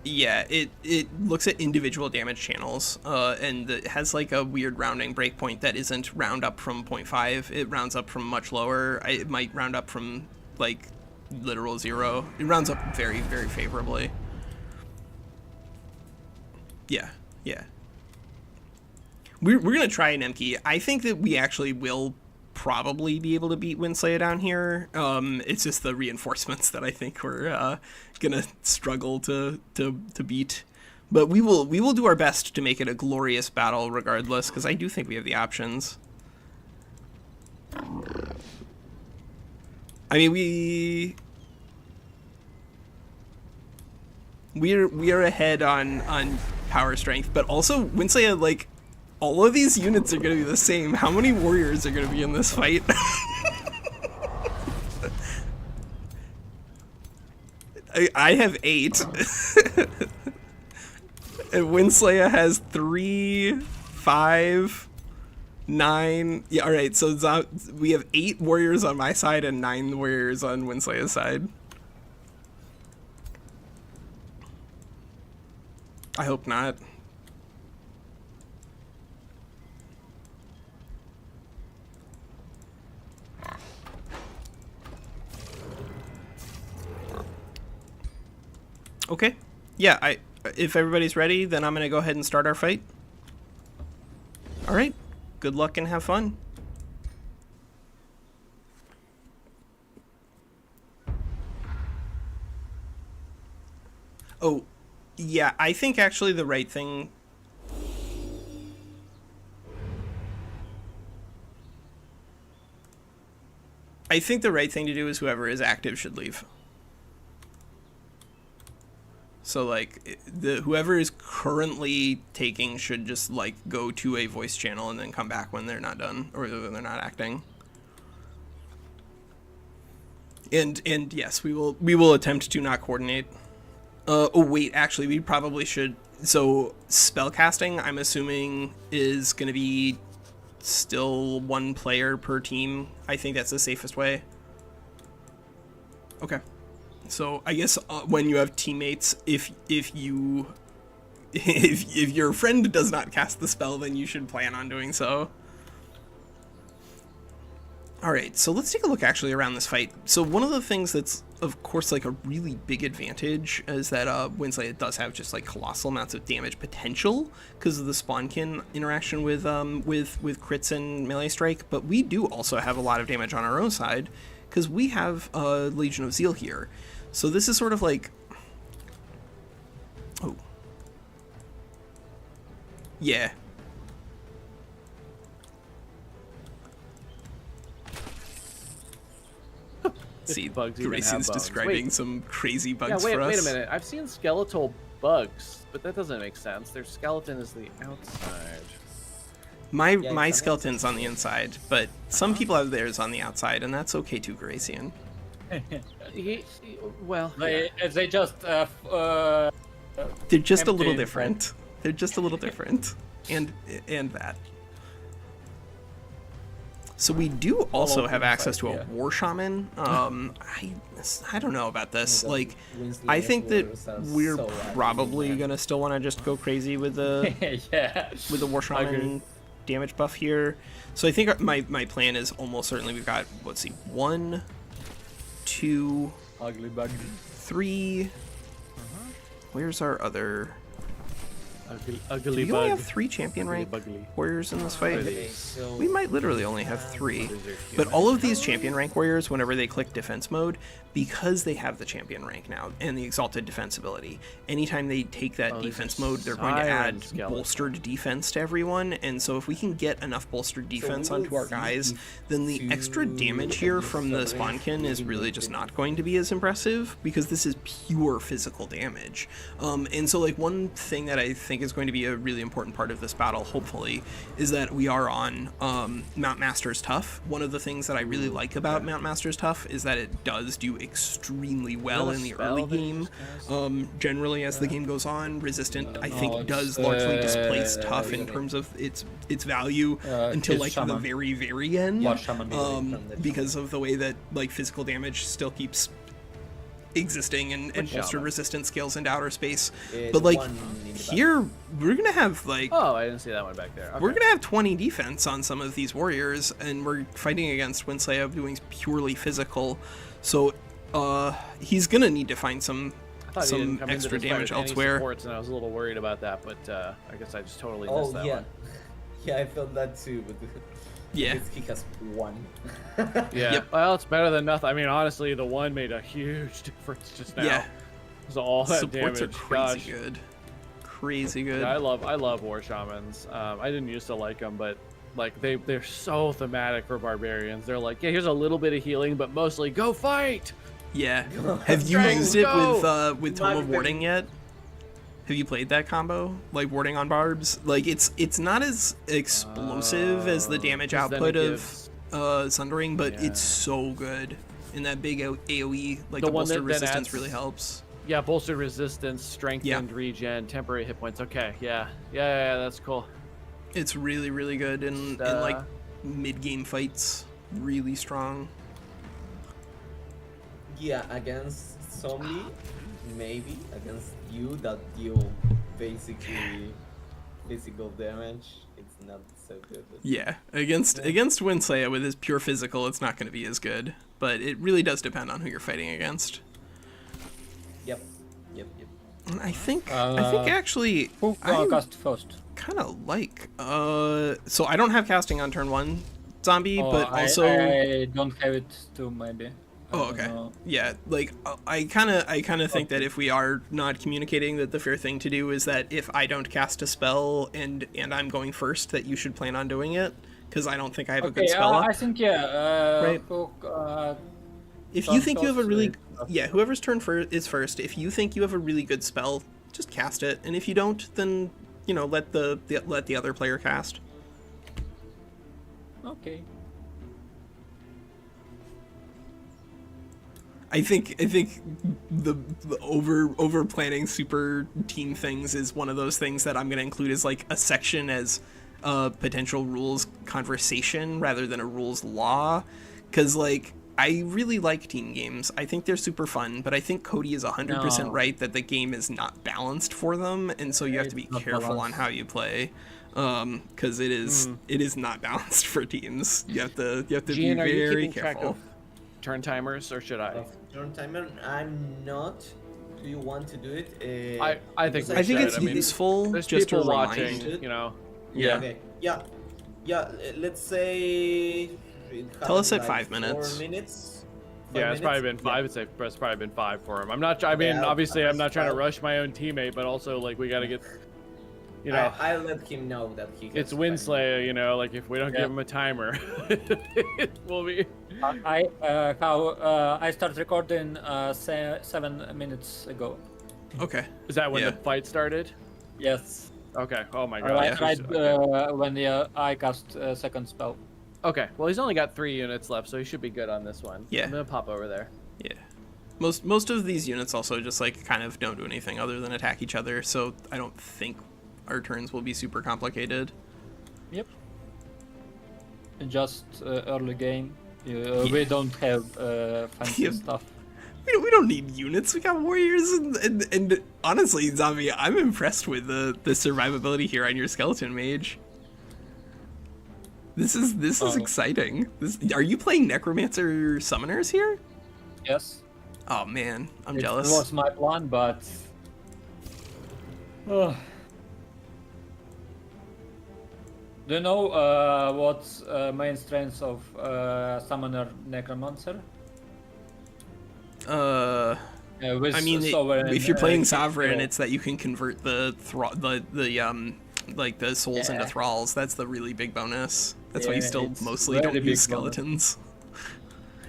Yeah, it looks at individual damage channels, and it has like a weird rounding breakpoint that isn't round up from 0.5. It rounds up from much lower. It might round up from like literal 0. It rounds up very, very favorably. Yeah, yeah. We're gonna try Nemki. I think that we actually will probably be able to beat WinSlaya down here. It's just the reinforcements that I think we're gonna struggle to beat. But we will do our best to make it a glorious battle regardless, because I do think we have the options. I mean, we are ahead on power strength, but also WinSlaya, like, all of these units are going to be the same. How many warriors are going to be in this fight? I have 8. And WinSlaya has 3, 5, 9. Yeah, all right. So we have 8 warriors on my side and 9 warriors on WinSlaya's side. I hope not. Okay. Yeah, if everybody's ready, then I'm going to go ahead and start our fight. All right. Good luck and have fun. Oh, yeah, I think actually the right thing... I think the right thing to do is whoever is active should leave. So like whoever is currently taking should just like go to a voice channel and then come back when they're not done or when they're not acting. And yes, we will attempt to not coordinate. Oh wait, actually we probably should. So spellcasting, I'm assuming, is going to be still 1 player per team. I think that's the safest way. Okay. So I guess when you have teammates, if your friend does not cast the spell, then you should plan on doing so. All right, so let's take a look actually around this fight. So one of the things that's of course like a really big advantage is that WinSlaya does have just like colossal amounts of damage potential because of the spawnkin interaction with crits and melee strike. But we do also have a lot of damage on our own side because we have Legion of Zeal here. So this is sort of like, oh, yeah. See, bugs even have Grayson's bones. describing Wait. some crazy bugs Yeah, for us. wait a minute. I've seen skeletal bugs, but that doesn't make sense. Their skeleton is the outside. My Yeah, my it's skeleton's on the inside, but some people have theirs on the outside, and that's okay too, Garacian. Well, They just They're just a little empty different. They're just a little different, and that. So we do also have access to a war shaman. I don't know about this. Like, I think that we're probably gonna still want to just go crazy with the with the war shaman damage buff here. So I think my plan is almost certainly we've got, let's see, 1, 2, ugly bug. 3. Where's our other? ugly Do we only have 3 champion rank bugly. warriors in this fight? Okay, so We might literally only have 3. But all of these champion rank warriors, whenever they click defense mode, because they have the champion rank now and the exalted defense ability, anytime they take that defense mode, they're going to add bolstered defense to everyone. And so if we can get enough bolstered defense onto our guys, then the extra damage here from the spawnkin is really just not going to be as impressive, because this is pure physical damage. And so like one thing that I think is going to be a really important part of this battle, hopefully, is that we are on Mount Master's Tough. One of the things that I really like about Mount Master's Tough is that it does do extremely well in the early game. Generally, as the game goes on, Resistant, I think, does largely displace Tough in terms of its value until like the very, very end, because of the way that like physical damage still keeps existing and bolstered resistance scales into outer space. But like here we're gonna have like, oh, I didn't see that one back there. Okay. We're gonna have 20 defense on some of these warriors, and we're fighting against WinSlaya doing purely physical, so he's gonna need to find some extra damage elsewhere. Supports, and I was a little worried about that, but I guess I just totally missed that one. Yeah, I felt that too, but yeah, he has 1. Yeah. Yep. Well, it's better than nothing. I mean, honestly, the 1 made a huge difference just now. Yeah. So all that supports damage. are crazy good. Crazy good. Yeah, I love war shamans. I didn't used to like them, but like they're so thematic for barbarians. They're like, yeah, here's a little bit of healing, but mostly go fight. Yeah. Have you used it with Tome of Warding yet? Have you played that combo, like warding on barbs? Like it's not as explosive as the damage output of Sundering, but it's so good. In that big AoE, like the bolstered resistance really helps. Yeah, bolstered resistance, strengthened regen, temporary hit points. Okay, yeah, that's cool. It's really, really good in like mid-game fights. Really strong. Yeah, against zombie, maybe against you that deal basically physical damage. It's not so good. Yeah, against WinSlaya with his pure physical, it's not going to be as good. But it really does depend on who you're fighting against. Yep. And I think actually Who cast first? Kind of like so I don't have casting on turn 1 zombie, but also I don't have it too, maybe. Oh, okay. Yeah, like I kind of think that if we are not communicating, that the fair thing to do is that if I don't cast a spell and I'm going first, that you should plan on doing it, because I don't think I have a good spell up. I think right. If you think you have a really whoever's turn is first. If you think you have a really good spell, just cast it, and if you don't, then let the other player cast. Okay. I think the over planning super team things is one of those things that I'm going to include as like a section as a potential rules conversation rather than a rules law, because like I really like team games. I think they're super fun, but I think Cody is 100% right that the game is not balanced for them, and so you have to be careful on how you play, because it is not balanced for teams. You have to Gian, be very careful. Turn timers, or should I? Turn timer? I'm not. Do you want to do it? I think it's useful there's just to people remind. watching, Yeah. Okay. Yeah. Let's say. Tell us at 5 minutes. 4 minutes. It's probably been 5. It's probably been 5 for him. I'm not. I mean, obviously, I'm not trying to rush my own teammate, but also like we got to get. I'll let him know that he. It's WinSlaya, like if we don't give him a timer, it will be. I started recording 7 minutes ago. Okay. Is that when the fight started? Yes. Okay. Oh my god. Right, yeah. right when I cast second spell. Okay. Well, he's only got 3 units left, so he should be good on this one. Yeah. I'm gonna pop over there. Yeah. Most of these units also just like kind of don't do anything other than attack each other, so I don't think our turns will be super complicated. Yep. Just early game. We don't have fancy stuff. We don't need units. We got warriors, and honestly, Zombie, I'm impressed with the survivability here on your skeleton mage. This is exciting. Are you playing necromancer summoners here? Yes. Oh man, I'm It jealous. was my plan, but do you know what's main strengths of summoner necromancer? With I mean, sovereign, if you're playing hero. sovereign, it's that you can convert the like the souls into Yeah. thralls. That's the really big bonus. That's why you Yeah, still it's mostly very don't big use bonus. skeletons.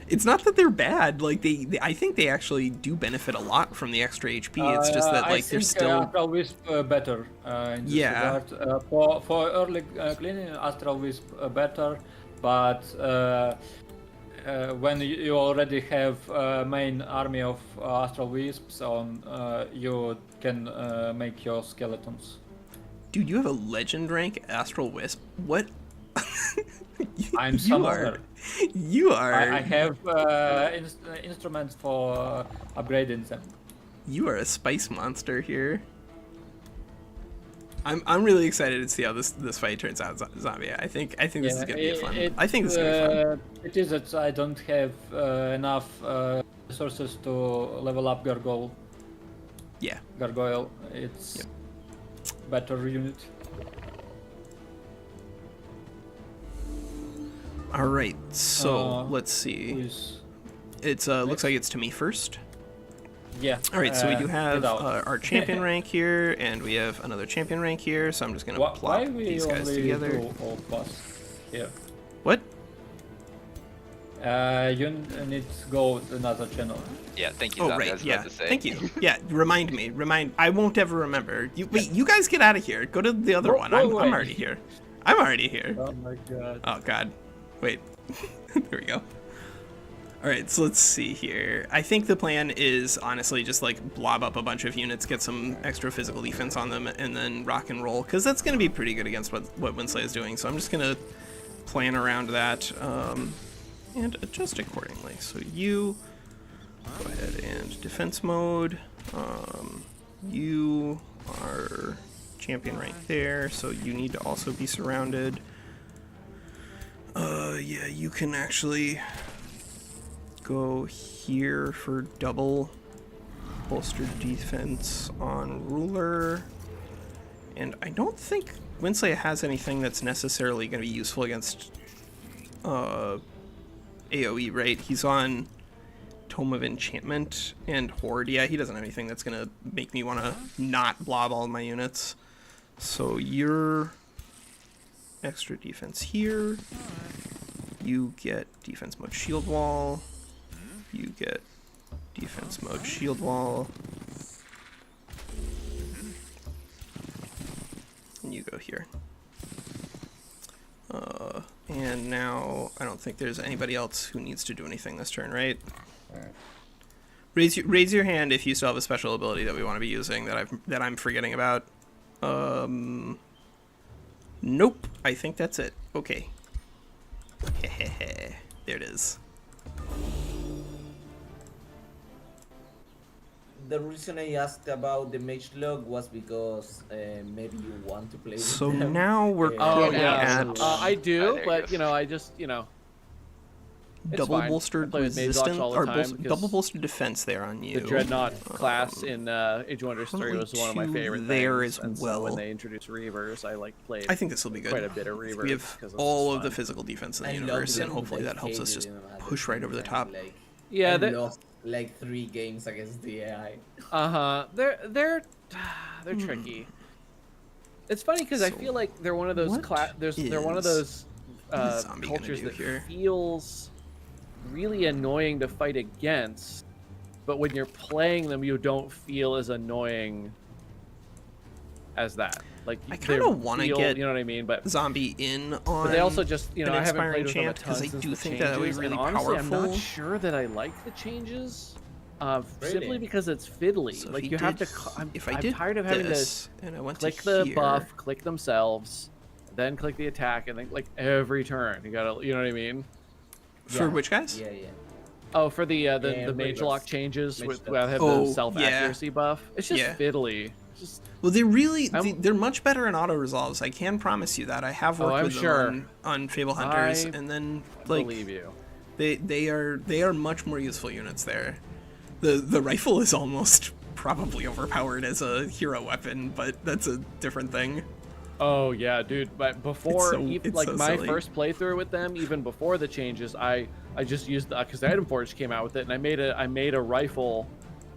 It's not that they're bad. Like they I think they actually do benefit a lot from the extra HP. It's just that like they're still. Astral Wisp better. In this Yeah. regard. For early cleaning, Astral Wisp better, but when you already have main army of Astral Wisps on, you can make your skeletons. Dude, you have a legend rank Astral Wisp. What? I'm you summoner. You are. I have instruments for upgrading them. You are a spice monster here. I'm really excited to see how this fight turns out, Zombie. I think this is gonna be fun. I think this is gonna be fun. It is that I don't have enough resources to level up Gargoyle. Yeah. Gargoyle, it's better unit. All right. So let's see. It's looks like it's to me first. Yeah. All right. So we do have get out. our champion rank here, and we have another champion rank here. So I'm just gonna Why plop we these guys only together. do all plus here? What? You need to go to another channel. Yeah, thank you, Oh Zombie. I right. was Yeah. about to say. Thank you. Yeah. Remind me. I won't ever remember. Wait. You guys get out of here. Go to the other one. I'm already here. I'm already here. Oh my god. Oh god. Wait. There we go. Alright, so let's see here. I think the plan is honestly just like blob up a bunch of units, get some extra physical defense on them, and then rock and roll, because that's going to be pretty good against what WinSlaya is doing. So I'm just going to plan around that and adjust accordingly. So you go ahead and defense mode. You are champion right there, so you need to also be surrounded. Yeah, you can actually go here for double bolstered defense on ruler. And I don't think WinSlaya has anything that's necessarily going to be useful against AoE, right? He's on Tome of Enchantment and Horde. Yeah, he doesn't have anything that's going to make me want to not blob all of my units. So you're extra defense here. You get defense mode shield wall. You get defense mode shield wall. And you go here. And now I don't think there's anybody else who needs to do anything this turn, right? Raise your hand if you still have a special ability that we want to be using that I'm forgetting about. Nope. I think that's it. Okay. There it is. The reason I asked about the mage log was because maybe you want to play with So them. now we're Oh currently yeah, at I do, there but goes. you know, I just it's double fine. I bolstered play with Mage Dogs resistance all the or time because double bolstered defense there on you. The Dreadnought class in Age of Wonders 3 probably was one of my two favorite there things. as And so well. when they introduced Reavers, I played I think this will be good. quite a bit of Reavers. We have because it's all just of the fun. physical defense in the I love universe, and them, hopefully but that helps us hated just them at the push right same over the time, top. Like, Yeah, I lost like 3 games against the AI. They're tricky. It's funny because I So, feel like they're one of those what they're one of is those Zombie gonna cultures do that here? feels really annoying to fight against, but when you're playing them, you don't feel as annoying as that. Like I kind of want to get, you know what I mean, but zombie in on. But they also just, you know, an I haven't inspiring played with them a chant, ton 'cause I since do the think that would be changes, really and honestly, I'm powerful. not sure that I like the changes. Simply Really? because it's fiddly. So if like he you have did- to. I'm if I did tired of having to this, and I went click to the here, buff, click themselves, then click the attack, and then like every turn you gotta, you know what I mean? for which guys? Yeah, yeah. Oh, for the mage Reverse. lock changes Mage with lock. have Oh, the self accuracy buff. It's just Yeah. fiddly. It's just Well, I'm- they're much better in auto resolves. I can promise you that. I have worked I'm with sure. them on Fable Hunters, I and then like believe you. they are much more useful units there. The rifle is almost probably overpowered as a hero weapon, but that's a different thing. Oh yeah, dude. But before, it's like so my silly. first playthrough with them, even before the changes, I just used because the Item Forge came out with it, and I made a rifle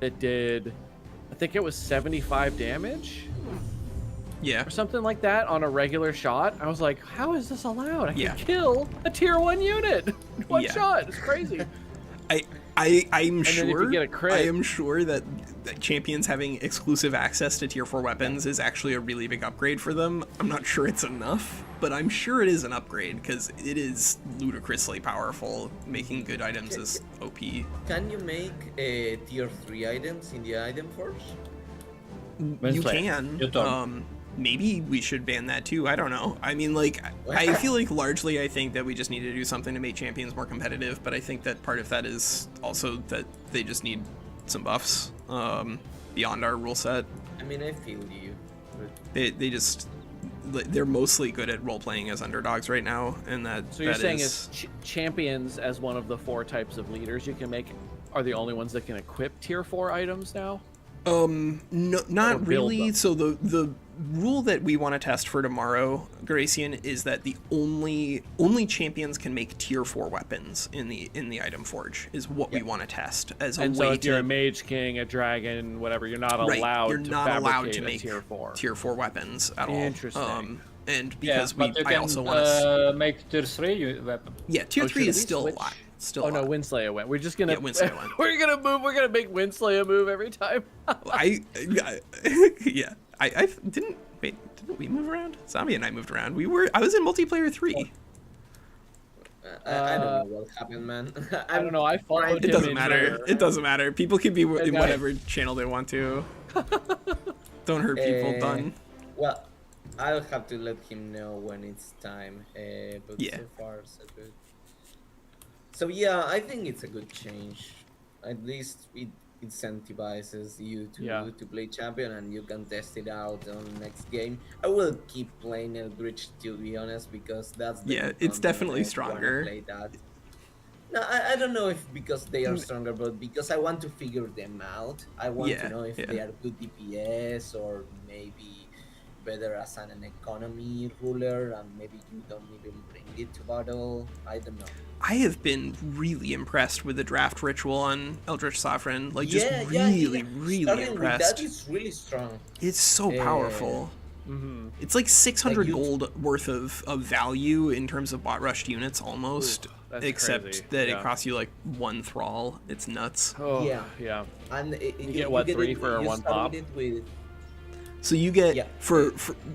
that did, I think it was 75 damage Yeah. or something like that on a regular shot. I was like, how is this allowed? I Yeah. can kill a tier 1 unit one Yeah. shot. It's crazy. I'm then if you sure get a crit- I am sure that champions having exclusive access to tier 4 weapons is actually a really big upgrade for them. I'm not sure it's enough, but I'm sure it is an upgrade because it is ludicrously powerful. Making good items is OP. Can you make tier 3 items in the item forge? You WinSlaya, can. you don't. Maybe we should ban that too. I don't know. I mean, like, I feel like largely I think that we just need to do something to make champions more competitive, but I think that part of that is also that they just need some buffs beyond our rule set. I mean, I feel you. But They just they're mostly good at role playing as underdogs right now, and that So you're that saying is- is champions as one of the 4 types of leaders you can make are the only ones that can equip tier 4 items now? no, Or not build really. them. So the rule that we want to test for tomorrow, Garacian, is that the only champions can make tier 4 weapons in the item forge is what we want to test as a And way so if to you're a mage king, a dragon, whatever, you're not right, allowed you're to not allowed to fabricate a make tier 4. weapons at all. Interesting. And Yeah, because but you I can also want to make tier 3 weapon. tier Oh, 3 should is we still switch? a lot. Still Oh a no, lot. WinSlaya went. We're just gonna Yeah, WinSlaya went. We're gonna make WinSlaya move every time. I didn't wait. Didn't we move around? Zombie and I moved around. I was in multiplayer 3. I don't know what happened, man. I don't know. I followed It him doesn't in matter. here. It doesn't matter. People can be in Okay. whatever channel they want to. Don't hurt people. Done. Well, I'll have to let him know when it's time. But Yeah. so far, so good. So yeah, I think it's a good change. At least it incentivizes you to play champion, and you can test it out on the next game. I will keep playing Eldritch, to be honest, because that's the good It's content. definitely I wanna stronger. play that. No, I don't know if because they are stronger, but because I want to figure them out. I want Yeah, to know if yeah. they are good DPS or maybe better as an economy ruler, and maybe you don't even bring it to battle. I don't know. I have been really impressed with the draft ritual on Eldritch Sovereign. Like, just Yeah. really Starting impressed. With that is really strong. It's so powerful. Mm-hmm. It's like 600 Like, gold worth of value in terms of bot rushed units almost. Ooh, that's except crazy. that Yeah. it costs you like 1 thrall. It's nuts. Oh Yeah. yeah. And You get what, 3 for you one start pop? with it with So you get Yeah. for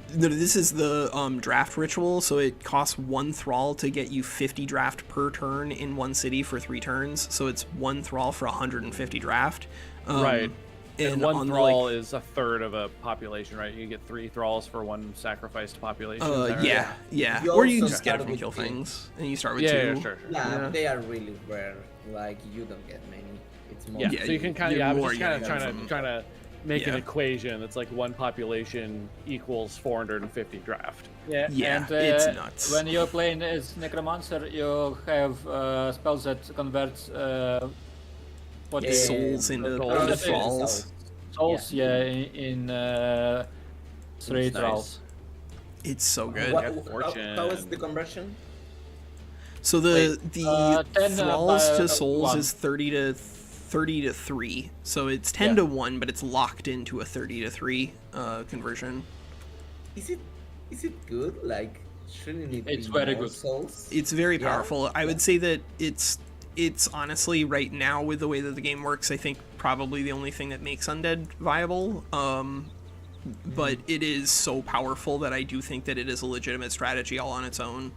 this is the draft ritual, so it costs 1 thrall to get you 50 draft per turn in one city for 3 turns. So it's 1 thrall for 150 draft. Right. And one on the, thrall like, is a third of a population, right? You get 3 thralls for 1 sacrificed population. is that right? yeah. You Or you also just get start it from with kill 2. things, and you start with Yeah, 2. sure. yeah, they are really rare. Like you don't get many. It's more. Yeah, Yeah, so you can kind of, you're I was more just kind of getting trying to make an Yeah. equation that's like 1 population equals 450 draft. Yeah, Yeah, and it's nuts. when you're playing as Necromancer, you have spells that convert what Yeah, is Souls into souls. thralls. souls, in 3 That's thralls. It's so good. What, Yeah, how is fortune. the conversion? So the 10 thralls by to souls 1. is 30 to 3. So it's 10 to 1, but it's locked into a 30 to 3 conversion. Is it good? Like shouldn't it It's be very more good. souls? It's very Yeah. powerful. I would say that it's honestly right now with the way that the game works, I think probably the only thing that makes undead viable. but it is so powerful that I do think that it is a legitimate strategy all on its own.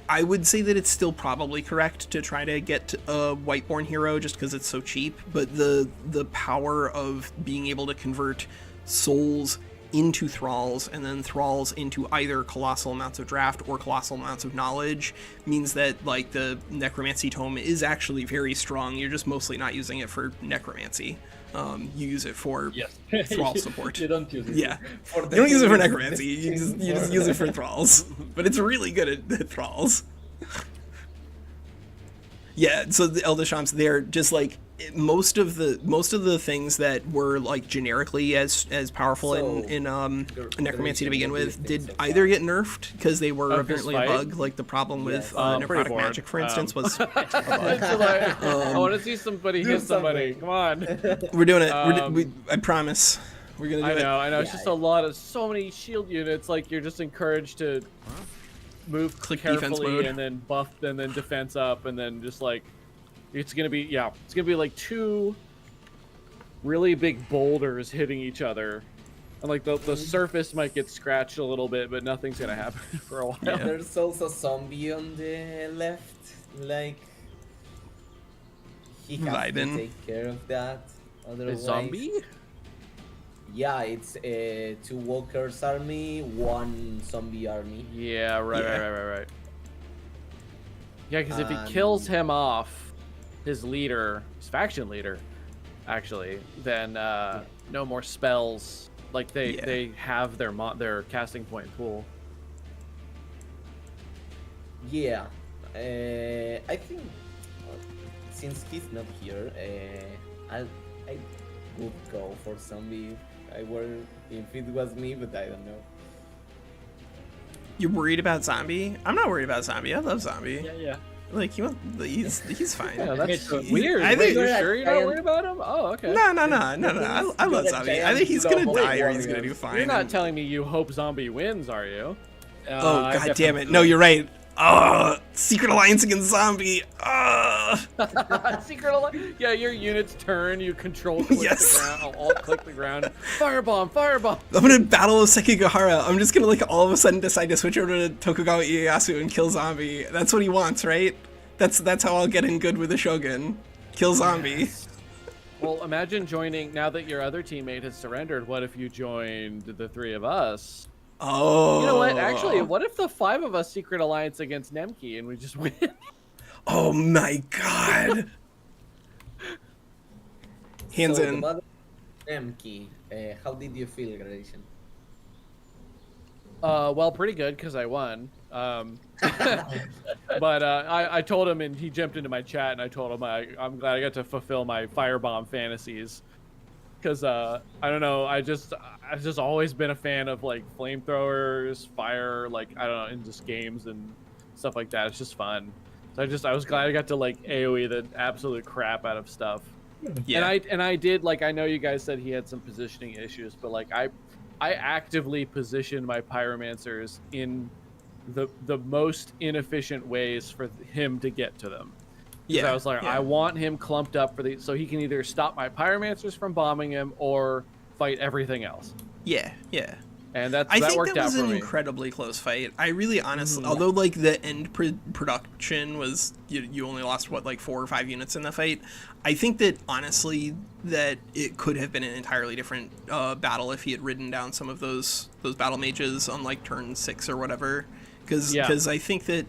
I would say that it's still probably correct to try to get a Whiteborn hero just because it's so cheap, but the power of being able to convert souls into thralls and then thralls into either colossal amounts of draft or colossal amounts of knowledge means that like the necromancy tome is actually very strong. You're just mostly not using it for necromancy. You use it for thrall support. You don't use it. Yeah, you don't use it for necromancy. You just use it for thralls. But it's really good at thralls. Yeah, so the Eldashamps, they're just like most of the things that were like generically as powerful in necromancy to begin with did either get nerfed because they were apparently a bug, like the problem with necrotic magic, for instance, was. I want to see somebody hit somebody. Come on. We're doing it. I promise. We're gonna do it. I know. It's just so many shield units. Like you're just encouraged to move carefully and then buff and then defense up and then just like. It's gonna be like two really big boulders hitting each other, and like the surface might get scratched a little bit, but nothing's gonna happen for a while. Yeah. There's also a zombie on the left, like he has to take care of that. Otherwise, a zombie? Yeah, it's 2 walkers army, 1 zombie army. Yeah, right. Yeah, because if he kills him off. His leader, his faction leader, actually, then no more spells. Like they have their casting point pool. Yeah, I think since he's not here, I would go for zombie. If it was me, but I don't know. You're worried about zombie? I'm not worried about zombie. I love zombie. Yeah. Like he's fine. Yeah, that's weird. You sure you're not worried about him? Oh, okay. No. I love zombie. I think he's gonna die or he's gonna do fine. You're not telling me you hope zombie wins, are you? Oh god damn it! No, you're right. Secret alliance against zombie. Secret alliance. Yeah, your units turn. You control click the ground. Alt click the ground. Firebomb. I'm gonna battle of Sekigahara. I'm just gonna like all of a sudden decide to switch over to Tokugawa Ieyasu and kill zombie. That's what he wants, right? That's how I'll get in good with the Shogun. Kill zombie. Well, imagine joining now that your other teammate has surrendered. What if you joined the 3 of us? Oh. You know what? Actually, what if the 5 of us secret alliance against Nemki and we just win? Oh my god. Hands in. Nemki, how did you feel, Garacian? Well, pretty good because I won. But I told him, and he jumped into my chat, and I told him I'm glad I got to fulfill my firebomb fantasies. Because I don't know, I've just always been a fan of like flamethrowers, fire, like I don't know, in just games and stuff like that. It's just fun. So I was glad I got to like AoE the absolute crap out of stuff. Yeah. And I did, like, I know you guys said he had some positioning issues, but like I actively positioned my pyromancers in the most inefficient ways for him to get to them. Yeah, I was like, I want him clumped up for so he can either stop my pyromancers from bombing him or fight everything else. Yeah. And that think worked out for me. That was an incredibly close fight. I really honestly, although like the end production was, you only lost what, like 4 or 5 units in the fight. I think that honestly that it could have been an entirely different battle if he had ridden down some of those battle mages on like turn 6 or whatever. Because I think that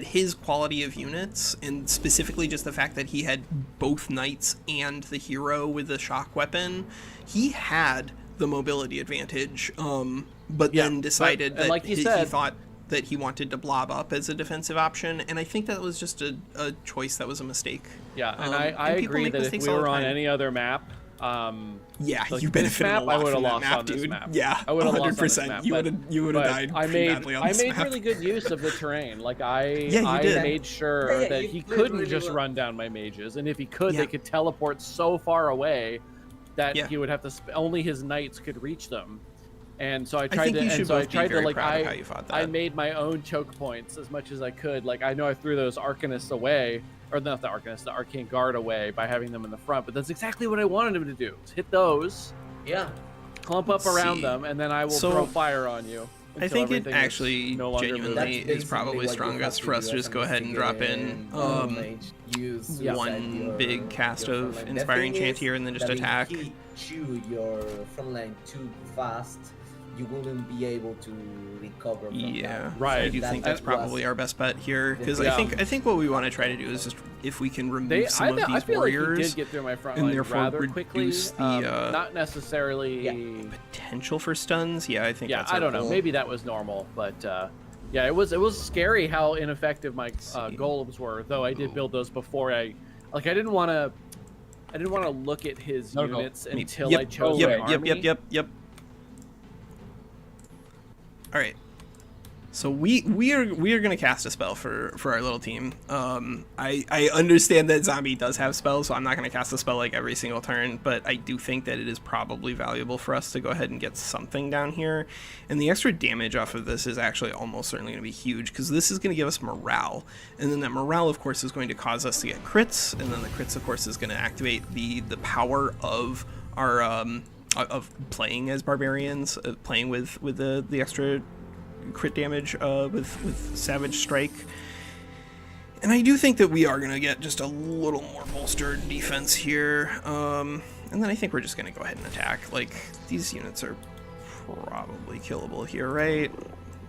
his quality of units, and specifically just the fact that he had both knights and the hero with the shock weapon, he had the mobility advantage, but then decided that like he thought that he wanted to blob up as a defensive option, and I think that was just a choice that was a mistake. Yeah, and I agree that if we were on any other map, you benefited a lot from that map, dude. Yeah, I would have lost on this map. You would have died badly on this map. I made really good use of the terrain. Like I made sure that he couldn't just run down my mages, and if he could, they could teleport so far away that he would have to only his knights could reach them. And so I tried I made my own choke points as much as I could. Like I know I threw those Arcanists away, or not the Arcanists, the Arcane Guard away by having them in the front, but that's exactly what I wanted him to do. Hit those Yeah. Clump up Let's around see. them, and then I will So, throw fire on you. I until think it everything is actually no longer genuinely moving. is probably strongest for us to just go ahead and drop in one big cast of Inspiring Chant here and then just attack. If you chew your frontline too fast, you wouldn't be able to recover from Yeah, that. Right. I do think that's probably our best bet here because Yeah. I think what we want to try to do is just if we can remove some of I these feel warriors like he did get through my front and line therefore rather quickly. reduce the Not necessarily. potential for stuns. Yeah, I think. Yeah, that's I our don't know. goal. Maybe that was normal, but yeah, it was scary how ineffective my golems were. Though I did build those before I didn't want to look at his units until I chose my army. Yep. All right. So we are gonna cast a spell for our little team. I understand that zombie does have spells, so I'm not gonna cast a spell like every single turn, but I do think that it is probably valuable for us to go ahead and get something down here. And the extra damage off of this is actually almost certainly gonna be huge because this is gonna give us morale, and then that morale, of course, is going to cause us to get crits, and then the crits, of course, is gonna activate the power of our of playing as barbarians, playing with the extra crit damage with Savage Strike. And I do think that we are going to get just a little more bolstered defense here. And then I think we're just going to go ahead and attack. Like, these units are probably killable here, right?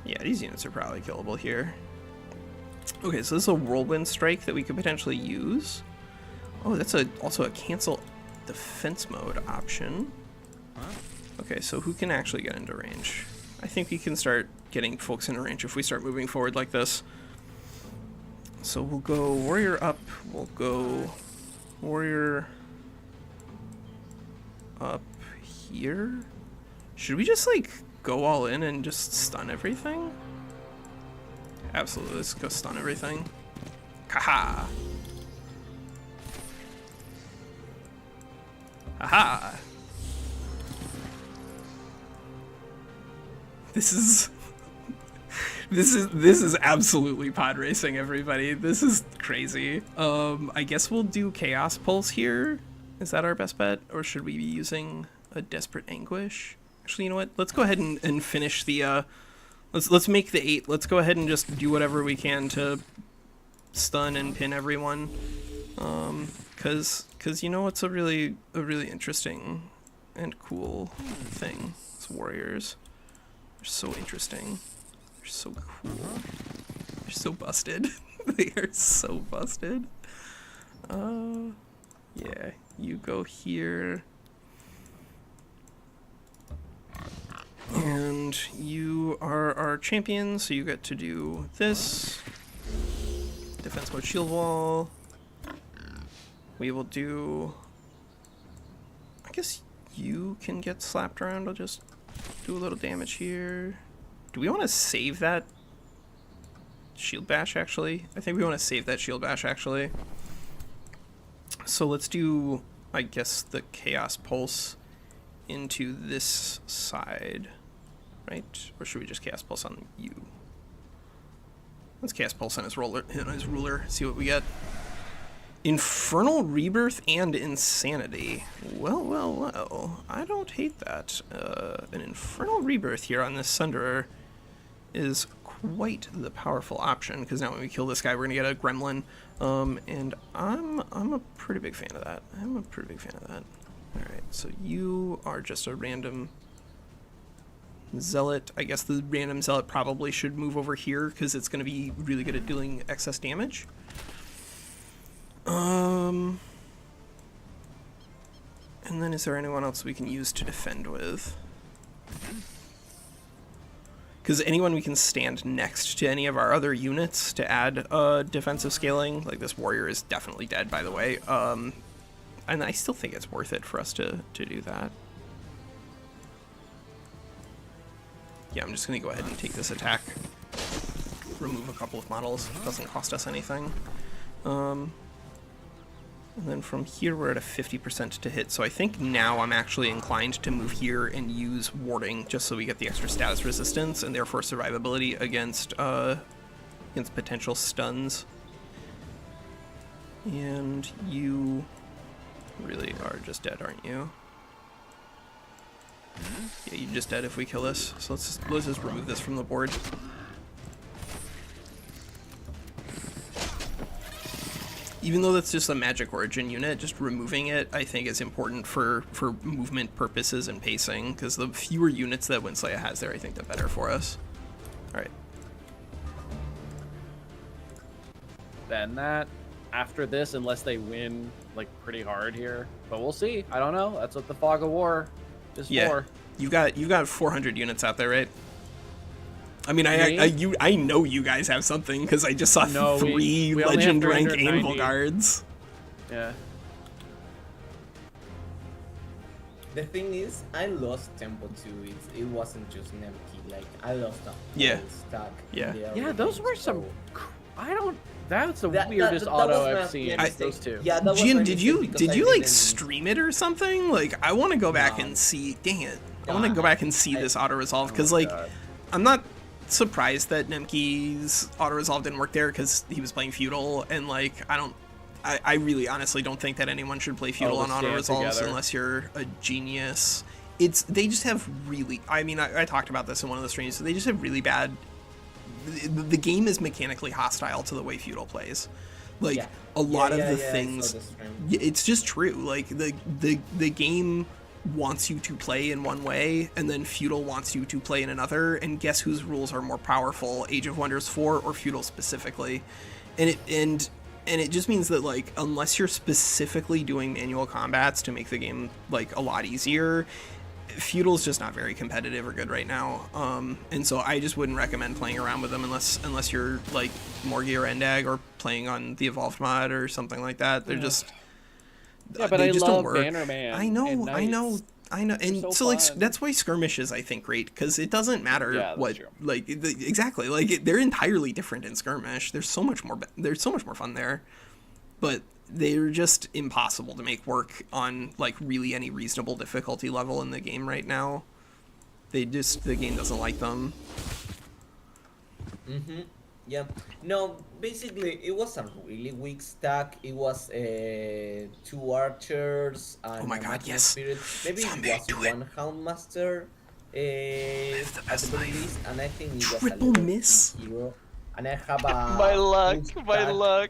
Yeah, these units are probably killable here. Okay, so this is a Whirlwind Strike that we could potentially use. Oh, that's also a cancel defense mode option. Okay, so who can actually get into range? I think we can start getting folks in range if we start moving forward like this. So we'll go warrior up, we'll go warrior up here. Should we just like go all in and just stun everything? Absolutely, let's go stun everything. Haha. Haha. This is absolutely pod racing, everybody. This is crazy. I guess we'll do Chaos Pulse here. Is that our best bet? Or should we be using a Desperate Anguish? Actually, you know what? Let's go ahead and finish the, let's make the 8. Let's go ahead and just do whatever we can to stun and pin everyone. Cause you know what's a really interesting and cool thing? It's warriors. They're so interesting. They're so cool. They're so busted. They are so busted. Yeah, you go here. And you are our champion, so you get to do this. Defense mode shield wall. We will do... I guess you can get slapped around. I'll just do a little damage here. Do we want to save that shield bash, actually? I think we want to save that shield bash, actually. So let's do, I guess, the Chaos Pulse into this side, right? Or should we just Chaos Pulse on you? Let's Chaos Pulse on his ruler, see what we get. Infernal Rebirth and Insanity. Well. I don't hate that. An Infernal Rebirth here on this Sunderer is quite the powerful option, because now when we kill this guy, we're going to get a Gremlin. And I'm a pretty big fan of that. Alright, so you are just a random Zealot. I guess the random Zealot probably should move over here, because it's going to be really good at dealing excess damage. And then is there anyone else we can use to defend with? Because anyone we can stand next to any of our other units to add defensive scaling, like this warrior is definitely dead, by the way. And I still think it's worth it for us to do that. Yeah, I'm just going to go ahead and take this attack. Remove a couple of models. It doesn't cost us anything. And then from here, we're at a 50% to hit. So I think now I'm actually inclined to move here and use warding just so we get the extra status resistance and therefore survivability against potential stuns. And you really are just dead, aren't you? Yeah, you just dead if we kill this. So let's just remove this from the board. Even though that's just a magic origin unit, just removing it, I think, is important for movement purposes and pacing, because the fewer units that WinSlaya has there, I think the better for us. Alright. Then that, after this, unless they win, like, pretty hard here. But we'll see. I don't know. That's what the Fog of War is for. You've got 400 units out there, right? I mean, I know you guys have something because I just saw three we only legend have rank 390. Anvil guards. Yeah. The thing is, I lost tempo too. It wasn't just Nemki. Like I lost a whole stack. Yeah. Yeah, those were some. I don't. That's the That- weirdest that auto was my I've seen. mistake. Those two. Yeah, that was Gian, my did mistake you because did I you like didn't- stream it or something? Like, I want to go back and see. Dang it! I want to go back and see this auto resolve because like I'm not surprised that Nemki's auto resolve didn't work there because he was playing feudal and like I really honestly don't think that anyone should play feudal on auto resolves unless you're a genius. They just have really, I mean, I talked about this in one of the streams, so they just have really bad, the game is mechanically hostile to the way feudal plays. Like a lot of the things, it's just true. Like the game wants you to play in one way, and then feudal wants you to play in another, and guess whose rules are more powerful, Age of Wonders 4 or feudal specifically? And it just means that like unless you're specifically doing manual combats to make the game like a lot easier, feudal's just not very competitive or good right now. And so I just wouldn't recommend playing around with them unless you're like Morgi or Endag or playing on the evolved mod or something like that. They're just but I just love don't work. Bannerman. I know, and and so like that's why skirmish is I think great because it doesn't matter what like exactly like they're entirely different in skirmish. There's so much more fun there, but they're just impossible to make work on like really any reasonable difficulty level in the game right now. The game doesn't like them. Yeah. No, basically it was a really weak stack. It was 2 archers and oh my god, yes. Spirit. Maybe Zombie, it was do 1 houndmaster at the very least, and I think it was Triple a little miss. hero. And I have a My luck, full my stack. luck.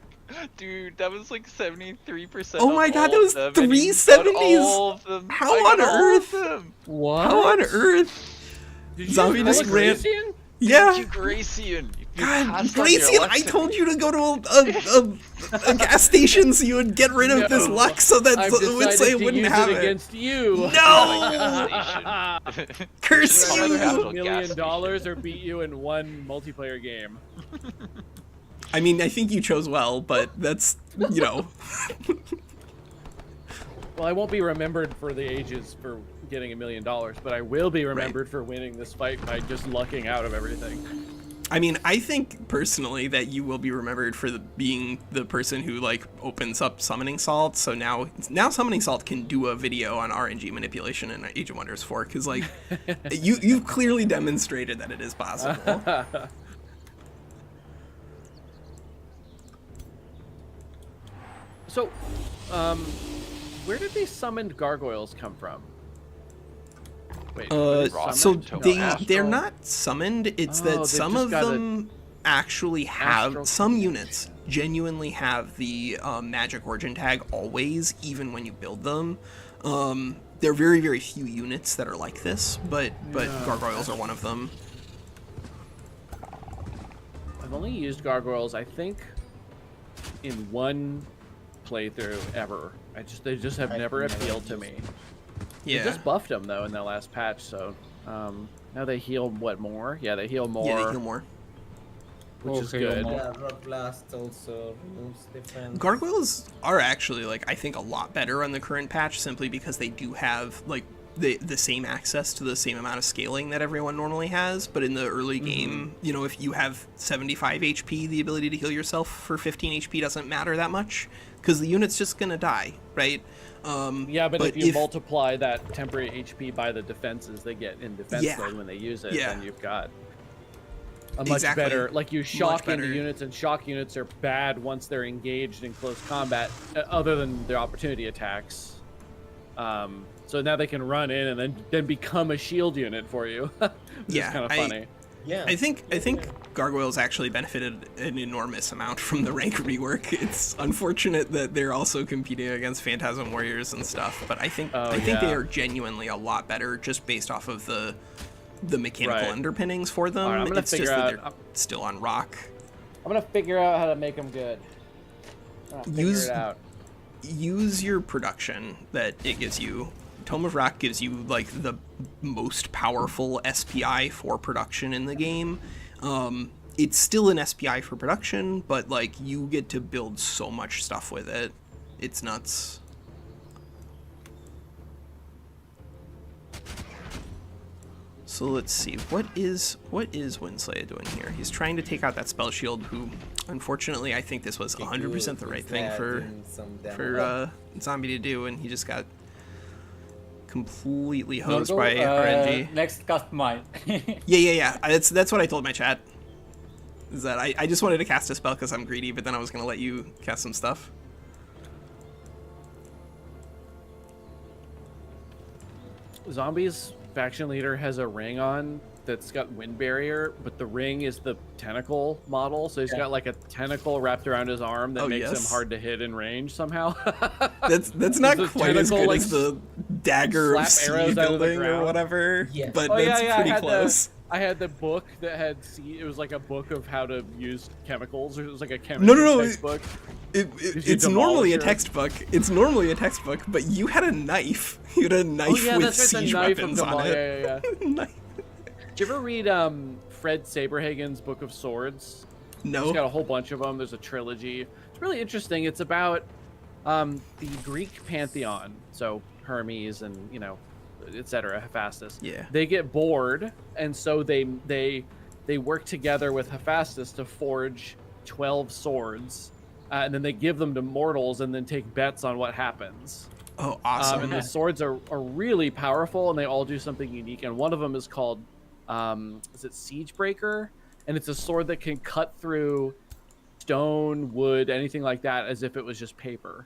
Dude, that was like 73%. Oh my of god, that all was of them, and you 370s. got all of them. How I on got all of earth? them. What? How on earth? Did you Zombie just ran. Garacian? Yeah. Thank you, Garacian. You God, passed on your Gracie, luck I to told me. you to go to a gas station so you would get rid of this No. luck so that I've it would say decided it to wouldn't use have it it. against you. No! Curse I'd rather have you! it on $1 gas million station. or beat you in one multiplayer game. I mean, I think you chose well, but that's, you know. Well, I won't be remembered for the ages for getting $1 million, but I will be remembered for winning this fight by just lucking out of everything. I mean, I think personally that you will be remembered for being the person who like opens up Summoning Salt. So now Summoning Salt can do a video on RNG manipulation in Age of Wonders 4 because like you've clearly demonstrated that it is possible. So, where did these summoned gargoyles come from? Wait, were they So summoned? they're not summoned. It's Oh, that they've some just of got a them actually have astral some units genuinely have the magic origin tag always, even when you build them. There are very, very few units that are like this, but gargoyles are one of them. I've only used gargoyles, I think, in one playthrough ever. They just have never appealed to me. Yeah. They just buffed them though in that last patch, so now they heal what more? Yeah, they heal more. Yeah, they heal more. Which is Okay, good. more. Yeah, Rock Blast also removes defense. Gargoyles are actually like I think a lot better on the current patch simply because they do have like the same access to the same amount of scaling that everyone normally has, but in the early game, you know, if you have 75 HP, the ability to heal yourself for 15 HP doesn't matter that much because the unit's just gonna die, right? Yeah, but if you multiply that temporary HP by the defenses they get in defense mode when they use it, then you've got a much better, like you shock into units, and shock units are bad once they're engaged in close combat, other than their opportunity attacks. So now they can run in and then become a shield unit for you. Which is kind of funny. Yeah. I think Gargoyles actually benefited an enormous amount from the rank rework. It's unfortunate that they're also competing against Phantasm Warriors and stuff, but I think they are genuinely a lot better just based off of the mechanical underpinnings for them. Right, it's just that they're still on rock. I'm gonna figure out how to make them good. Use your production that it gives you. Tome of Rock gives you like the most powerful SPI for production in the game. It's still an SPI for production, but like you get to build so much stuff with it. It's nuts. So let's see, what is WinSlaya doing here? He's trying to take out that spell shield, who unfortunately I think this was 100% the right thing for Zombie to do, and he just got completely hosed by RNG. Next cast mine. Yeah. That's what I told my chat. Is that I just wanted to cast a spell because I'm greedy, but then I was gonna let you cast some stuff. Zombies faction leader has a ring on that's got wind barrier, but the ring is the tentacle model, so he's got like a tentacle wrapped around his arm that makes him hard to hit in range somehow. that's not quite as good as the dagger of arrows building or whatever, but that's pretty close. I had the book that had it was like a book of how to use chemicals, or it was like a chemistry textbook. It's normally a textbook. It's normally a textbook, but you had a knife. You had a knife with siege weapons on it. Yeah. Did you ever read Fred Saberhagen's Book of Swords? No. He's got a whole bunch of them. There's a trilogy. It's really interesting. It's about the Greek pantheon, so Hermes and etc. Hephaestus. Yeah. They get bored, and so they work together with Hephaestus to forge 12 swords, and then they give them to mortals, and then take bets on what happens. Oh, awesome! And the swords are really powerful, and they all do something unique. And one of them is called, is it Siege Breaker? And it's a sword that can cut through stone, wood, anything like that, as if it was just paper.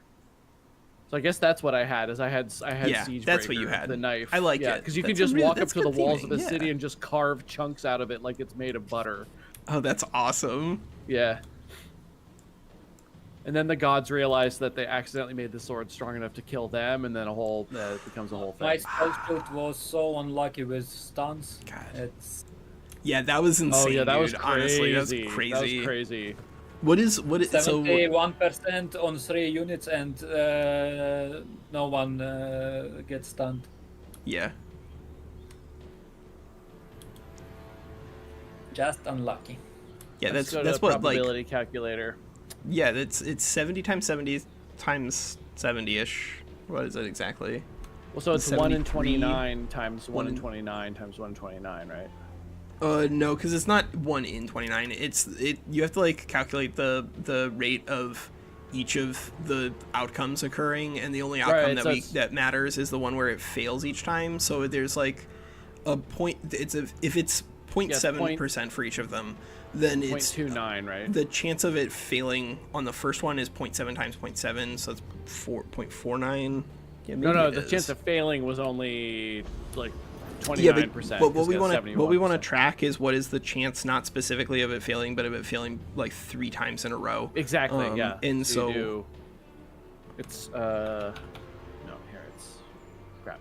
So I guess that's what I had. I had Siege that's Breaker, what you had. the knife. I like it because you can just walk up to the walls of the city and just carve chunks out of it like it's made of butter. Oh, that's awesome. Yeah. And then the gods realize that they accidentally made the sword strong enough to kill them, and then it becomes a whole thing. My spell shield was so unlucky with stuns. God. Yeah, that was insane. Oh yeah, that was crazy. Honestly, that was crazy. That was crazy. What is 71% on 3 units, and no one gets stunned. Yeah. Just unlucky. Yeah, that's what probability calculator. Yeah, it's 70 times 70 times 70-ish. What is it exactly? Well, so it's 1 in 29 times 1 in 29 times 1 in 29, right? No, because it's not 1 in 29. You have to like calculate the rate of each of the outcomes occurring, and the only outcome that matters is the one where it fails each time. So there's like a point. If it's 0.7% for each of them, then it's 0.29, right? The chance of it failing on the first one is 0.7 times 0.7, so it's 4.49. Yeah, no, the chance of failing was only like 29%. But what we want to track is what is the chance, not specifically of it failing, but of it failing like 3 times in a row. Exactly. Yeah. And it's crap.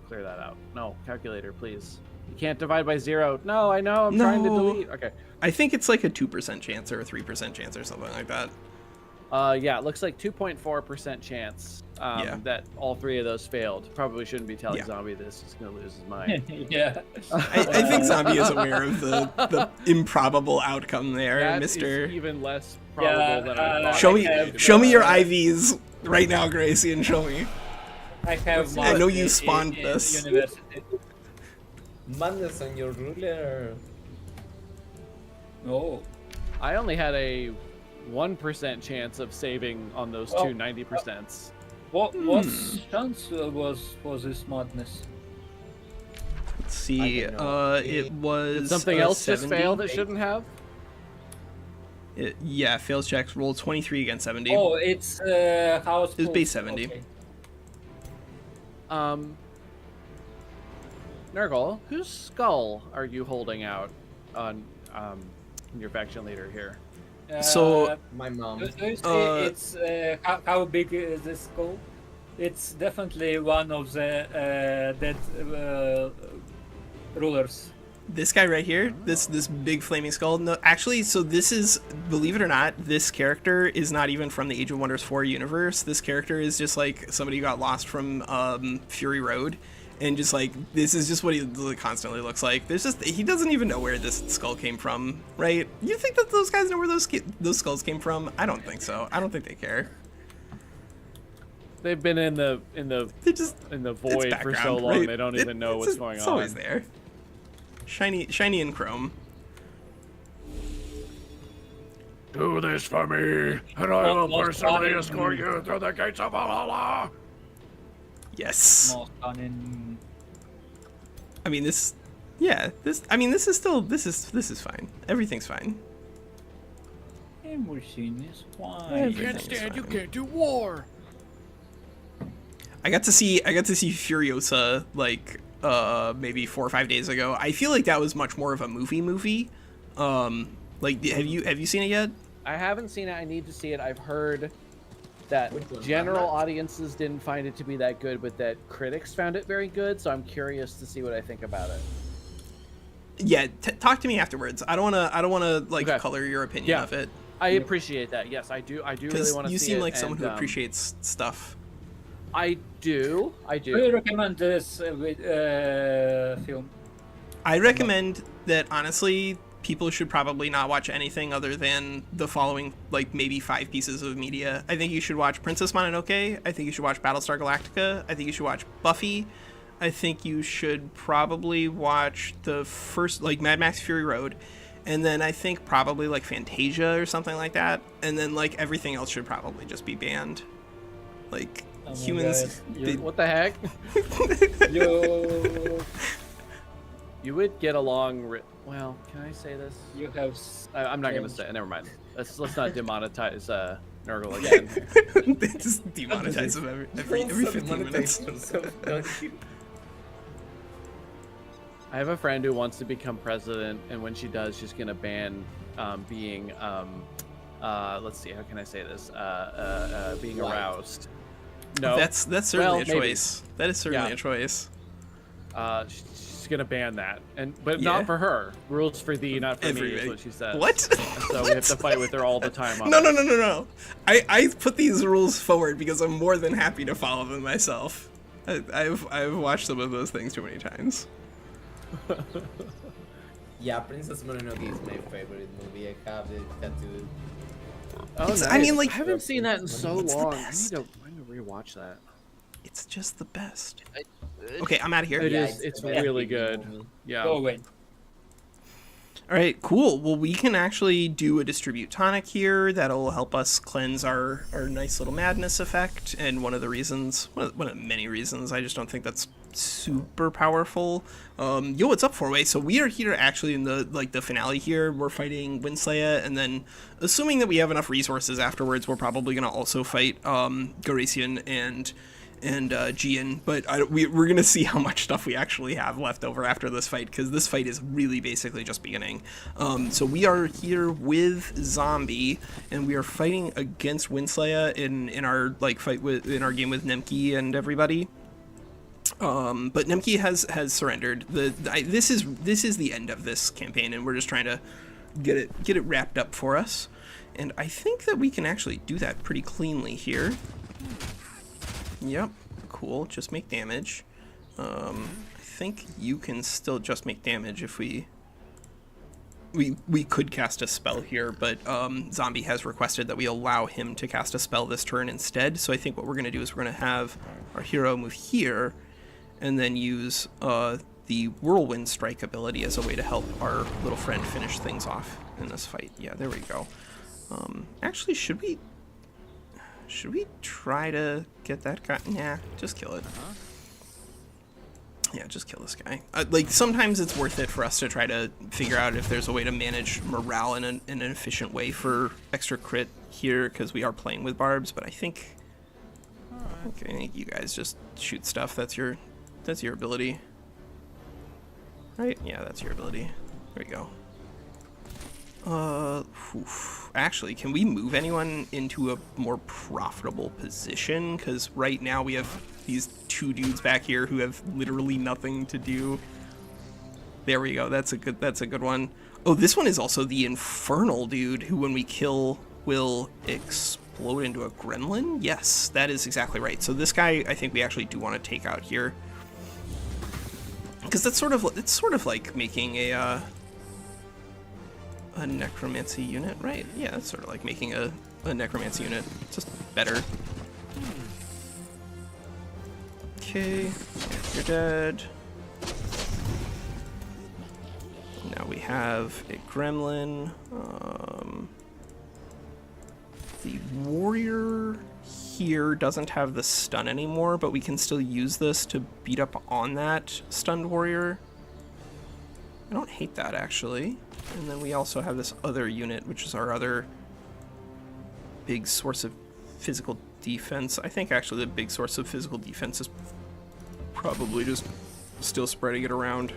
Clear that out. No, calculator, please. You can't divide by 0. No, I know. I'm trying to delete. Okay. I think it's like a 2% chance or a 3% chance or something like that. Yeah, it looks like 2.4% chance that all 3 of those failed. Probably shouldn't be telling Zombie this. He's going to lose his mind. Yeah. I think Zombie is aware of the improbable outcome there, that Mr. Is even less probable than I thought. Show me your IVs right now, Garacian. Show me. I know you spawned this. University. Madness on your ruler. Oh. I only had a 1% chance of saving on those two 90%. What chance was this madness? Let's see. It was. Did something else 70? just fail that shouldn't have? Yeah, fails checks. Roll 23 against 70. Oh, it's house. It was base 70. Okay. Nurgle, whose skull are you holding out on your faction leader here? So My mom. Do you see it's how big is this skull? It's definitely one of the dead rulers. this guy right here, this big flaming skull. No, actually, so this is, believe it or not, this character is not even from the Age of Wonders 4 universe. This character is just like somebody who got lost from Fury Road, and just like this is just what he constantly looks like. There's just, he doesn't even know where this skull came from, right? You think that those guys know where those skulls came from? I don't think so. I don't think they care. They've been in the They're just void for so long, right? they don't even know what's going on. It's always there. Shiny and chrome. Do this for me, and I will personally escort you through the gates of Valhalla. Yes. Most cunning. I mean this. Yeah. This. I mean this is still. This is fine. Everything's fine. Everything is fine. Everything is fine. can't do war. I got to see Furiosa like maybe 4 or 5 days ago. I feel like that was much more of a movie. Like have you seen it yet? I haven't seen it. I need to see it. I've heard that Which one? general audiences didn't find it to be that good, but that critics found it very good. So I'm curious to see what I think about it. Yeah, talk to me afterwards. I don't wanna like Okay. color your opinion Yeah. of it, I appreciate that. Yes, I do. I do really because want to see it. you seem like and, someone who appreciates stuff. I do. Do you recommend this film? I recommend that, honestly, people should probably not watch anything other than the following, like, maybe 5 pieces of media. I think you should watch Princess Mononoke. I think you should watch Battlestar Galactica. I think you should watch Buffy. I think you should probably watch the first, like, Mad Max Fury Road. And then I think probably, like, Fantasia or something like that. And then, like, everything else should probably just be banned. Like, Oh my humans... God. they- What the heck? You would get along. Well, can I say this? You have. I'm not gonna say. Never mind. Let's not demonetize Nurgle again. They just demonetize them every 15 minutes. I have a friend who wants to become president, and when she does, she's gonna ban being let's see, how can I say this? Being White. aroused. No, That's certainly Well, a maybe. choice. That is certainly Yeah. a choice. she's gonna ban that, but Yeah. not for her. Rules for thee, not for me, is Everybody. what she says. What? So we have to fight with her all the time. On No, it. no, no, no, no. I put these rules forward because I'm more than happy to follow them myself. I've watched some of those things too many times. Yeah, Princess Mononoke is my favorite movie. I have it tattooed. Oh, It's- nice. I mean, like- I haven't seen that in so It's the long. I best. need to rewatch that. It's just the best. Okay, I'm out of here. It Yeah, is. It's the best really Disney good. movie. Yeah. Go away. All right, cool. Well, we can actually do a distribute tonic here that'll help us cleanse our nice little madness effect. And one of the reasons, one of the many reasons, I just don't think that's super powerful. Yo, what's up, 4-way? So we are here actually in the finale here. We're fighting WinSlaya, and then assuming that we have enough resources afterwards, we're probably gonna also fight Garacian and Gian, but we're gonna see how much stuff we actually have left over after this fight, because this fight is really basically just beginning. So we are here with Zombie, and we are fighting against WinSlaya in our fight in our game with Nemki and everybody. But Nemki has surrendered. This is the end of this campaign, and we're just trying to get it wrapped up for us. And I think that we can actually do that pretty cleanly here. Yep, cool. Just make damage. I think you can still just make damage if we could cast a spell here, but Zombie has requested that we allow him to cast a spell this turn instead. So I think what we're going to do is we're going to have our hero move here, and then use the Whirlwind Strike ability as a way to help our little friend finish things off in this fight. Yeah, there we go. Actually, should we try to get that guy? Nah, just kill it. Yeah, just kill this guy. Sometimes it's worth it for us to try to figure out if there's a way to manage morale in an efficient way for extra crit here, because we are playing with barbs, but I think Okay, I think you guys just shoot stuff. That's your ability. Right? Yeah, that's your ability. There you go. Actually, can we move anyone into a more profitable position? Because right now we have these two dudes back here who have literally nothing to do. There we go. That's a good one. Oh, this one is also the infernal dude who, when we kill, will explode into a gremlin. Yes, that is exactly right. So this guy, I think we actually do want to take out here, because it's sort of like making a necromancy unit, right? Yeah, it's sort of like making a necromancy unit, just better. Okay, you're dead. Now we have a gremlin. The warrior here doesn't have the stun anymore, but we can still use this to beat up on that stunned warrior. I don't hate that, actually. And then we also have this other unit, which is our other big source of physical defense. I think actually the big source of physical defense is probably just still spreading it around.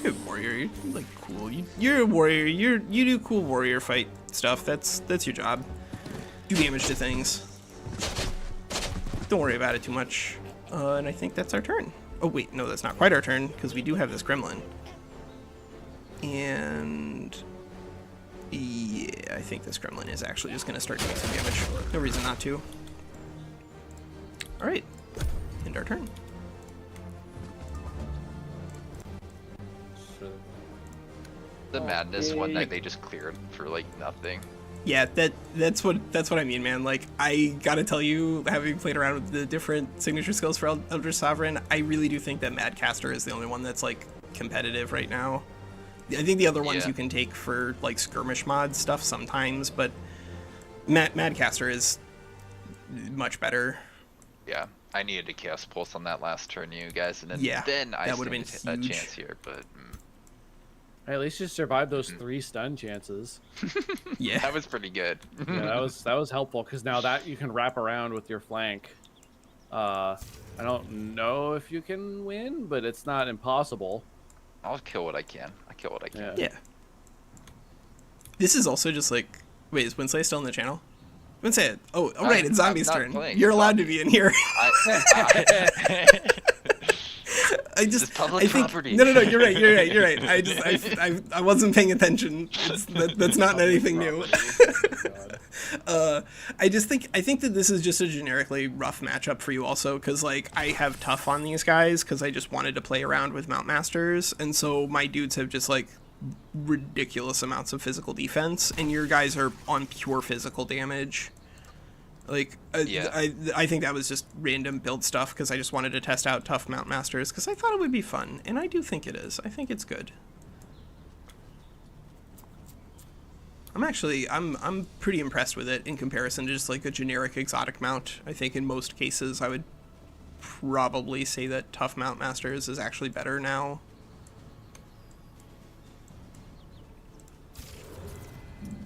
You're a warrior. You're like cool. You're a warrior. You do cool warrior fight stuff. That's your job. Do damage to things. Don't worry about it too much. And I think that's our turn. Oh wait, no, that's not quite our turn, because we do have this gremlin. And yeah, I think this gremlin is actually just going to start doing some damage. No reason not to. All right, end our turn. The madness one that they just cleared for like nothing. Yeah, that's what I mean, man. Like, I gotta tell you, having played around with the different signature skills for Eldritch Sovereign, I really do think that Madcaster is the only one that's like competitive right now. I think the other ones you can take for like skirmish mod stuff sometimes, but Madcaster is much better. Yeah, I needed a Chaos Pulse on that last turn, you guys, and Yeah, then I that would've been stand a huge. chance here, but At least you survived those 3 stun chances. Yeah, that was pretty good. Yeah, that was helpful, because now that you can wrap around with your flank. I don't know if you can win, but it's not impossible. I'll kill what I can. I kill what I can. yeah. This is also just like, wait, is WinSlaya still in the channel? WinSlaya, oh right, it's Zombie's I'm not turn. playing You're allowed to Zombie. be in here. I It's public think property. no, you're right. I wasn't paying attention. That's not anything new. I think that this is just a generically rough matchup for you also, because like I have tough on these guys because I just wanted to play around with Mount Masters, and so my dudes have just like ridiculous amounts of physical defense, and your guys are on pure physical damage. Like, I think that was just random build stuff because I just wanted to test out tough Mount Masters because I thought it would be fun, and I do think it is. I think it's good. I'm pretty impressed with it in comparison to just like a generic exotic mount. I think in most cases I would probably say that tough Mount Masters is actually better now.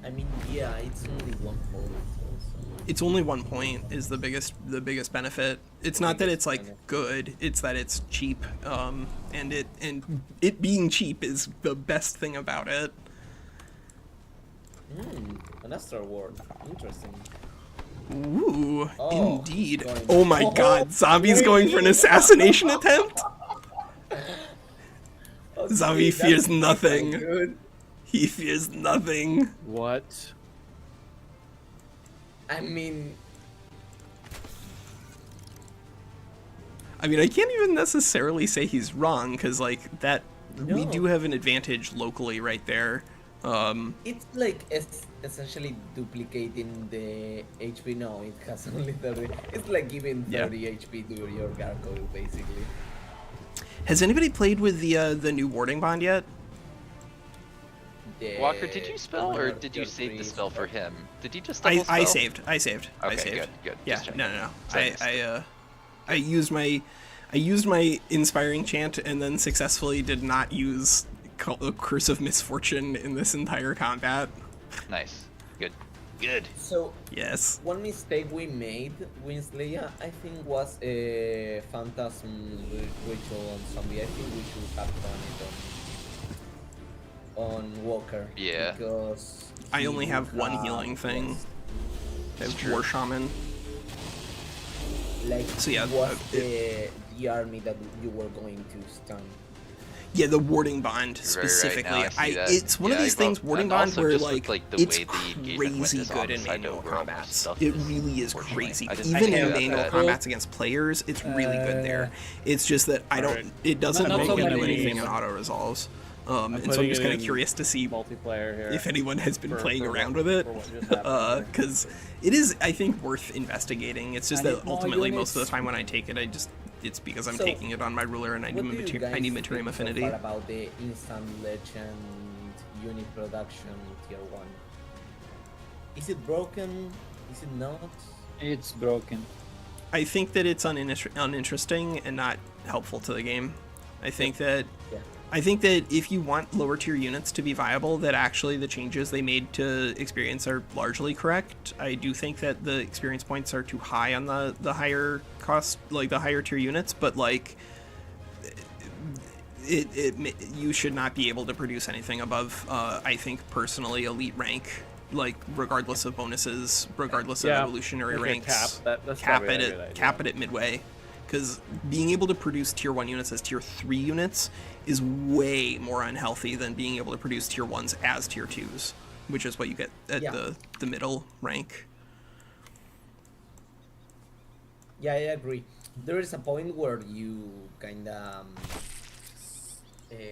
I mean, yeah, it's only 1 point. It's only 1 point is the biggest benefit. It's not that it's like good, it's that it's cheap. And it being cheap is the best thing about it. An Astral Ward. Interesting. Ooh, Oh, indeed. going- Oh my god, Zombie's going for an assassination attempt? Okay, Zombie that's fears pretty nothing. Good. He fears nothing. What? I mean, I can't even necessarily say he's wrong, because like that, we No. do have an advantage locally right there. it's like essentially duplicating the HP. No, it has only 30. It's like giving 30 HP to your Gargoyle, basically. Has anybody played with the new warding bond yet? Walker, did you spell or did you save the spell for him? Did you just double spell? I saved. Okay, good. Yeah, Just checking. no. Sorry. I used my inspiring chant and then successfully did not use Curse of Misfortune in this entire combat. Nice. Good. Good. So Yes. one mistake we made, WinSlaya, I think was a Phantasm ritual on zombie. I think we should have done it on Walker. Yeah. Because I he only have would one have, healing thing. yes, As War Shaman. like So yeah, was the army that you were going to stun. Yeah, the warding bond You're specifically. very right. Now I see that. It's one of Yeah, these things, well, warding and bond, also where just like, with, the it's way the engagement went crazy is good on in the side manual overall combats. stuff It is really is unfortunately. crazy. I just Even can't in do manual that. combats against players, it's really good there. It's just that I don't. Alright. It doesn't Not make so me do many- anything in auto resolves. And so I'm putting just it kind of in curious to see multiplayer here. if anyone has been playing for around what- with it, for what just happened here. because it is, I think, worth investigating. It's just I that need more ultimately, most of the units. time when I take it, it's because I'm So, taking it on my ruler and I What do need you guys I need think Materium so Affinity. far about the instant legend unit production tier 1? Is it broken? Is it not? It's broken. I think that it's uninteresting and not helpful to the game. I think that Yeah. if you want lower tier units to be viable, that actually the changes they made to experience are largely correct. I do think that the experience points are too high on the higher cost, like the higher tier units, but like you should not be able to produce anything above, I think personally, elite rank, like regardless of bonuses, regardless of evolutionary like a ranks. that's Cap probably it a good at idea. cap it at midway, because being able to produce tier 1 units as tier 3 units is way more unhealthy than being able to produce tier 1s as tier 2s, which is what you get at Yeah. the middle rank. Yeah, I agree. There is a point where you kind of.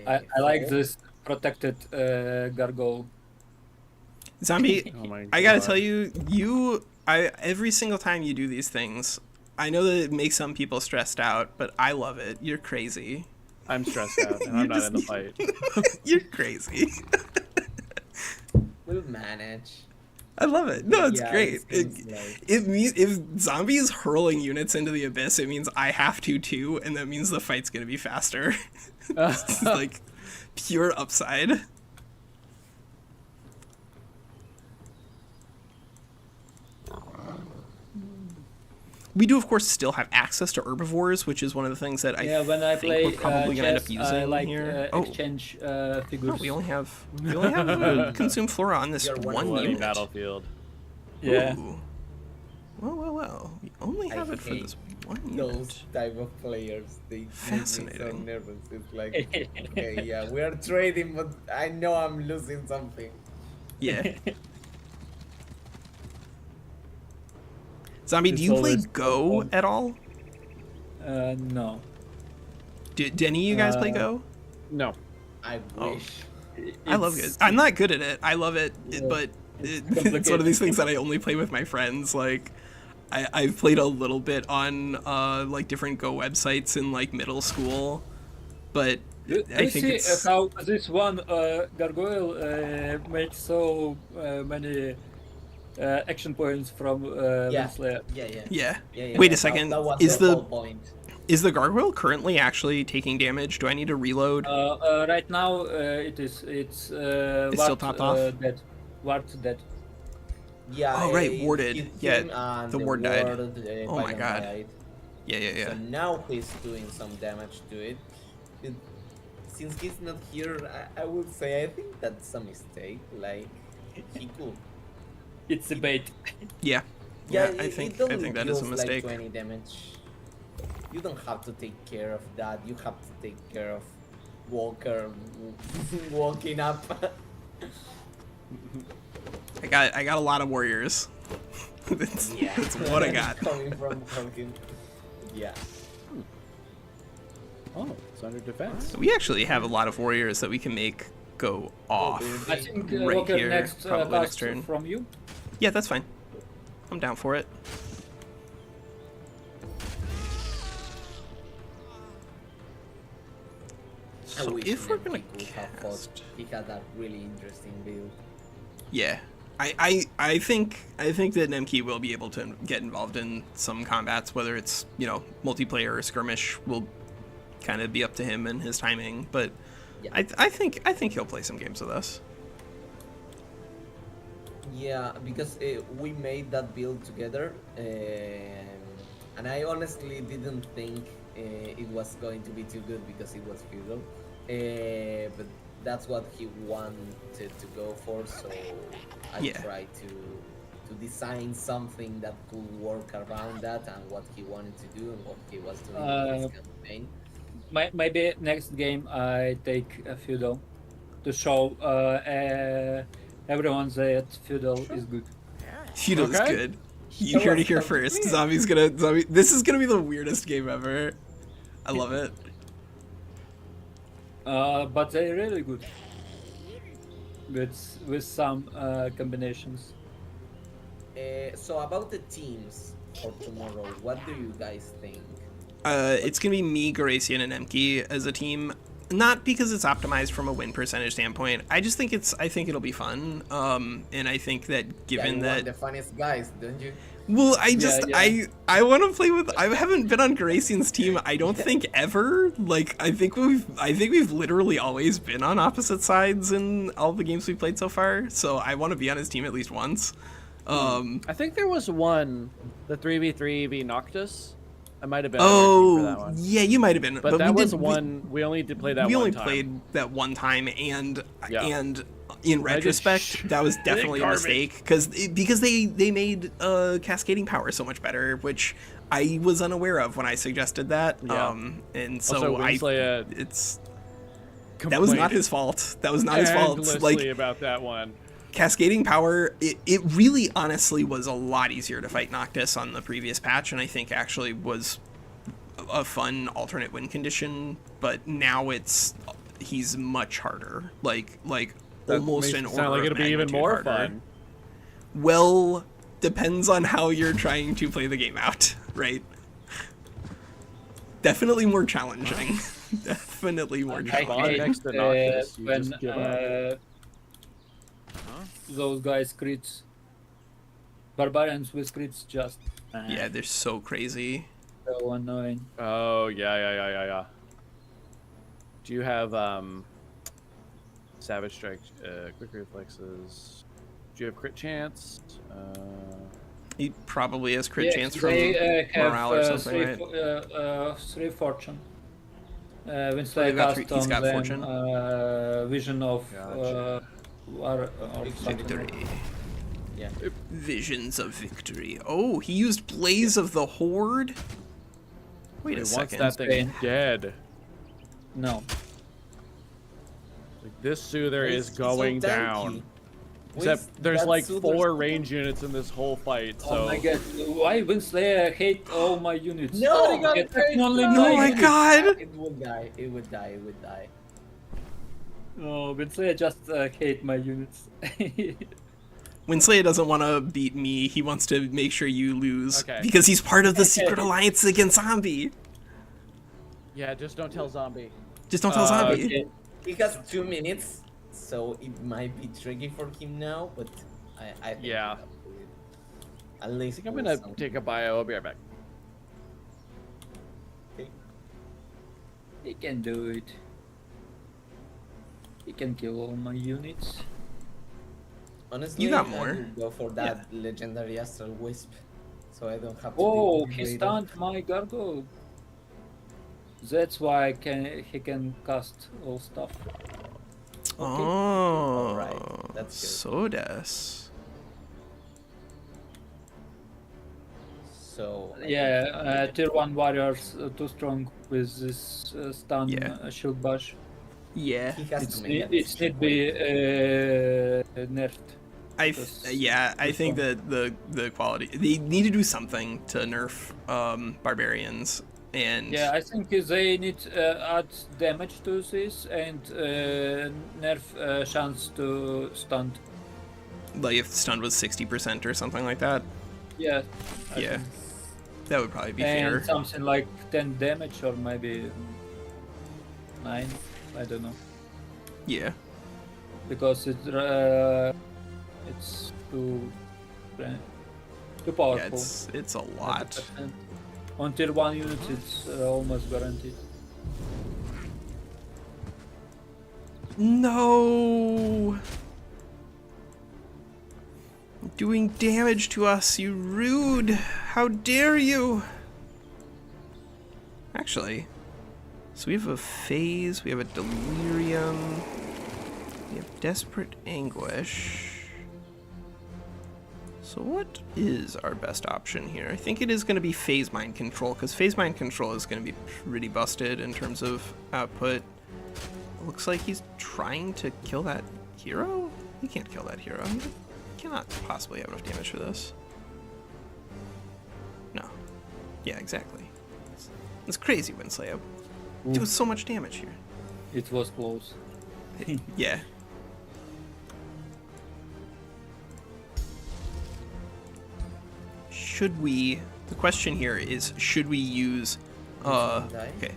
I like this protected gargoyle. Zombie, Oh my I gotta God. tell you, every single time you do these things, I know that it makes some people stressed out, but I love it. You're crazy. I'm stressed out and I'm not in the fight. You're crazy. We'll manage. I love it. No, it's Yeah, great. it seems like- It means if Zombie is hurling units into the abyss, it means I have to too, and that means the fight's gonna be faster. It's like pure upside. We do, of course, still have access to herbivores, which is one of the things that I When I think play we're probably gonna end up chess, using I like here. exchange figures. No, we only have consume flora on this You're one one unit. Battlefield. Yeah. Ooh. Well. We only have it for hate this one Those unit. type of players, they make me so Fascinating. nervous. It's like, okay, yeah, we are trading, but I know I'm losing something. Yeah. Zombie, do It's you play always Go fun. at all? No. Do any of you guys play Go? No. I Oh. wish. I love it. I'm not good at it. I love it, but it's one of complicated. these things that I only play with my friends. Like, I've played a little bit on like different Go websites in like middle school, but I think see it's how this one gargoyle makes so many action points from Yeah. WinSlaya. Yeah. yeah. Wait a That- second. That was Is the the whole point. is the gargoyle currently actually taking damage? Do I need to reload? Right now it's It's ward, still topped off? dead. Ward dead. Yeah. Oh, right, it warded. hit Yeah, him and the ward died. Oh my Biden God. died. Yeah. So now he's doing some damage to it. Since he's not here, I would say I think that's a mistake. Like, he could. It's a bait. Yeah. Yeah, I it think only that is a deals, mistake. Like 20 damage. You don't have to take care of that. You have to take care of Walker walking up. I got a lot of warriors. that's what I got. Coming from Hawking. Yeah. Oh, it's under defense. We actually have a lot of warriors that we can make go off. I think Right Walker here, next probably next cast turn. from you. Yeah, that's fine. I'm down for it. I So wish if we're Nemki gonna could have fought. cast, He had that really interesting build. yeah, I think that Nemki will be able to get involved in some combats, whether it's multiplayer or skirmish. Will kind of be up to him and his timing, but Yeah. I think he'll play some games with us. Yeah, because we made that build together, and I honestly didn't think it was going to be too good because it was feudal, but that's what he wanted to go for, so I Yeah. tried to design something that could work around that and what he wanted to do and what he was doing in his campaign. Maybe next game I take a feudal to show everyone that feudal is good. Feudal is Okay. good. You heard it here first. Zombie. This is gonna be the weirdest game ever. I love it. But they're really good with some combinations. So about the teams for tomorrow, what do you guys think? It's gonna be me, Garacian, and Nemki as a team. Not because it's optimized from a win percentage standpoint. I just think I think it'll be fun. And I think that given you that want the funniest guys, don't you? well, Yeah. I want to play with. I haven't been on Garacian's team. I don't think ever. Like I think we've literally always been on opposite sides in all the games we've played so far. So I want to be on his team at least once. I think there was one, the 3v3 v Noctis. I might have been on your team for that one. yeah, you might have been. But that we was did, one. We only did play that we one only time. played that one time, and Yeah. in I retrospect, just that was definitely a garbage. mistake because they made cascading power so much better, which I was unaware of when I suggested that. Yeah. And so Also, WinSlaya it's that was not his fault. That was not his fault. Like about that one. cascading power, it really honestly was a lot easier to fight Noctis on the previous patch, and I think actually was a fun alternate win condition, but now he's much harder, like That almost makes an it order sound like of it'll be even magnitude more harder. fun. Well, depends on how you're trying to play the game out, right? Definitely more challenging. Definitely more I challenging. hate next to Noctis, you when just give up. those guys crits. Barbarians with crits just Yeah, they're so crazy. so annoying. Oh yeah. Do you have Savage Strike, quick reflexes? Do you have crit chance? He probably has crit Yes, chance from they have morale or something, right? three fortune. When So they've got three- cast he's on got them, fortune. vision of Gotcha. or something. Victory. Yeah. Visions of victory. Oh, he used Blaze of the Horde? Wait a Wait, once second. that thing dead, No. like this soother is He's going so tanky. down. Wait, Except there's that like Soother's 4 so range units in this whole fight, so Oh my god! Why WinSlaya hate all my units? No! Get only Oh my my units. god! It would die. It would die. It would die. No, WinSlaya just hate my units. WinSlaya doesn't want to beat me, he wants to make sure you lose. Okay. Because he's part of the secret alliance against Zombie. yeah, just don't tell Zombie. Just don't tell Zombie. Okay. He has 2 minutes, so it might be tricky for him now. But I think Yeah. he can do it. At least I think I'm for gonna some- take a bio. I'll be right back. He can do it. He can kill all my units. Honestly, You got I more. would go for that legendary astral wisp, so I don't have to. Oh, deal he with it. stunned my gargoyle. That's why he can cast all stuff. Oh, Alright, that's good. Sodas. So Yeah, tier 1 warriors too strong with this stun Yeah. shield bash. Yeah. he has It's to make need, a it decision. need be nerfed. I think that the quality, they need to do something to nerf barbarians, and Yeah, I think they need add damage to this and nerf chance to stun. like if stun was 60% or something like that. Yeah. I Yeah, think. that would probably be And fair. something like 10 damage or maybe 9. I don't know. Yeah. Because it's too powerful. Yeah, it's a lot. 100%. On tier 1 units, it's almost guaranteed. No. doing damage to us, you rude. How dare you? Actually, so we have a phase, we have a delirium, we have desperate anguish. So what is our best option here? I think it is going to be phase mind control, because phase mind control is going to be pretty busted in terms of output. It looks like he's trying to kill that hero? He can't kill that hero. He cannot possibly have enough damage for this. No. Yeah, exactly. It's crazy, WinSlaya. Doing so much damage here. It was close. Yeah. Should we... The question here is, should we use... Okay.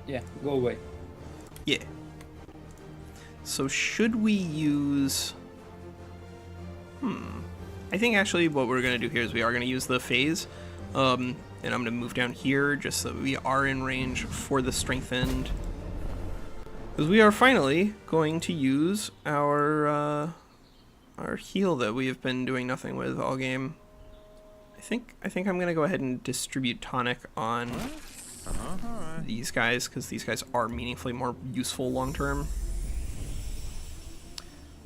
Yeah, go away. Yeah. So should we use... I think actually what we're going to do here is we are going to use the phase. And I'm going to move down here just so that we are in range for the strengthened. Because we are finally going to use our heal that we have been doing nothing with all game. I think I'm going to go ahead and distribute tonic on these guys, because these guys are meaningfully more useful long term.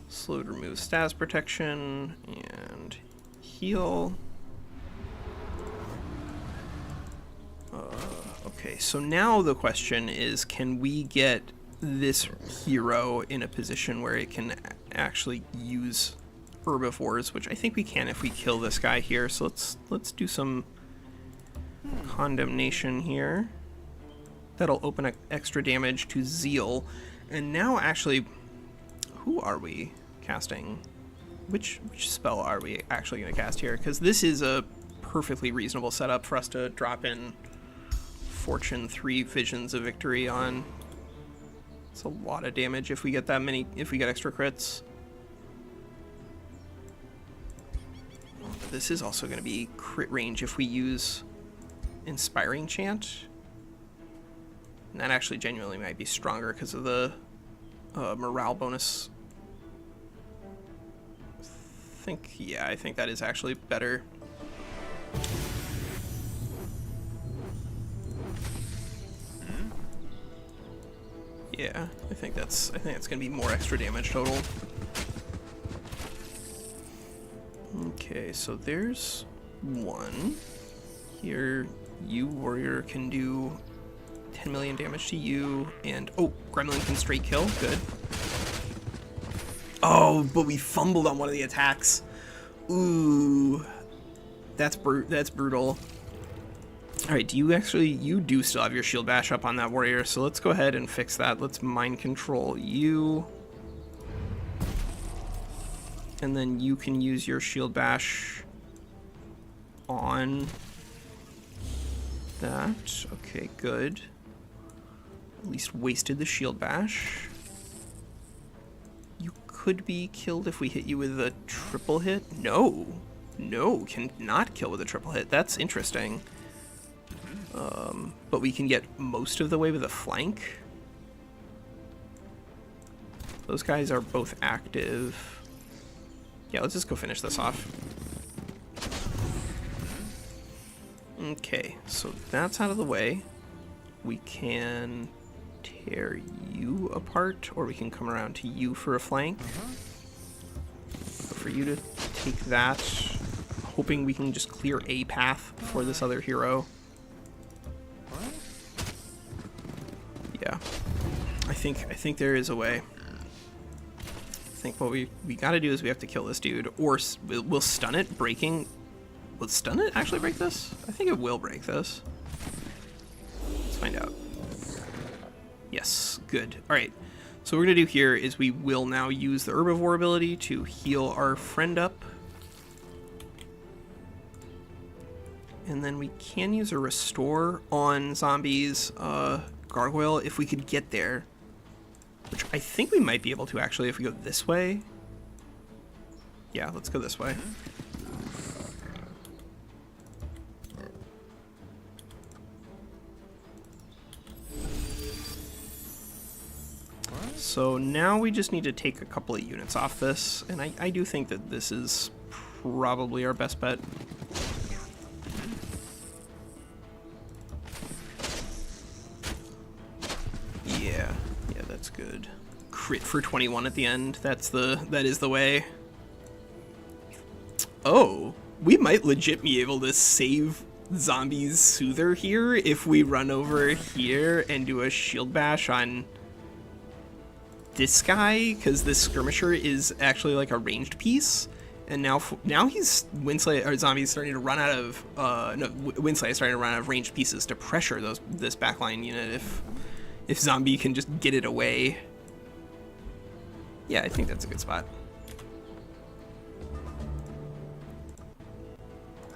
Slow to remove status protection and heal. Okay, so now the question is, can we get this hero in a position where it can actually use herbivores, which I think we can if we kill this guy here. So let's do some condemnation here. That'll open up extra damage to Zeal. And now actually, who are we casting? Which spell are we actually going to cast here? Because this is a perfectly reasonable setup for us to drop in Fortune 3 Visions of Victory on. It's a lot of damage if we get that many, if we get extra crits. This is also going to be crit range if we use Inspiring Chant. And that actually genuinely might be stronger because of the morale bonus. I think that is actually better. Yeah, I think that's gonna be more extra damage total. Okay, so there's one. Here, you warrior can do 10 million damage to you, and oh, Gremlin can straight kill. Good. Oh, but we fumbled on one of the attacks. Ooh, that's brutal. All right, you do still have your shield bash up on that warrior, so let's go ahead and fix that. Let's mind control you. And then you can use your shield bash on that. Okay, good. At least wasted the shield bash. You could be killed if we hit you with a triple hit. No, cannot kill with a triple hit. That's interesting. But we can get most of the way with a flank. Those guys are both active. Yeah, let's just go finish this off. Okay, so that's out of the way. We can tear you apart, or we can come around to you for a flank. But for you to take that, hoping we can just clear a path for this other hero. Yeah, I think there is a way. I think what we gotta do is we have to kill this dude, or we'll stun it. Breaking, will stun it actually break this? I think it will break this. Let's find out. Yes, good. All right, so what we're gonna do here is we will now use the herbivore ability to heal our friend up. And then we can use a restore on zombies, gargoyle, if we could get there. Which I think we might be able to actually if we go this way. Yeah, let's go this way. So now we just need to take a couple of units off this, and I do think that this is probably our best bet. Yeah, that's good. Crit for 21 at the end. That is the way. Oh, we might legit be able to save Zombie's Soother here if we run over here and do a shield bash on this guy, because this skirmisher is actually like a ranged piece, and now he's WinSlaya or Zombie's starting to run out of WinSlaya is starting to run out of ranged pieces to pressure this backline unit if Zombie can just get it away. Yeah, I think that's a good spot.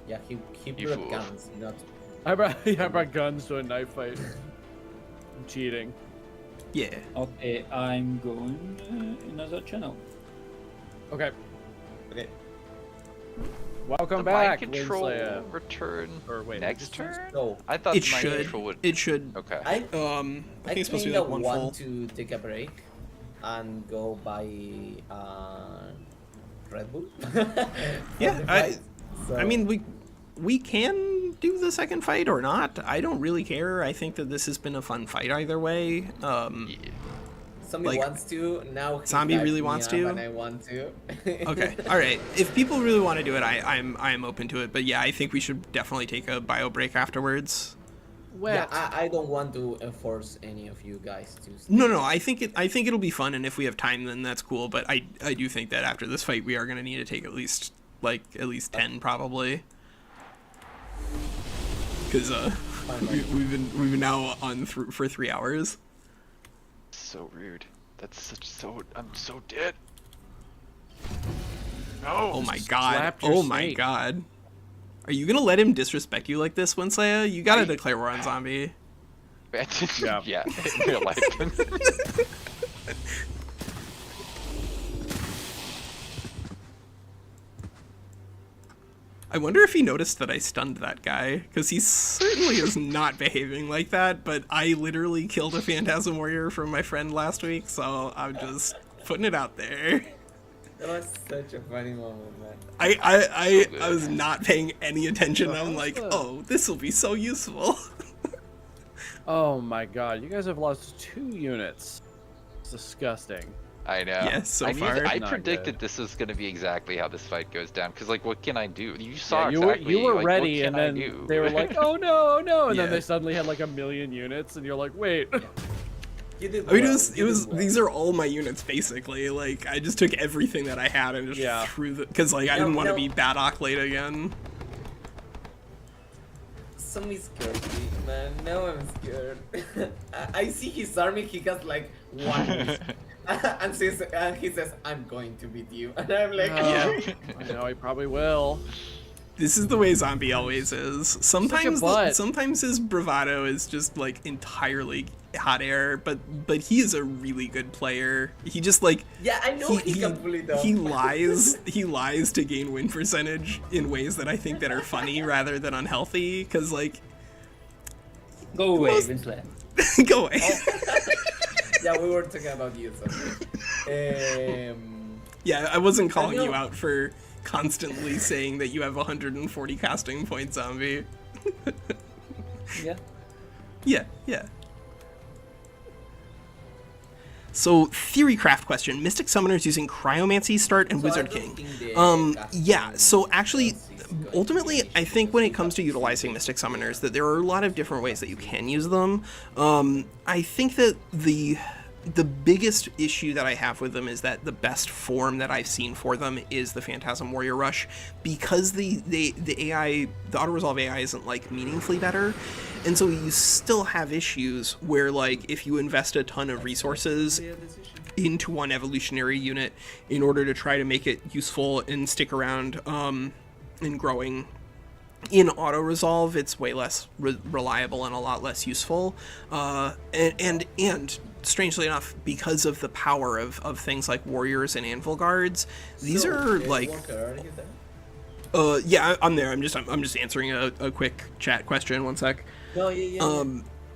Yeah, he You brought fool. guns, not. I brought guns to a knife fight. I'm cheating. Yeah. Okay, I'm going another channel. Okay. Okay. Welcome The back, mind control WinSlaya. return Or wait, next turn? So I thought It the mind should. control would. It should. Okay. I I think it's supposed to be kinda like one full. want to take a break and go buy Red Bull. Yeah, So- I mean, we can do the second fight or not. I don't really care. I think that this has been a fun fight either way. Yeah. Somebody like, wants to now. he Zombie backed really me wants up to? and I want to. Okay, all right. If people really want to do it, I'm open to it. But yeah, I think we should definitely take a bio break afterwards. Yeah, Wet. I don't want to enforce any of you guys to. No, I think it'll be fun, and if we have time, then that's cool. But I do think that after this fight, we are gonna need to take at least 10 probably. Because we've been now on for 3 hours. So rude. I'm so dead. No. Oh my god. slapped your Oh my snake. god. Are you gonna let him disrespect you like this, WinSlaya? You gotta declare war on Zombie. Yeah. Yeah. In real life. I wonder if he noticed that I stunned that guy, because he certainly is not behaving like that, but I literally killed a Phantasm Warrior from my friend last week, so I'm just putting it out there. That was such a funny moment, man. I was not paying any attention. I'm like, the- oh, this will be so useful. Oh my god, you guys have lost 2 units. It's disgusting. I know. Yes, so I knew far. I Not predicted good. this was going to be exactly how this fight goes down. Because, like, what can I do? You saw Yeah, exactly. you were like, ready, what and can I then do? they were like, "Oh no, oh no!" And Yeah. then they suddenly had like 1,000,000 units, and you're like, "Wait." You did I mean, well, it you was. did well. These are all my units basically. Like, I just took everything that I had and just Yeah. threw the. Because like I didn't want to no. be Baddock late again. Somebody scared me, man. Now I'm scared. I see his army. He has like 1 wisp. and he says, "I'm going to beat you," and I'm like, Yeah. I know he probably will. This is the way Zombie always is. Sometimes, butt. sometimes his bravado is just like entirely hot air, but he is a really good player. He just like Yeah, I know he can pull it off. he lies to gain win percentage in ways that I think that are funny rather than unhealthy. Because like, Go away, Most- WinSlaya. go away. Yeah, we were talking about you, so. Yeah, I wasn't calling know. you out for constantly saying that you have 140 casting points, Zombie. Yeah. Yeah. So, theory craft question. Mystic Summoners using Cryomancy start and So I Wizard don't King. think the casting Yeah, so actually, is going to ultimately, be I think when it comes to utilizing Mystic Summoners, that there are a lot of different ways that you can use them. I think that the biggest issue that I have with them is that the best form that I've seen for them is the Phantasm Warrior Rush, because the AI, the auto-resolve AI isn't like meaningfully better, and so you still have issues where like if you invest a ton of resources into one evolutionary unit in order to try to make it useful and stick around and growing in auto resolve, it's way less reliable and a lot less useful, and strangely enough, because of the power of things like warriors and anvil guards, these are like Walker, are you there? yeah, I'm there. I'm just answering a quick chat question. 1 sec. No, yeah.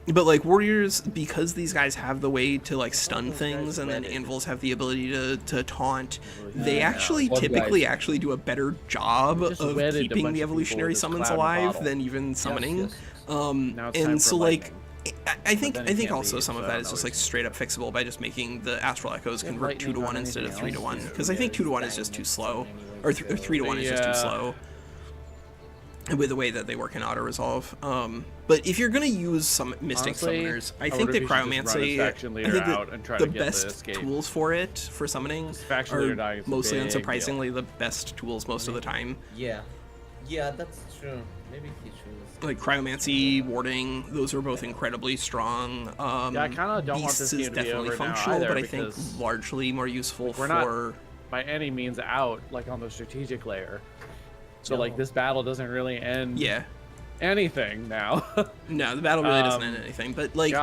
But like warriors, because these guys have the way to like stun things, and then anvils have the ability to taunt, they actually typically actually do a better job of keeping the evolutionary summons alive than even summoning. And so like I think also some of that is just like straight up fixable by just making the astral echoes convert 2 to 1 instead of 3 to 1, because I think 2 to 1 is just too slow, or 3 to 1 is just too slow with the way that they work in auto resolve. But if you're gonna use some mystic summoners, I think that cryomancy, I think that the best tools for it for summoning are mostly unsurprisingly the best tools most of the time. Yeah, that's true. Maybe he should. Like cryomancy, warding, those are both incredibly strong. Yeah, I kind of don't want this game to be over functional, now either, but I think largely more useful we're for. Not by any means out like on the strategic layer. So like this battle doesn't really end anything now. No, the battle really doesn't end anything. But like,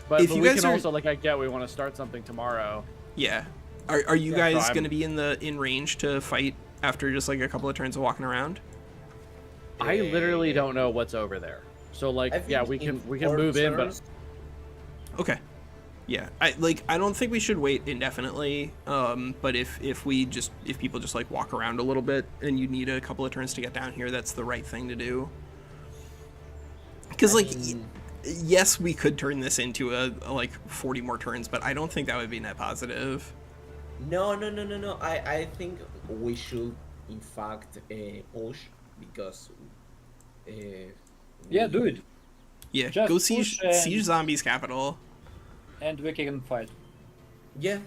but if you guys can are also like I get we want to start something tomorrow. Yeah, are you guys gonna be in range to fight after just like a couple of turns of walking around? I literally don't know what's over there. So like we can move in, but okay. Yeah, I don't think we should wait indefinitely. But if people just like walk around a little bit and you need a couple of turns to get down here, that's the right thing to do. Because like, yes, we could turn this into a like 40 more turns, but I don't think that would be net positive. No. I think we should in fact push, because do it. Yeah, just go siege zombies capital. And we can fight. Yeah.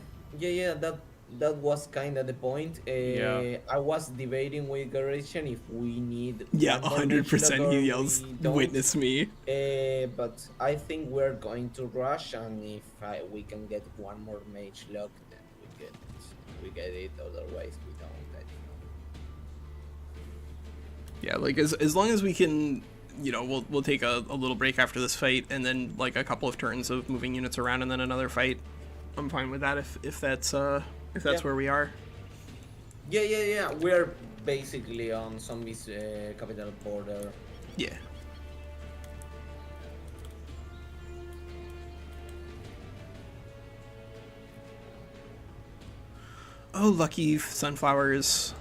That was kind of the point. I was debating with Garacian if we need. Yeah, 100%. He yells, "Witness me!" But I think we're going to rush, and if we can get one more mage lock, then we get it. Otherwise, we don't. Yeah, like as long as we can. We'll take a little break after this fight, and then like a couple of turns of moving units around, and then another fight. I'm fine with that if that's where we are. Yeah. We're basically on zombies capital border. Yeah. Oh, lucky sunflowers.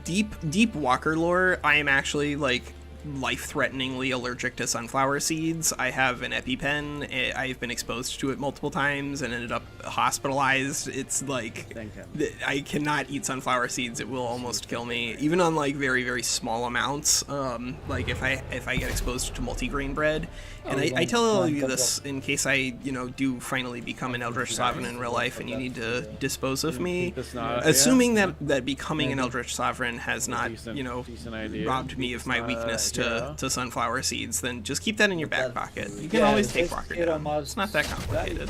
Deep Walker lore, I am actually like life-threateningly allergic to sunflower seeds. I have an EpiPen. I've been exposed to it multiple times and ended up hospitalized. It's like I cannot eat sunflower seeds. It will almost kill me, even on like very, very small amounts. Like if I get exposed to multigrain bread. And I tell all of you this in case I do finally become an Eldritch Sovereign in real life and you need to dispose of me. Assuming that becoming an Eldritch Sovereign has not robbed me of my weakness to sunflower seeds, then just keep that in your back pocket. You can always take Walker down. It's not that complicated.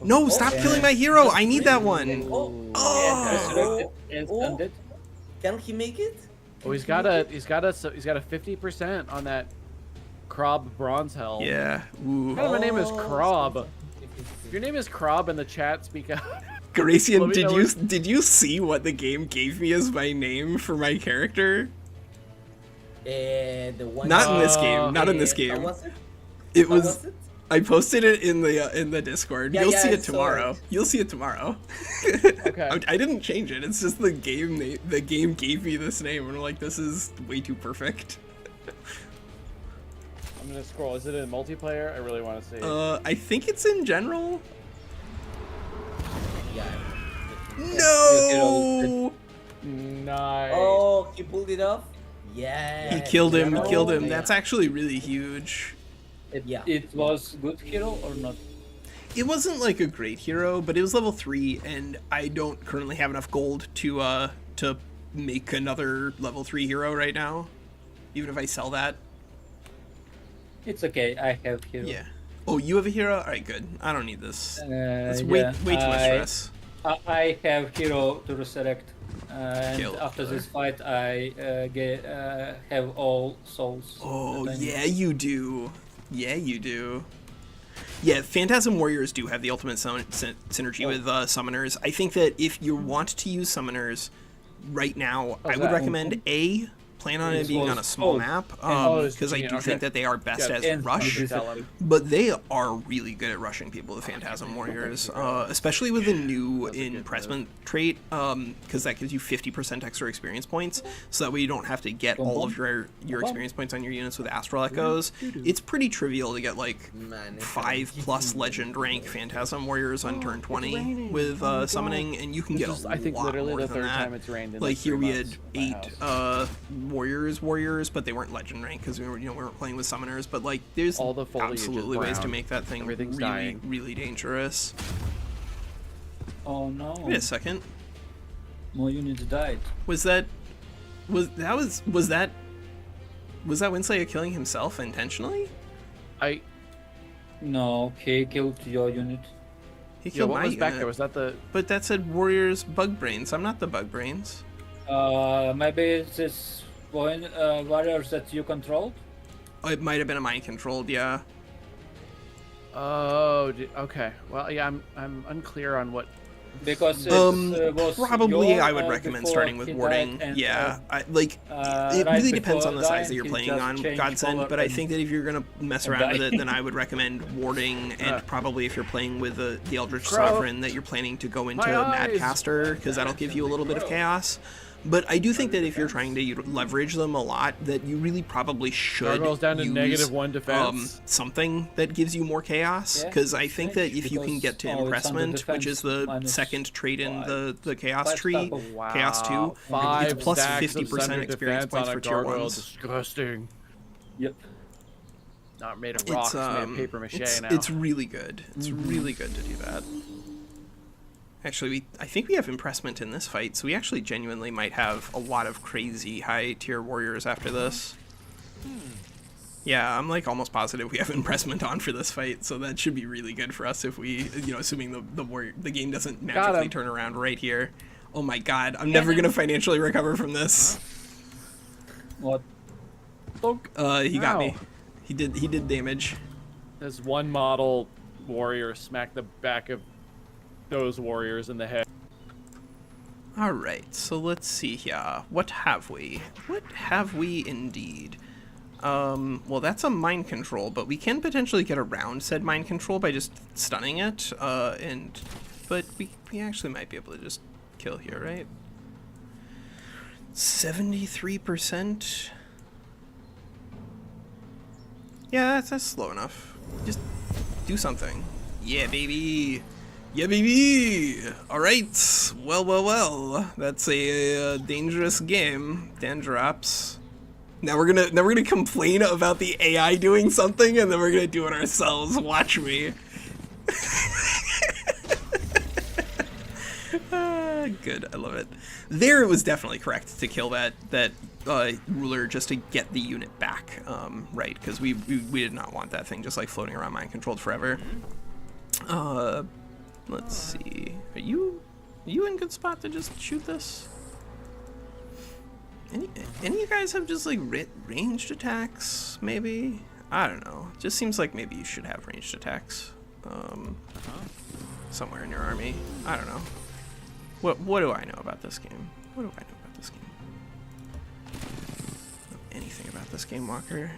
No, stop killing my hero! I need that one! Oh! Can he make it? Oh, he's got a 50% on that Krob Bronze Helm. Yeah. Ooh. What kind of a name is Krob? If your name is Krob in the chat, speak out. Garacian, did you see what the game gave me as my name for my character? The one. Not in this game. Not in this game. It was. I posted it in the Discord. You'll see it tomorrow. You'll see it tomorrow. Okay. I didn't change it. It's just the game. The game gave me this name, and I'm like, this is way too perfect. I'm gonna scroll. Is it in multiplayer? I really want to see. I think it's in general. Yeah. No. Nice. Oh, he pulled it off. Yeah. He killed him. Killed him. That's actually really huge. It was good hero or not? It wasn't like a great hero, but it was level 3, and I don't currently have enough gold to make another level 3 hero right now. Even if I sell that. It's okay. I have hero. Yeah. Oh, you have a hero? All right, good. I don't need this. That's way too much stress. I have hero to resurrect, and after this fight, I have all souls. Oh yeah, you do. Yeah, you do. Yeah, Phantasm Warriors do have the ultimate synergy with summoners. I think that if you want to use summoners right now, I would recommend A, plan on it It being was- on a small oh, map, it's because I do okay. think that they are best Yeah, as and rush, brutality. but they are really good at rushing people with Phantasm Warriors, especially with the new impressment trait, because that gives you 50% extra experience points, so that way you don't have to get all of your experience points on your units with Astral Echoes. It's pretty trivial to get like Man, it's 5+ legend rank Phantasm Warriors on turn 20 with summoning, and you can get This is, a I think, lot literally more the than third that. time it's rained in Like here 3 we had months at my 8 warriors, but they weren't legend rank because we weren't playing with summoners. But like, there's All the foliage is absolutely ways to brown. make that thing Everything's really, dying. really dangerous. Oh no. Wait a second, More units died. was that WinSlaya killing himself intentionally? I No, he killed your unit. He yeah. killed What my was back unit. there? Was that the? But that said warriors bug brains. I'm not the bug brains. Maybe it's this warriors that you controlled. It might have been a mind controlled, yeah. Oh, okay. Well, yeah. I'm unclear on what. Because it was Probably your, I would recommend before starting with he warding. died, and, Yeah, it right really depends before on the size that dying, you're he playing just on changed Godsend, color but I and- think that if you're gonna mess and around with it, die. then I would recommend warding, and probably if you're playing with the Eldritch Crow. Sovereign, that you're planning to go into My eyes. Madcaster, because that'll give you a little bit of chaos. But I do think that if you're trying to leverage them a lot, that you really probably should Gargoyle's down to use, -1 defense. something that gives you more chaos. Yeah, Because I think that strange, if you can because- get to oh, it's under impressment, which is defense, the minus second trait in 5. the chaos Five tree, stop of- Wow. Chaos 2, 5 it's plus stacks of 50% Sunder experience defense points on for a tier gargoyle. 1s. Disgusting. Yep. Not made of rocks, made of paper mache now. It's really good. It's really good to do that. Actually, I think we have impressment in this fight, so we actually genuinely might have a lot of crazy high tier warriors after this. Yeah, I'm like almost positive we have impressment on for this fight, so that should be really good for us if we, assuming the game doesn't magically him. turn around right here. Oh my god, I'm never gonna financially recover from this. What? He got me. Ow. He did damage. This one model warrior smacked the back of those warriors in the head. All right, so let's see here. What have we? What have we indeed? Well, that's a mind control, but we can potentially get around said mind control by just stunning it. But we actually might be able to just kill here, right? 73%. Yeah, that's slow enough. Just do something. Yeah, baby. Yeah, baby. All right. Well. That's a dangerous game. Dandrops. Now we're gonna complain about the AI doing something, and then we're gonna do it ourselves. Watch me. Good. I love it. There, it was definitely correct to kill that ruler just to get the unit back. Right? Because we did not want that thing just like floating around mind controlled forever. Let's see. Are you in good spot to just shoot this? Any of you guys have just like ranged attacks? Maybe, I don't know. Just seems like maybe you should have ranged attacks. Somewhere in your army. I don't know. What do I know about this game? What do I know about this game? I don't know anything about this game, Walker.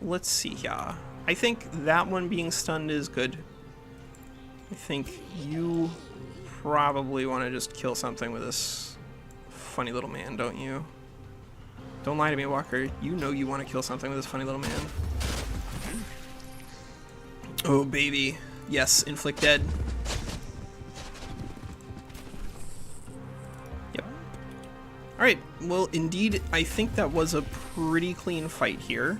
Let's see here. I think that one being stunned is good. I think you probably want to just kill something with this funny little man, don't you? Don't lie to me, Walker. You know you want to kill something with this funny little man. Oh, baby. Yes, inflict dead. Yep. Alright, well, indeed, I think that was a pretty clean fight here.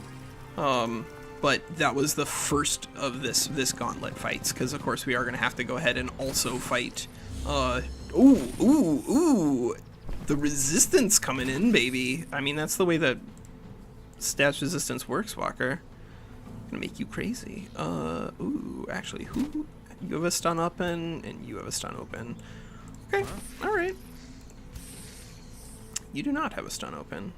But that was the first of this gauntlet fights, because of course we are going to have to go ahead and also fight. Ooh, the resistance coming in, baby. I mean, that's the way that stats resistance works, Walker. Gonna make you crazy. Ooh, actually, who? You have a stun open, and you have a stun open. Okay, all right. You do not have a stun open.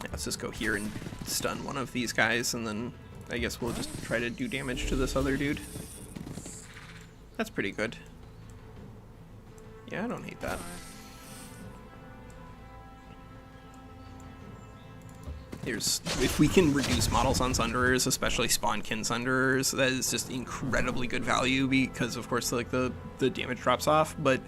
Yeah, let's just go here and stun one of these guys, and then I guess we'll just try to do damage to this other dude. That's pretty good. Yeah, I don't hate that. if we can reduce models on Sunderers, especially spawnkin Sunderers, that is just incredibly good value because of course like the damage drops off. But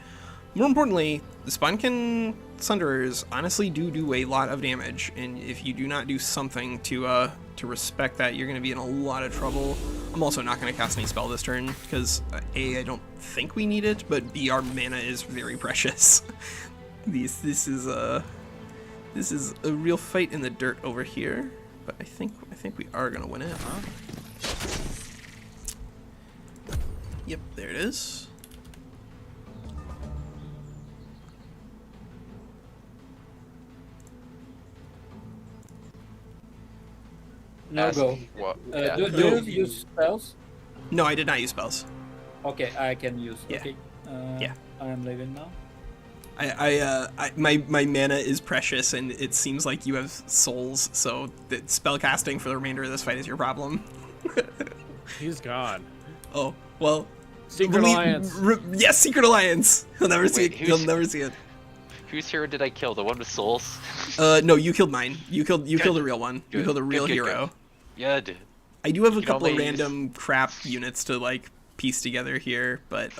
more importantly, the spawnkin Sunderers honestly do a lot of damage, and if you do not do something to respect that, you're going to be in a lot of trouble. I'm also not going to cast any spell this turn because A, I don't think we need it, but B, our mana is very precious. This is a real fight in the dirt over here, but I think we are gonna win it, huh? Yep, there it is. No go. Do you use spells? No, I did not use spells. Okay, I can use. Yeah. Okay. Yeah. I am leaving now. My mana is precious, and it seems like you have souls, so that spell casting for the remainder of this fight is your problem. He's gone. Oh well. Secret Alliance. Yes, Secret Alliance. He'll never see it. Wait, He'll never see it. Whose hero did I kill? The one with souls? No, you killed mine. You killed a real one. You killed a real hero. Yeah, dude. I do have a You couple of always- random crap units to like piece together here, but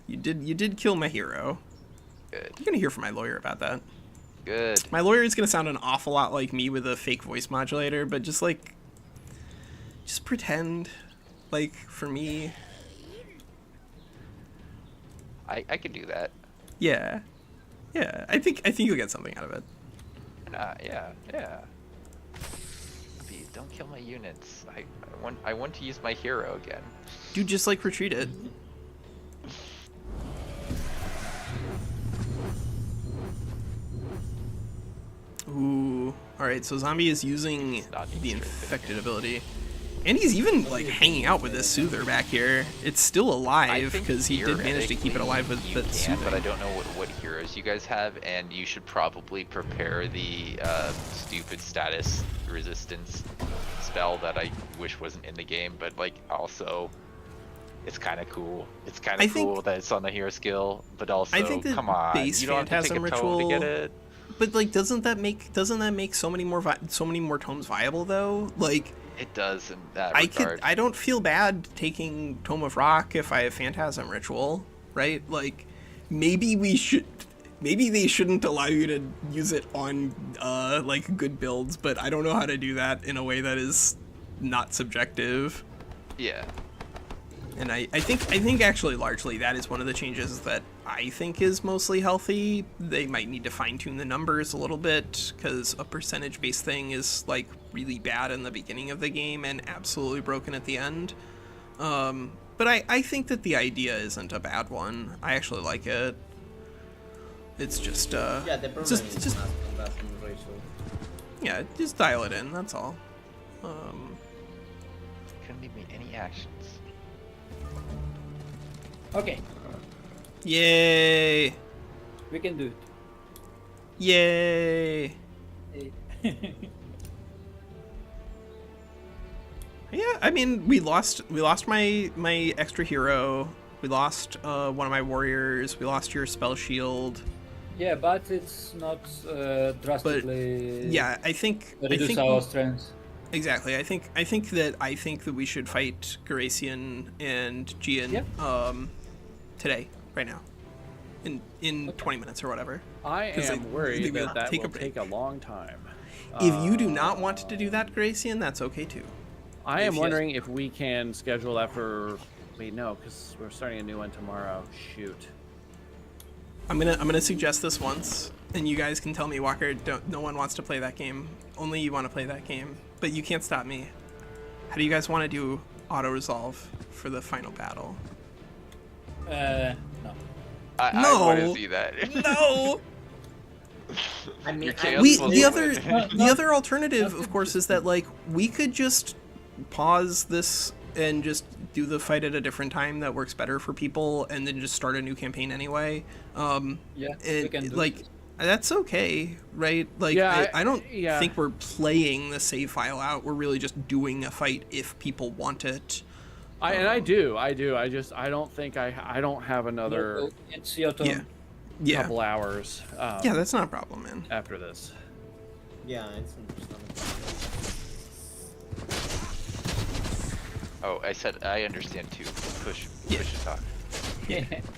you did kill my hero. Good. You're gonna hear from my lawyer about that. Good. My lawyer is gonna sound an awful lot like me with a fake voice modulator, but just pretend, like for me. I could do that. Yeah. I think you'll get something out of it. Yeah. B, don't kill my units. I want to use my hero again. Dude, just like retreat it. Ooh. Alright, so Zombie is using Not the used. infected ability. And he's even like hanging out with this Soother back here. It's still I alive think because he did manage to keep it alive with you that can, Soothing. but I don't know what heroes you guys have, and you should probably prepare the stupid status resistance spell that I wish wasn't in the game, but like also it's kind of cool. It's kind I of think- cool that it's on the hero skill, but also I think the come on, base you don't have to take Phantasm a tome to get ritual- it. But like, doesn't that make so many more tomes viable though? Like, It does in that regard. I don't feel bad taking Tome of Rock if I have Phantasm Ritual, right? Like, maybe they shouldn't allow you to use it on like good builds, but I don't know how to do that in a way that is not subjective. Yeah. And I think actually largely that is one of the changes that I think is mostly healthy. They might need to fine tune the numbers a little bit because a percentage based thing is like really bad in the beginning of the game and absolutely broken at the end. But I think that the idea isn't a bad one. I actually like it. It's just Yeah, the problem just is not Phantasm Ritual. yeah, just dial it in. That's all. Couldn't leave me any actions. Okay, Yay! we can do Yay! it. Yeah, I mean, we lost my extra hero. We lost one of my warriors. We lost your spell shield. Yeah, but it's not drastically. Yeah, I think Reduce our strength. exactly. I think that we should fight Garacian and Gian Yep. today, right now, in 20 minutes or whatever. I 'Cause am they worried will that take a will break. take a long time. If you do not want to do that, Garacian, that's okay too. I am If wondering if we can schedule that for. Wait, no, because we're starting a new one tomorrow. Shoot. I'm gonna suggest this once, and you guys can tell me, Walker, no one wants to play that game. Only you want to play that game, but you can't stop me. How do you guys want to do auto resolve for the final battle? No. I want No. to see that. No. I mean, Your I- chaos We will the do other it. the other alternative, of course, is that like we could just pause this and just do the fight at a different time that works better for people, and then just start a new campaign anyway. Yeah, we And can do like it. that's okay, right? Like Yeah, I don't yeah. think we're playing the save file out. We're really just doing a fight if people want it. I do. I don't think I don't have another It's your turn. Yeah. Yeah. couple hours. Yeah, that's not a problem, man. After this. Yeah, it's understandable. Oh, I said I understand too. Push to talk.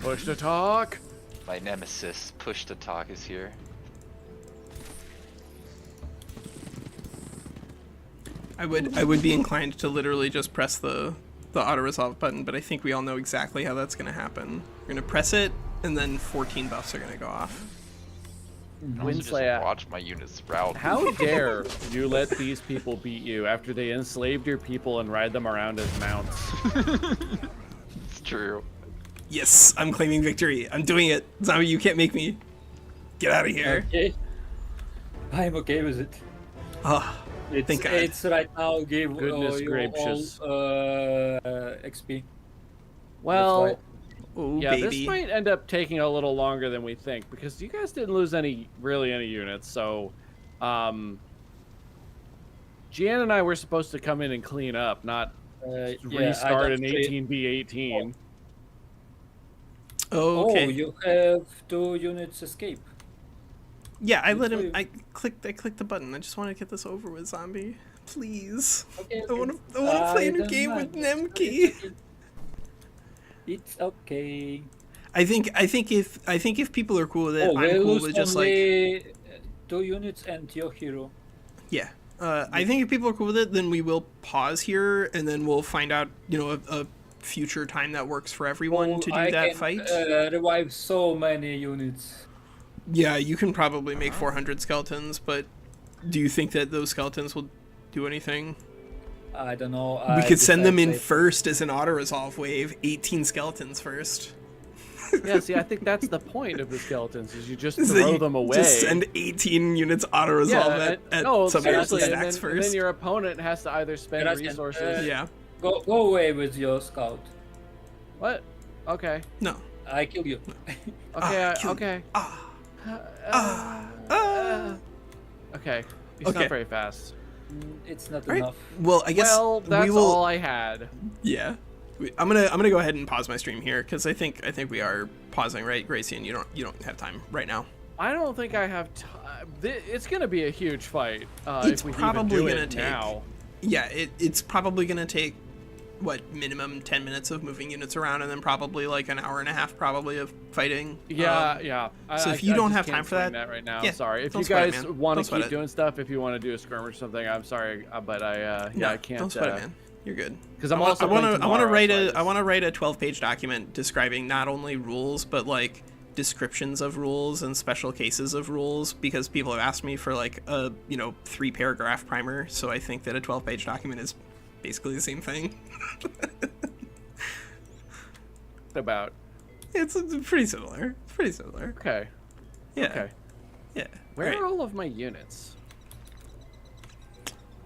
Push to talk. My nemesis, push to talk, is here. I would be inclined to literally just press the auto resolve button, but I think we all know exactly how that's gonna happen. You're gonna press it, and then 14 buffs are gonna go off. WinSlaya, Watch my units route. how dare you let these people beat you after they enslaved your people and ride them around as mounts? It's true. Yes, I'm claiming victory. I'm doing it. Zombie, you can't make me. Get out of here. Okay. I'm okay with it. Oh, thank God. It's right now give Goodness you all gracious. XP. Well, Oh, yeah, baby. this might end up taking a little longer than we think because you guys didn't lose really any units. So, Gian and I were supposed to come in and clean up, not restart an 18v18. Oh, okay. Oh, you have 2 units escape. Yeah, I let him. I clicked the button. I just want to get this over with, zombie. Please. Okay, I want to play a new game with Nemki. It's okay. I think if people are cool with it, Oh, I'm we cool lose with just only like 2 units and your hero. yeah. I think if people are cool with it, then we will pause here and then we'll find out, a future time that works for everyone to do I that can, fight. Revive so many units. Yeah, you can probably make 400 skeletons, but do you think that those skeletons will do anything? I don't know. We could send them in later. first as an auto-resolve wave, 18 skeletons first. Yeah, see, I think that's the point of the skeletons is you just Is that throw you them away. Just send 18 units auto-resolve at no, somebody else's seriously, stacks and first. then your opponent has to either spend Garacian, resources. Yeah. Go away with your scout. What? Okay. No. I kill you. Okay. kill- Okay. Ah. Okay. He's Okay. not very fast. It's not All right. enough. Well, I guess Well, that's we will. all I had. Yeah. I'm gonna go ahead and pause my stream here because I think we are pausing, right, Garacian? You don't have time right now. I don't think I have time. It's gonna be a huge fight. It's if we probably even do gonna it take. now. Yeah, it's probably gonna take what, minimum 10 minutes of moving units around, and then probably like an hour and a half probably of fighting. Yeah. So if you don't just have can't time for swing that, right now, yeah, sorry. If don't you sweat it, guys man. want Don't to sweat keep it. doing stuff, if you want to do a skirmish or something, I'm sorry, but I can't. Don't sweat it, man. You're good. Because I'm also I want to write tomorrow, I want to write a 12-page document describing not only rules but like descriptions of rules and special cases of rules, because people have asked me for like a 3-paragraph primer. So I think that a 12-page document is basically the same thing. about. It's pretty similar. It's pretty similar. Okay. Yeah. Okay. Yeah. Where Alright. are all of my units?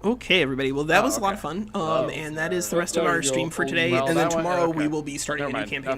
Okay, everybody. Well, that was a lot okay. of fun. Oh, and that is the rest of our stream for today. well, and then that one- tomorrow we okay. will be starting Never a new mind. campaign